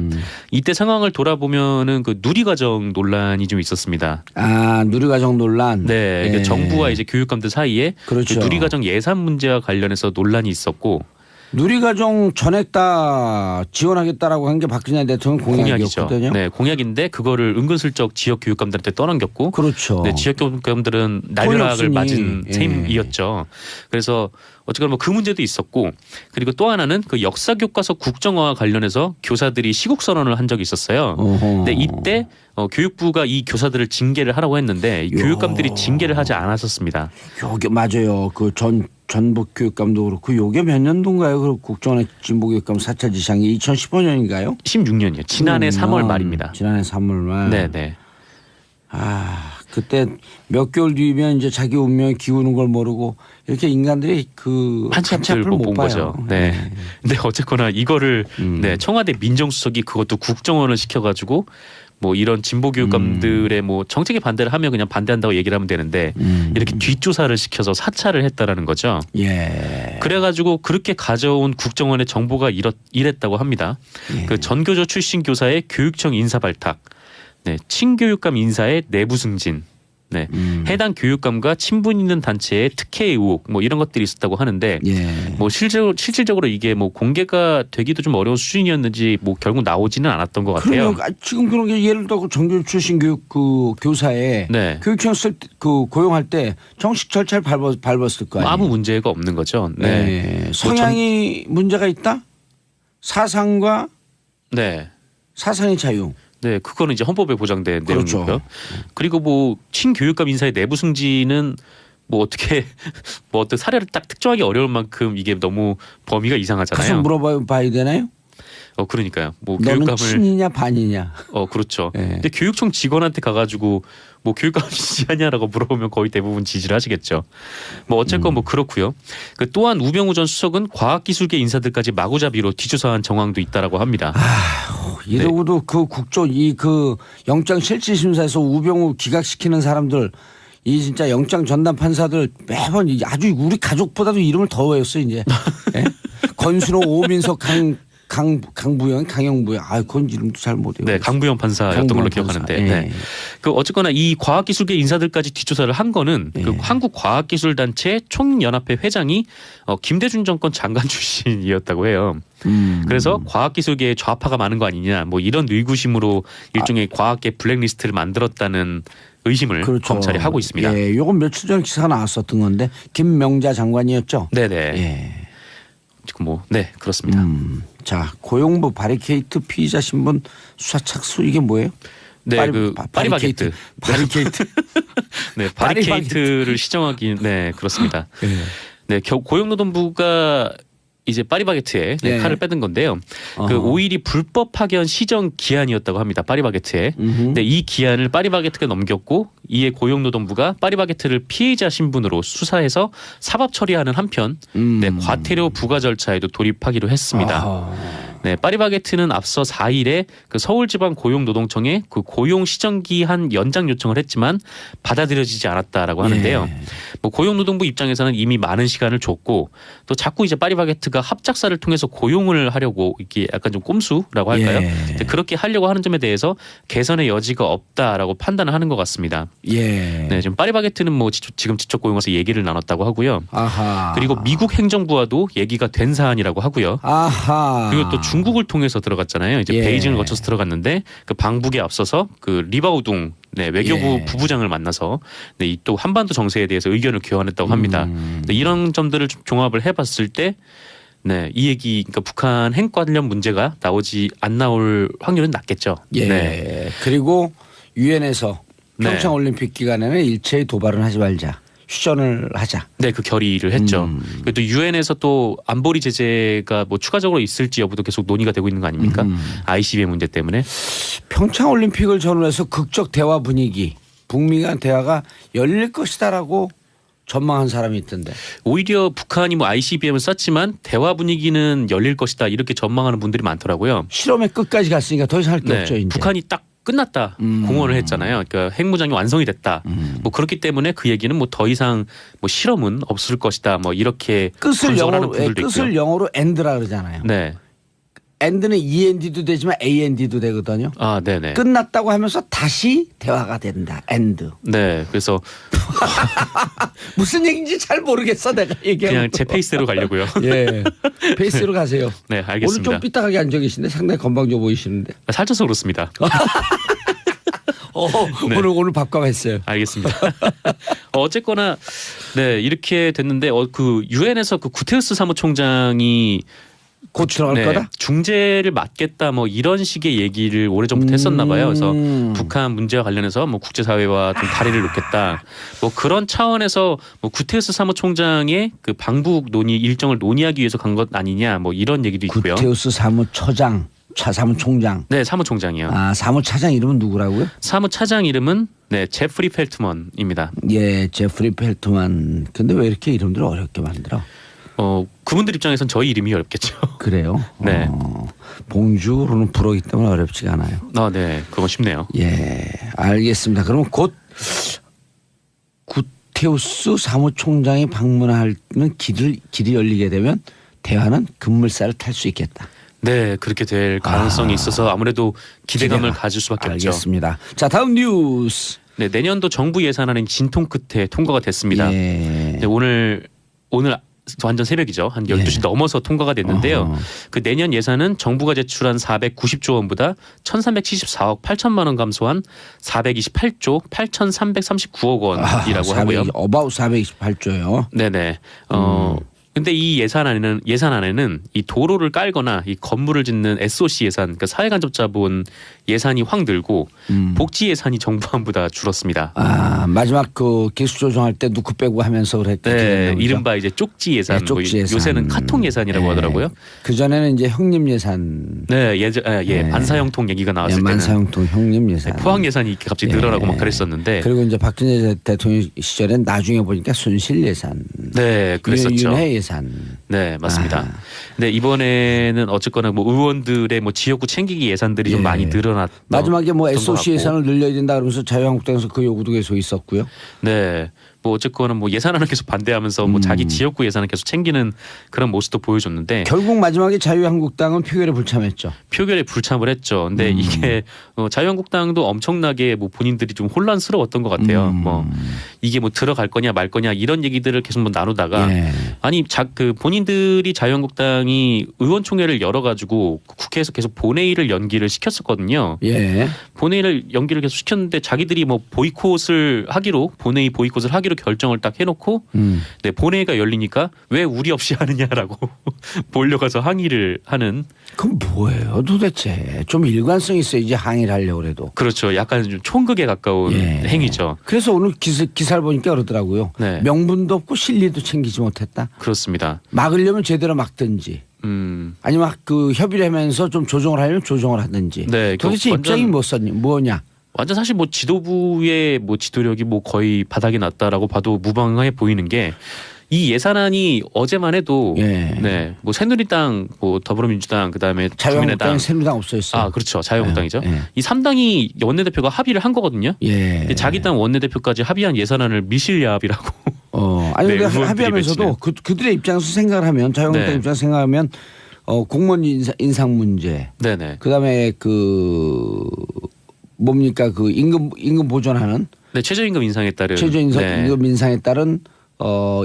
이때 상황을 돌아보면은 그 누리과정 논란이 좀 있었습니다. 아, 누리과정 논란. 네, 예. 정부와 이제 교육감들 사이에 그렇죠. 그 누리과정 예산 문제와 관련해서 논란이 있었고 누리과정 전액 다 지원하겠다라고 한 게 박근혜 대통령 공약이죠. 공약이었거든요. 네, 공약인데 그거를 은근슬쩍 지역 교육감들한테 떠넘겼고, 그렇죠. 네, 지역 교육감들은 난리락을 없으니. 맞은 예. 셈이었죠. 그래서 어쨌거나 뭐 그 문제도 있었고, 그리고 또 하나는 그 역사 교과서 국정화와 관련해서 교사들이 시국 선언을 한 적이 있었어요. 어허. 근데 이때 교육부가 이 교사들을 징계를 하라고 했는데 교육감들이 징계를 하지 않았었습니다. 요게 맞아요. 그 전북 교육감도 그렇고 요게 몇 년도인가요? 그 국정원의 진보 교육감 사찰 지시한게 2015년인가요? 16년이요. 지난해 3월 말입니다. 지난해 3월 말. 네네. 아, 그때 몇 개월 뒤면 이제 자기 운명에 기우는 걸 모르고 이렇게 인간들이 그 한참을 못 본 봐요. 거죠. 네. 근데 어쨌거나 이거를 네, 청와대 민정수석이 그것도 국정원을 시켜가지고 뭐 이런 진보 교육감들의 뭐 정책에 반대를 하면 그냥 반대한다고 얘기를 하면 되는데 이렇게 뒷조사를 시켜서 사찰을 했다라는 거죠. 예. 그래가지고 그렇게 가져온 국정원의 정보가 이랬다고 합니다. 예. 그 전교조 출신 교사의 교육청 인사 발탁, 네, 친교육감 인사의 내부 승진, 네, 해당 교육감과 친분 있는 단체의 특혜 의혹, 뭐 이런 것들이 있었다고 하는데, 예. 뭐 실질적으로 이게 뭐 공개가 되기도 좀 어려운 수준이었는지 뭐 결국 나오지는 않았던 것 같아요. 그러면 지금 그런 게 예를 들어 전교 출신 그 교사에 네. 교육청 그 고용할 때 정식 절차를 밟았을 거 아니에요. 아무 문제가 없는 거죠. 네. 네. 성향이 문제가 있다? 사상과 네. 사상의 자유. 네, 그거는 이제 헌법에 보장된 그렇죠. 내용이고요. 그리고 뭐 친교육감 인사의 내부 승진은 뭐 어떻게 뭐 어떤 사례를 딱 특정하기 어려울 만큼 이게 너무 범위가 가서 이상하잖아요. 물어봐야 되나요? 그러니까요. 뭐 너는 교육감을 친이냐 반이냐. 그렇죠. 네. 근데 교육청 직원한테 가가지고 뭐 교육감 지지하냐라고 물어보면 거의 대부분 지지를 하시겠죠. 뭐 어쨌건 뭐 그렇고요. 그 또한 우병우 전 수석은 과학기술계 인사들까지 마구잡이로 뒤조사한 정황도 있다라고 합니다. 이러고도 그 그 영장 실질심사에서 우병우 기각시키는 사람들 이 진짜 영장 전담 판사들 매번 아주 우리 가족보다도 이름을 더 외웠어요 이제. 예? 권순호, 오민석, 강영부영. 아, 그건 이름도 잘 못 외워요. 네, 강부영 판사였던 걸로 기억하는데. 예. 네. 그 어쨌거나 이 과학기술계 인사들까지 뒷조사를 한 거는 예. 그 한국과학기술단체 총연합회 회장이 김대중 정권 장관 출신이었다고 해요. 그래서 과학기술계에 좌파가 많은 거 아니냐, 뭐 이런 의구심으로 일종의 과학계 블랙리스트를 만들었다는 의심을 그렇죠. 검찰이 하고 있습니다. 예, 요건 며칠 전에 기사가 나왔었던 건데 김명자 장관이었죠. 네네. 예. 지금 뭐 네 그렇습니다. 자, 고용부 바리케이트 피의자 신분 수사 착수 이게 뭐예요? 네, 그 파리바게트. 바리케이트. 네, 바리케이트를 시정하기 네 그렇습니다. 네, 고용노동부가 이제 파리바게트에 네. 칼을 빼든 건데요. 그 5일이 불법 파견 시정 기한이었다고 합니다. 파리바게트에. 근데 이 기한을 파리바게트가 넘겼고 이에 고용노동부가 파리바게트를 피해자 신분으로 수사해서 사법 처리하는 한편 네, 과태료 부과 절차에도 돌입하기로 했습니다. 네, 파리바게트는 앞서 4일에 그 서울지방고용노동청에 그 고용 시정기한 연장 요청을 했지만 받아들여지지 않았다라고 하는데요. 예. 뭐 고용노동부 입장에서는 이미 많은 시간을 줬고 또 자꾸 이제 파리바게트가 합작사를 통해서 고용을 하려고 이게 약간 좀 꼼수라고 할까요? 예. 근데 그렇게 하려고 하는 점에 대해서 개선의 여지가 없다라고 판단을 하는 것 같습니다. 예. 네, 지금 파리바게트는 뭐 지금 직접 고용해서 얘기를 나눴다고 하고요. 아하. 그리고 미국 행정부와도 얘기가 된 사안이라고 하고요. 아하. 그리고 또 중국을 통해서 들어갔잖아요. 이제 예. 베이징을 거쳐서 들어갔는데 그 방북에 앞서서 그 리바오둥 네, 외교부 예. 부부장을 만나서 네, 이 또 한반도 정세에 대해서 의견을 교환했다고 합니다. 네, 이런 점들을 좀 종합을 해봤을 때 네, 이 얘기 그러니까 북한 핵 관련 문제가 안 나올 확률은 낮겠죠. 예. 네. 그리고 유엔에서 네. 평창 올림픽 기간에는 일체의 도발은 하지 말자. 휴전을 하자. 네, 그 결의를 했죠. 그리고 또 유엔에서 또 안보리 제재가 뭐 추가적으로 있을지 여부도 계속 논의가 되고 있는 거 아닙니까? ICBM 문제 때문에. 평창 올림픽을 전후로 해서 극적 대화 분위기, 북미 간 대화가 열릴 것이다라고 전망한 사람이 있던데. 오히려 북한이 뭐 ICBM을 쐈지만 대화 분위기는 열릴 것이다 이렇게 전망하는 분들이 많더라고요. 실험의 끝까지 갔으니까 더 이상 할 게 없죠. 이제. 북한이 딱 끝났다 공언을 했잖아요. 그러니까 핵무장이 완성이 됐다. 뭐 그렇기 때문에 그 얘기는 뭐 더 이상 뭐 실험은 없을 것이다. 뭐 이렇게 끝을 분석을 하는 영어로 분들도 끝을 있고요. 영어로 end라 그러잖아요. 네. end는 end도 되지만 and도 되거든요. 아, 네네. 끝났다고 하면서 다시 대화가 된다. end. 네. 그래서 무슨 얘기인지 잘 모르겠어 내가 얘기하고. 그냥 제 페이스대로 가려고요. 예. 페이스로 가세요. 네, 오늘 알겠습니다. 좀 삐딱하게 앉아 계신데 상당히 건방져 보이시는데. 살쪄서 그렇습니다. 네. 오늘 밥값했어요. 알겠습니다. 어쨌거나 네 이렇게 됐는데 그 유엔에서 그 구테우스 사무총장이 곧 들어갈 거다. 중재를 맡겠다 뭐 이런 식의 얘기를 오래전부터 했었나 봐요. 그래서 북한 문제와 관련해서 뭐 국제사회와 좀 다리를 놓겠다. 뭐 그런 차원에서 뭐 구테우스 사무총장의 그 방북 논의 일정을 논의하기 위해서 간 것 아니냐 뭐 이런 얘기도 있고요. 구테우스 사무처장, 사무총장. 네, 사무총장이요. 아, 사무차장 이름은 누구라고요? 사무차장 이름은 네 제프리 펠트먼입니다. 예, 제프리 펠트만. 근데 왜 이렇게 이름들을 어렵게 만들어? 그분들 입장에선 저희 이름이 어렵겠죠. 그래요? 네. 봉주로는 불어기 때문에 어렵지가 않아요. 아, 네, 그건 쉽네요. 예, 알겠습니다. 그러면 곧 구테우스 사무총장이 방문하는 길이 열리게 되면 대화는 급물살을 탈 수 있겠다. 네, 그렇게 될 가능성이 있어서 아무래도 기대감을 가질 수밖에 없죠. 알겠습니다. 자, 다음 뉴스. 네, 내년도 정부 예산안은 진통 끝에 통과가 됐습니다. 예. 네, 오늘 완전 새벽이죠. 한 12시 넘어서 통과가 됐는데요. 그 내년 예산은 정부가 제출한 490조 원보다 1,374억 8천만 원 감소한 428조 8,339억 원이라고 하고요. 어바웃 428조요. 네네. 근데 이 예산안에는 이 도로를 깔거나 이 건물을 짓는 SOC 예산, 그러니까 사회간접자본 예산이 확 늘고 복지 예산이 정부안보다 줄었습니다. 아, 마지막 그 기수 조정할 때 누구 빼고 하면서 그랬던 네, 이른바 이제 쪽지 예산, 네, 쪽지 예산. 요새는 카통 예산이라고 하더라고요. 그 전에는 이제 형님 예산. 네, 만사형통 얘기가 나왔을 때는 만사형통 형님 예산. 포항 예산이 이렇게 갑자기 늘어나고 막 그랬었는데. 그리고 이제 박근혜 대통령 시절엔 나중에 보니까 순실 예산. 네, 그랬었죠. 윤회 예산. 네, 맞습니다. 네, 이번에는 어쨌거나 뭐 의원들의 뭐 지역구 챙기기 예산들이 좀 많이 늘어났던 마지막에 뭐 것 SOC 같고. 예산을 늘려야 된다 그러면서 자유한국당에서 그 요구도 계속 있었고요. 네. 뭐 어쨌거나 뭐 예산안을 계속 반대하면서 뭐 자기 지역구 예산을 계속 챙기는 그런 모습도 보여줬는데 결국 마지막에 자유한국당은 표결에 불참했죠. 표결에 불참을 했죠. 근데 이게 자유한국당도 엄청나게 뭐 본인들이 좀 혼란스러웠던 것 같아요. 뭐 이게 뭐 들어갈 거냐 말 거냐 이런 얘기들을 계속 뭐 나누다가 아니 그 본인들이 자유한국당이 의원총회를 열어가지고 국회에서 계속 본회의를 연기를 시켰었거든요. 예. 본회의를 연기를 계속 시켰는데 자기들이 뭐 보이콧을 하기로 본회의 보이콧을 하기로 결정을 딱 해놓고 네, 본회의가 열리니까 왜 우리 없이 하느냐라고 몰려가서 항의를 하는. 그럼 뭐예요 도대체? 좀 일관성 있어야지 항의를 하려고 해도. 그렇죠. 약간 좀 총극에 가까운 행위죠. 그래서 오늘 기사를 보니까 그러더라고요. 네. 명분도 없고 실리도 챙기지 못했다. 그렇습니다. 막으려면 제대로 막든지. 아니면 그 협의를 하면서 좀 조정을 하려면 조정을 하든지. 네, 도대체 입장이 뭐냐? 완전 사실 뭐 지도부의 뭐 지도력이 뭐 거의 바닥이 났다라고 봐도 무방해 보이는 게 이 예산안이 어제만 해도 네, 뭐 새누리당, 뭐 더불어민주당, 그다음에 자유한국당, 새누리당 없어졌어요. 아, 그렇죠. 자유한국당이죠. 이 3당이 원내대표가 합의를 한 거거든요. 근데 자기 당 원내대표까지 합의한 예산안을 미실야합이라고. 아니 네, 근데 합의하면서도 그들의 입장에서 생각을 하면 자유한국당 입장에서 생각하면 공무원 인상 문제. 네네. 그다음에 그 뭡니까 그 임금 보존하는. 네, 최저임금 인상에 따른. 임금 인상에 따른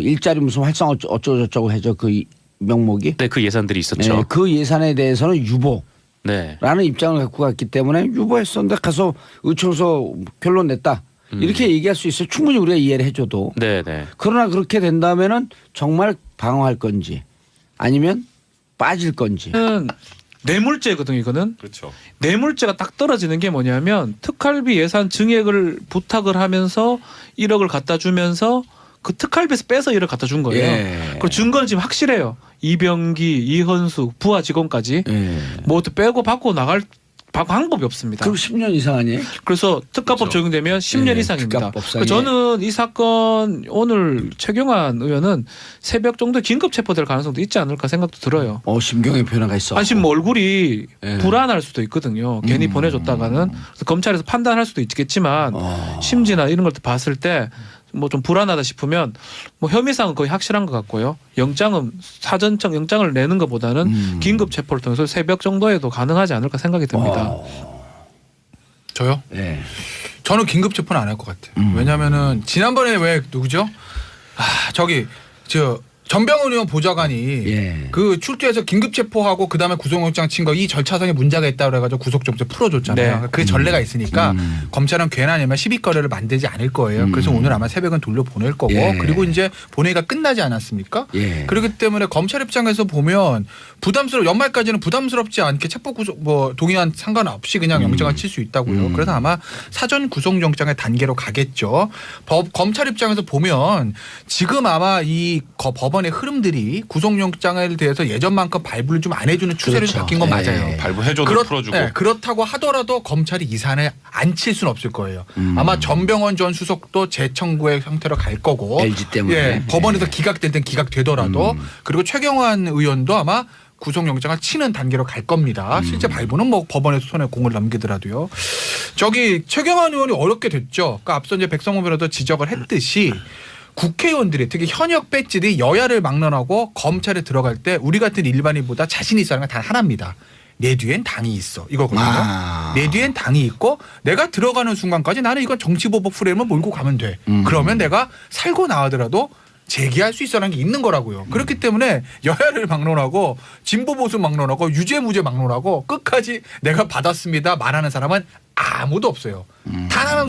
일자리 무슨 활성 어쩌고저쩌고 해죠 그 명목이. 네, 그 예산들이 있었죠. 네, 그 예산에 대해서는 유보라는 네. 입장을 갖고 갔기 때문에 유보했었는데 가서 의총서 결론 냈다. 이렇게 얘기할 수 있어요. 충분히 우리가 이해를 해줘도. 네네. 그러나 그렇게 된다면은 정말 방어할 건지 아니면 빠질 건지. 뇌물죄거든요, 이거는. 그렇죠. 뇌물죄가 딱 떨어지는 게 뭐냐면 특활비 예산 증액을 부탁을 하면서 1억을 갖다 주면서 그 특활비에서 빼서 일을 갖다 준 거예요. 예. 그리고 증거는 지금 확실해요. 이병기, 이현수, 부하 직원까지 예. 모두 빼고 받고 나갈 방법이 없습니다. 그럼 10년 이상 아니에요? 그래서 특가법 그렇죠. 적용되면 10년 네, 이상입니다. 특가법상에. 저는 이 사건 오늘 최경환 의원은 새벽 정도에 긴급 체포될 가능성도 있지 않을까 생각도 들어요. 심경의 변화가 있어. 아니 지금 뭐 얼굴이 네. 불안할 수도 있거든요. 괜히 보내줬다가는 그래서 검찰에서 판단할 수도 있겠지만 심지나 이런 걸 봤을 때 뭐 좀 불안하다 싶으면 뭐 혐의상은 거의 확실한 것 같고요. 영장은 사전적 영장을 내는 것보다는 긴급 체포를 통해서 새벽 정도에도 가능하지 않을까 생각이 듭니다. 저요? 네. 저는 긴급 체포는 안 할 것 같아요. 왜냐면은 지난번에 왜 누구죠? 저기 저 전병훈 의원 보좌관이 예. 그 출두해서 긴급 체포하고 그다음에 구속영장 친 거 이 절차상에 문제가 있다 그래가지고 구속영장 풀어줬잖아요. 네. 그 전례가 있으니까 검찰은 괜한 아니면 시비거리를 만들지 않을 거예요. 그래서 오늘 아마 새벽은 돌려보낼 거고 예. 그리고 이제 본회의가 끝나지 않았습니까? 예. 그렇기 때문에 검찰 입장에서 보면 연말까지는 부담스럽지 않게 체포 구속 뭐 동의안 상관없이 그냥 영장을 칠 수 있다고요. 그래서 아마 사전 구속영장의 단계로 가겠죠. 검찰 입장에서 보면 지금 아마 이 법원의 흐름들이 구속영장에 대해서 예전만큼 발부를 좀 안 해주는 추세로 그렇죠. 바뀐 건 맞아요. 예. 발부해줘도 풀어주고. 네, 그렇다고 하더라도 검찰이 이 사안을 안 칠 수는 없을 거예요. 아마 전병헌 전 수석도 재청구의 형태로 갈 거고 LG 때문에. 예, 법원에서 기각될 땐 기각되더라도 그리고 최경환 의원도 아마 구속영장을 치는 단계로 갈 겁니다. 실제 발부는 뭐 법원에서 손에 공을 넘기더라도요. 저기 최경환 의원이 어렵게 됐죠. 그러니까 앞서 이제 백성호 변호사도 지적을 했듯이 국회의원들이 특히 현역 배지들이 여야를 막론하고 검찰에 들어갈 때 우리 같은 일반인보다 자신 있어 하는 건 단 하나입니다. 내 뒤엔 당이 있어. 이거거든요. 내 뒤엔 당이 있고 내가 들어가는 순간까지 나는 이건 정치보복 프레임을 몰고 가면 돼. 그러면 내가 살고 나가더라도 제기할 수 있어라는 게 있는 거라고요. 그렇기 때문에 여야를 막론하고 진보 보수 막론하고 유죄 무죄 막론하고 끝까지 내가 받았습니다 말하는 사람은 아무도 없어요. 단 한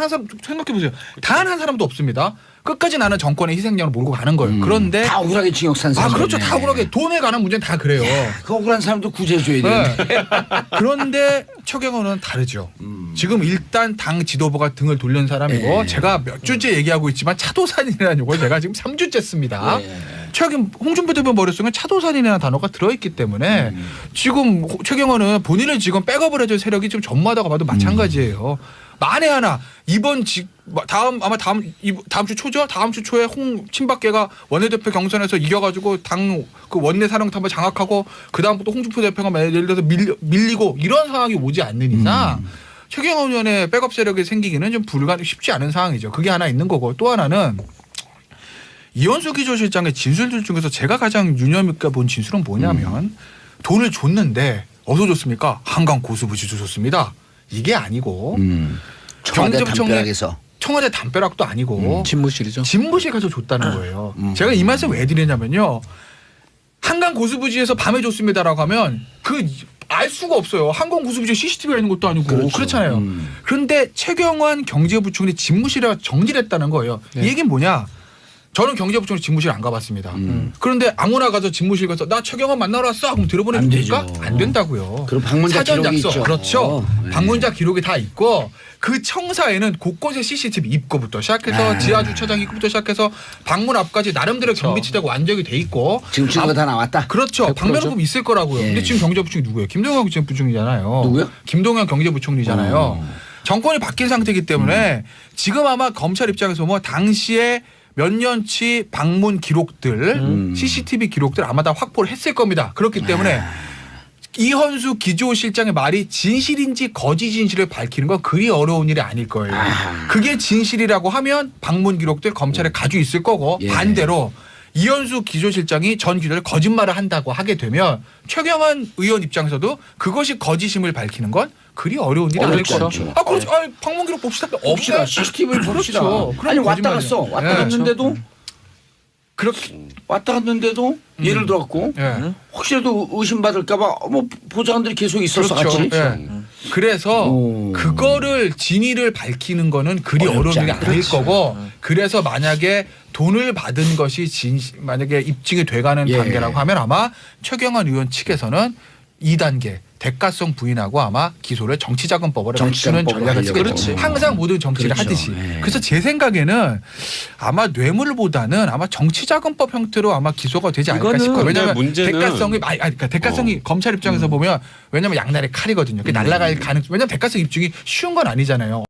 사람 생각해 보세요. 단 한 사람도 없습니다. 끝까지 나는 정권의 희생양을 몰고 가는 거예요. 그런데 다 억울하게 징역 산 사람. 그렇죠. 다 억울하게 돈에 관한 문제는 다 그래요. 그 억울한 사람도 구제해줘야 되는데. 네. 그런데 최경환은 다르죠. 지금 일단 당 지도부가 등을 돌린 사람이고 제가 몇 주째 얘기하고 있지만 차도산이라는 걸 제가 지금 3주째 씁니다. 최근 홍준표 대표 머릿속에 차도산이라는 단어가 들어있기 때문에 지금 최경환은 본인을 지금 백업을 해줄 세력이 지금 전무하다고 봐도 마찬가지예요. 만에 하나 다음 주 초죠? 다음 주 초에 친박계가 원내대표 경선에서 이겨가지고 당 그 원내 사령탑을 장악하고 그 다음부터 홍준표 대표가 예를 들어서 밀리고 이런 상황이 오지 않는 이상 최경환 의원의 백업 세력이 생기기는 좀 쉽지 않은 상황이죠. 그게 하나 있는 거고 또 하나는 이현수 기조실장의 진술들 중에서 제가 가장 유념 있게 본 진술은 뭐냐면 돈을 줬는데 어디서 줬습니까? 한강 고수부지로 줬습니다. 이게 아니고 청와대 담벼락에서. 청와대 담벼락도 아니고 집무실이죠. 집무실 가서 줬다는 거예요. 제가 이 말씀 왜 드리냐면요. 한강 고수부지에서 밤에 줬습니다라고 하면 알 수가 없어요. 한강 고수부지에 CCTV가 있는 것도 아니고 그렇죠. 그렇잖아요. 그런데 최경환 경제부총리 집무실에 정지를 했다는 거예요. 이 얘기는 뭐냐. 저는 경제부총리 집무실 안 가봤습니다. 그런데 아무나 가서 집무실 가서 나 최경환 만나러 왔어. 그럼 들어보내줍니까? 안 된다고요. 그럼 방문자 사전 기록이 약속. 있죠. 그렇죠. 네. 방문자 기록이 다 있고 그 청사에는 곳곳에 CCTV 입구부터 시작해서 지하 주차장 입구부터 시작해서 방문 앞까지 나름대로 경비치되고 완전히 돼 있고 지금 증거 다 나왔다. 그렇죠. 100%죠. 방면호흡 있을 거라고요. 근데 지금 경제부총리 누구예요? 김동연 경제부총리잖아요. 누구요? 김동연 경제부총리잖아요. 정권이 바뀐 상태이기 때문에 지금 아마 검찰 입장에서 보면 당시에 몇 년치 방문 기록들, CCTV 기록들 아마 다 확보를 했을 겁니다. 그렇기 때문에 이현수 기조실장의 말이 진실인지 거짓 진실을 밝히는 건 그리 어려운 일이 아닐 거예요. 그게 진실이라고 하면 방문 기록들 검찰에 가지고 있을 거고 반대로 이현수 기조실장이 전 기자를 거짓말을 한다고 하게 되면 최경환 의원 입장에서도 그것이 거짓임을 밝히는 건 그리 어려운 일이 아닐 거예요. 그렇죠. 그렇죠. 방문 기록 봅시다. 봅시다. CCTV를 봅시다. 그렇죠. 아니 왔다 거짓말이죠. 갔어. 왔다 갔는데도 그렇게 왔다 갔는데도 예를 들었고 혹시라도 의심받을까봐 보좌관들이 계속 있었어 같이. 그래서 그거를 진위를 밝히는 거는 그리 어려운 일이 아닐 거고 그래서 만약에 돈을 받은 것이 만약에 입증이 돼가는 단계라고 하면 아마 최경환 의원 측에서는 2단계 대가성 부인하고 아마 기소를 정치자금법으로 맞추는 정치자금법으로 전략을 쓰겠죠. 그렇지. 항상 모든 정치를 그렇죠. 하듯이. 네. 그래서 제 생각에는 아마 뇌물보다는 아마 정치자금법 형태로 아마 기소가 되지 않을까 이거는 싶어요. 왜냐하면 근데 문제는- 대가성이 그러니까 대가성이 검찰 입장에서 보면 왜냐하면 양날의 칼이거든요. 그게 날아갈 가능. 왜냐하면 대가성 입증이 쉬운 건 아니잖아요.